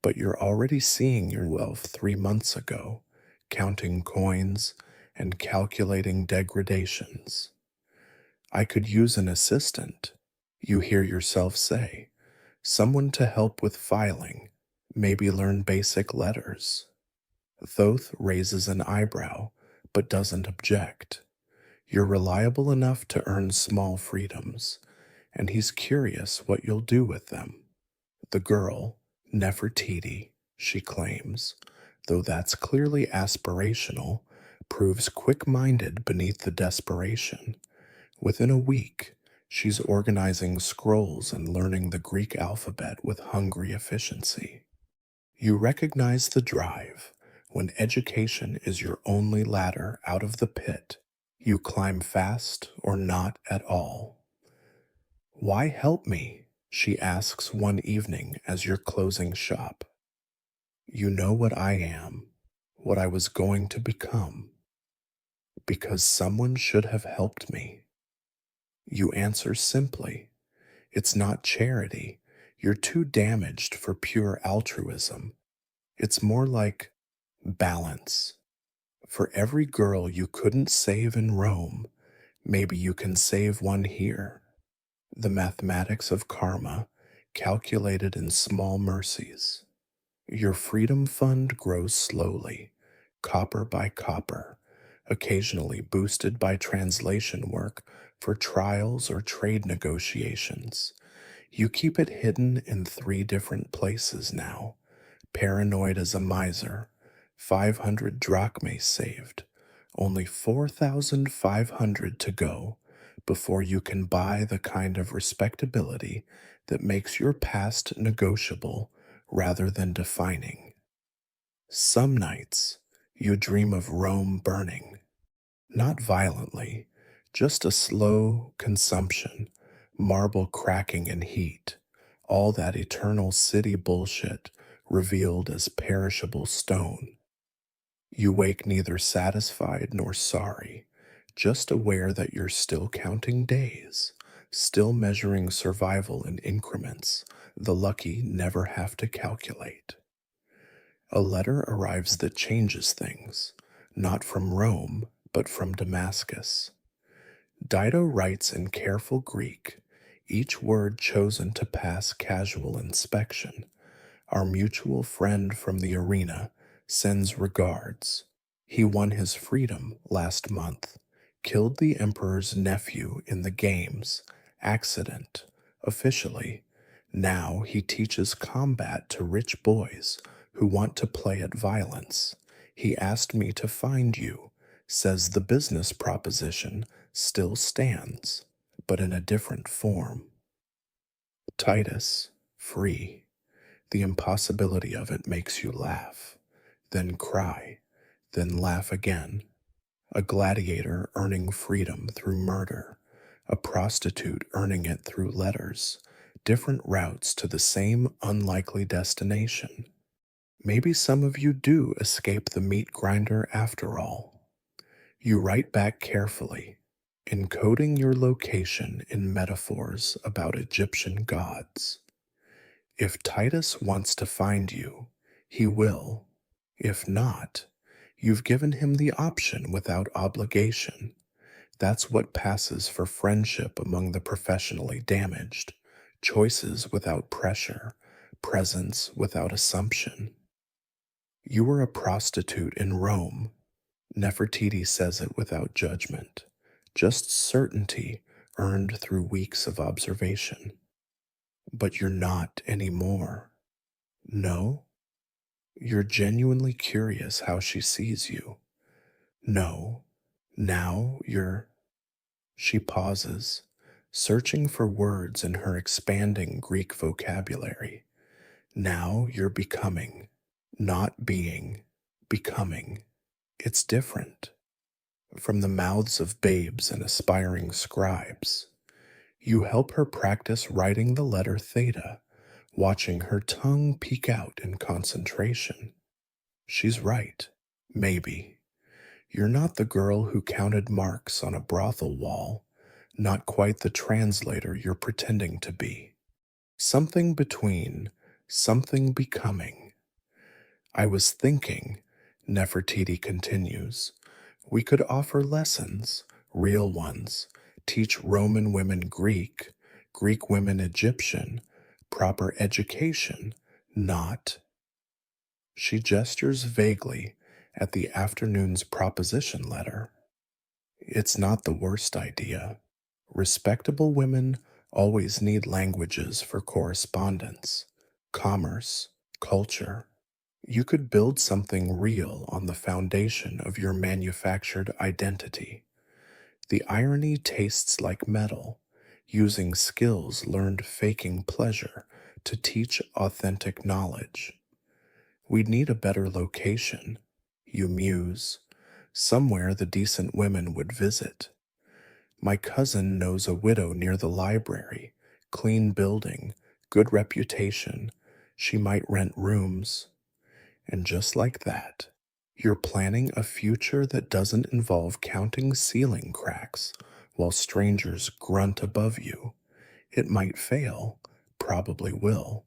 but you're already seeing your wealth 3 months ago, counting coins and calculating degradations. I could use an assistant, you hear yourself say, someone to help with filing, maybe learn basic letters. Thoth raises an eyebrow, but doesn't object. You're reliable enough to earn small freedoms, and he's curious what you'll do with them. The girl, Nefertiti, she claims, though that's clearly aspirational, proves quick-minded beneath the desperation. Within a week, she's organizing scrolls and learning the Greek alphabet with hungry efficiency. You recognize the drive. When education is your only ladder out of the pit, you climb fast or not at all. Why help me? She asks one evening as you're closing shop. You know what I am, what I was going to become. Because someone should have helped me. You answer simply. It's not charity. You're too damaged for pure altruism. It's more like balance. For every girl you couldn't save in Rome, maybe you can save one here. The mathematics of karma, calculated in small mercies. Your freedom fund grows slowly, copper by copper, occasionally boosted by translation work for trials or trade negotiations. You keep it hidden in 3 different places now. Paranoid as a miser, 500 drachmae saved, only 4,500 to go, before you can buy the kind of respectability that makes your past negotiable rather than defining. Some nights you dream of Rome burning, not violently, just a slow consumption, marble cracking in heat, all that eternal city bullshit revealed as perishable stone. You wake neither satisfied nor sorry, just aware that you're still counting days, still measuring survival in increments the lucky never have to calculate. A letter arrives that changes things, not from Rome, but from Damascus. Dido writes in careful Greek, each word chosen to pass casual inspection. Our mutual friend from the arena sends regards. He won his freedom last month, killed the emperor's nephew in the games, accident, officially. Now he teaches combat to rich boys who want to play at violence. He asked me to find you, says the business proposition still stands, but in a different form. Titus, free. The impossibility of it makes you laugh, then cry, then laugh again. A gladiator earning freedom through murder, a prostitute earning it through letters, different routes to the same unlikely destination. Maybe some of you do escape the meat grinder after all. You write back carefully, encoding your location in metaphors about Egyptian gods. If Titus wants to find you, he will. If not, you've given him the option without obligation. That's what passes for friendship among the professionally damaged. Choices without pressure, presence without assumption. You were a prostitute in Rome. Nefertiti says it without judgment, just certainty earned through weeks of observation. But you're not anymore. No? You're genuinely curious how she sees you. No. Now you're. She pauses, searching for words in her expanding Greek vocabulary. Now you're becoming. Not being. Becoming. It's different. From the mouths of babes and aspiring scribes. You help her practice writing the letter theta, watching her tongue peek out in concentration. She's right. Maybe. You're not the girl who counted marks on a brothel wall, not quite the translator you're pretending to be. Something between, something becoming. I was thinking, Nefertiti continues, we could offer lessons, real ones, teach Roman women Greek, Greek women Egyptian, proper education, not. She gestures vaguely at the afternoon's proposition letter. It's not the worst idea. Respectable women always need languages for correspondence, commerce, culture. You could build something real on the foundation of your manufactured identity. The irony tastes like metal, using skills learned faking pleasure to teach authentic knowledge. We'd need a better location, you muse, somewhere the decent women would visit. My cousin knows a widow near the library, clean building, good reputation. She might rent rooms. And just like that, you're planning a future that doesn't involve counting ceiling cracks while strangers grunt above you. It might fail, probably will,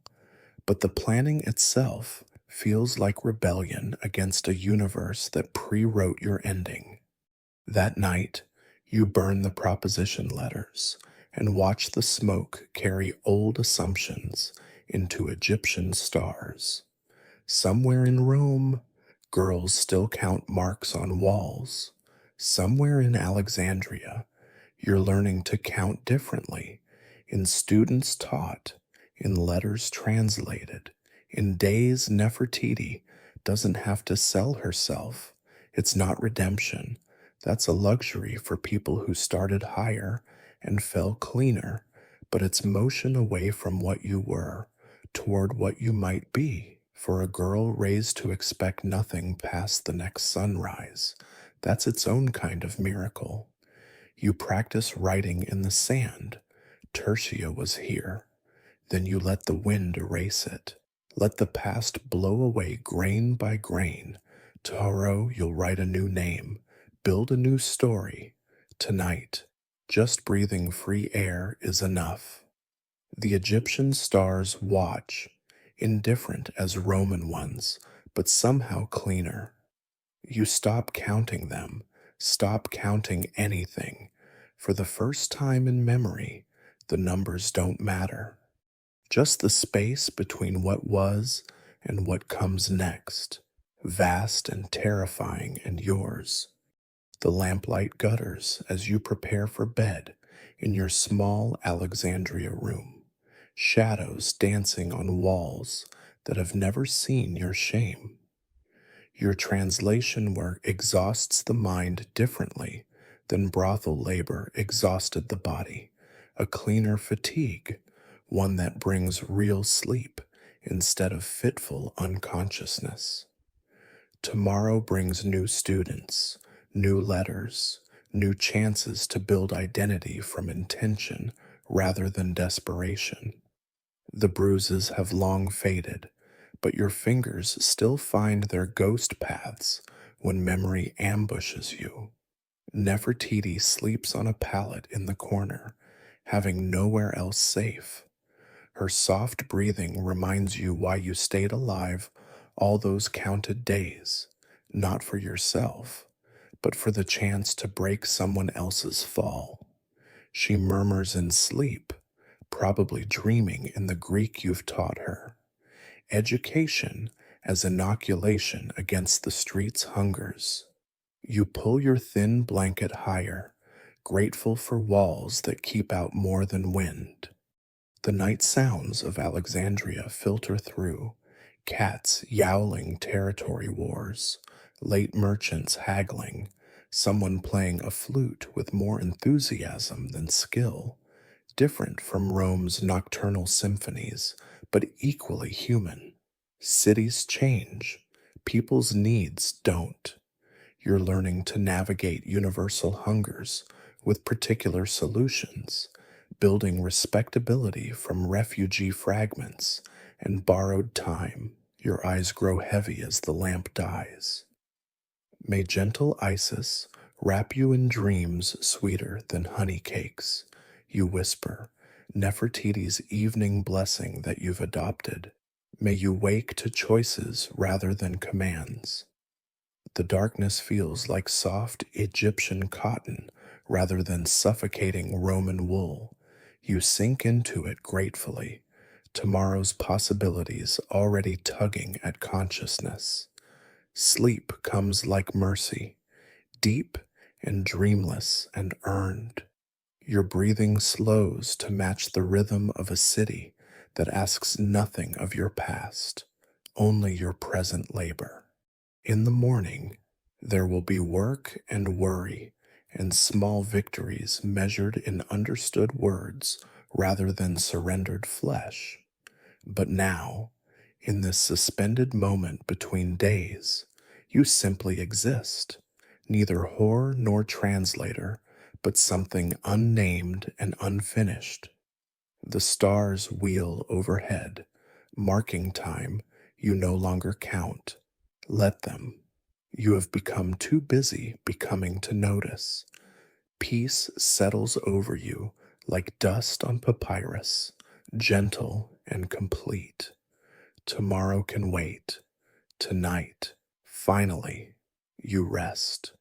but the planning itself feels like rebellion against a universe that pre-wrote your ending. That night, you burn the proposition letters and watch the smoke carry old assumptions into Egyptian stars. Somewhere in Rome, girls still count marks on walls. Somewhere in Alexandria, you're learning to count differently, in students taught, in letters translated, in days Nefertiti doesn't have to sell herself. It's not redemption. That's a luxury for people who started higher and fell cleaner, but its motion away from what you were, toward what you might be. For a girl raised to expect nothing past the next sunrise, that's its own kind of miracle. You practice writing in the sand. Tertia was here. Then you let the wind erase it. Let the past blow away grain by grain. Tomorrow you'll write a new name, build a new story. Tonight, just breathing free air is enough. The Egyptian stars watch, indifferent as Roman ones, but somehow cleaner. You stop counting them, stop counting anything. For the first time in memory, the numbers don't matter. Just the space between what was and what comes next, vast and terrifying and yours. The lamplight gutters as you prepare for bed in your small Alexandria room, shadows dancing on walls that have never seen your shame. Your translation work exhausts the mind differently than brothel labor exhausted the body, a cleaner fatigue, one that brings real sleep instead of fitful unconsciousness. Tomorrow brings new students, new letters, new chances to build identity from intention rather than desperation. The bruises have long faded, but your fingers still find their ghost paths when memory ambushes you. Nefertiti sleeps on a pallet in the corner, having nowhere else safe. Her soft breathing reminds you why you stayed alive all those counted days, not for yourself, but for the chance to break someone else's fall. She murmurs in sleep, probably dreaming in the Greek you've taught her. Education as inoculation against the street's hungers. You pull your thin blanket higher, grateful for walls that keep out more than wind. The night sounds of Alexandria filter through, cats yowling territory wars, late merchants haggling, someone playing a flute with more enthusiasm than skill, different from Rome's nocturnal symphonies, but equally human. Cities change, people's needs don't. You're learning to navigate universal hungers with particular solutions, building respectability from refugee fragments and borrowed time. Your eyes grow heavy as the lamp dies. May gentle Isis wrap you in dreams sweeter than honey cakes. You whisper, Nefertiti's evening blessing that you've adopted. May you wake to choices rather than commands. The darkness feels like soft Egyptian cotton rather than suffocating Roman wool. You sink into it gratefully, tomorrow's possibilities already tugging at consciousness. Sleep comes like mercy, deep and dreamless and earned. Your breathing slows to match the rhythm of a city that asks nothing of your past, only your present labor. In the morning, there will be work and worry and small victories measured in understood words rather than surrendered flesh. But now, in this suspended moment between days, you simply exist, neither whore nor translator, but something unnamed and unfinished. The stars wheel overhead, marking time you no longer count. Let them. You have become too busy becoming to notice. Peace settles over you like dust on papyrus, gentle and complete. Tomorrow can wait. Tonight, finally, you rest.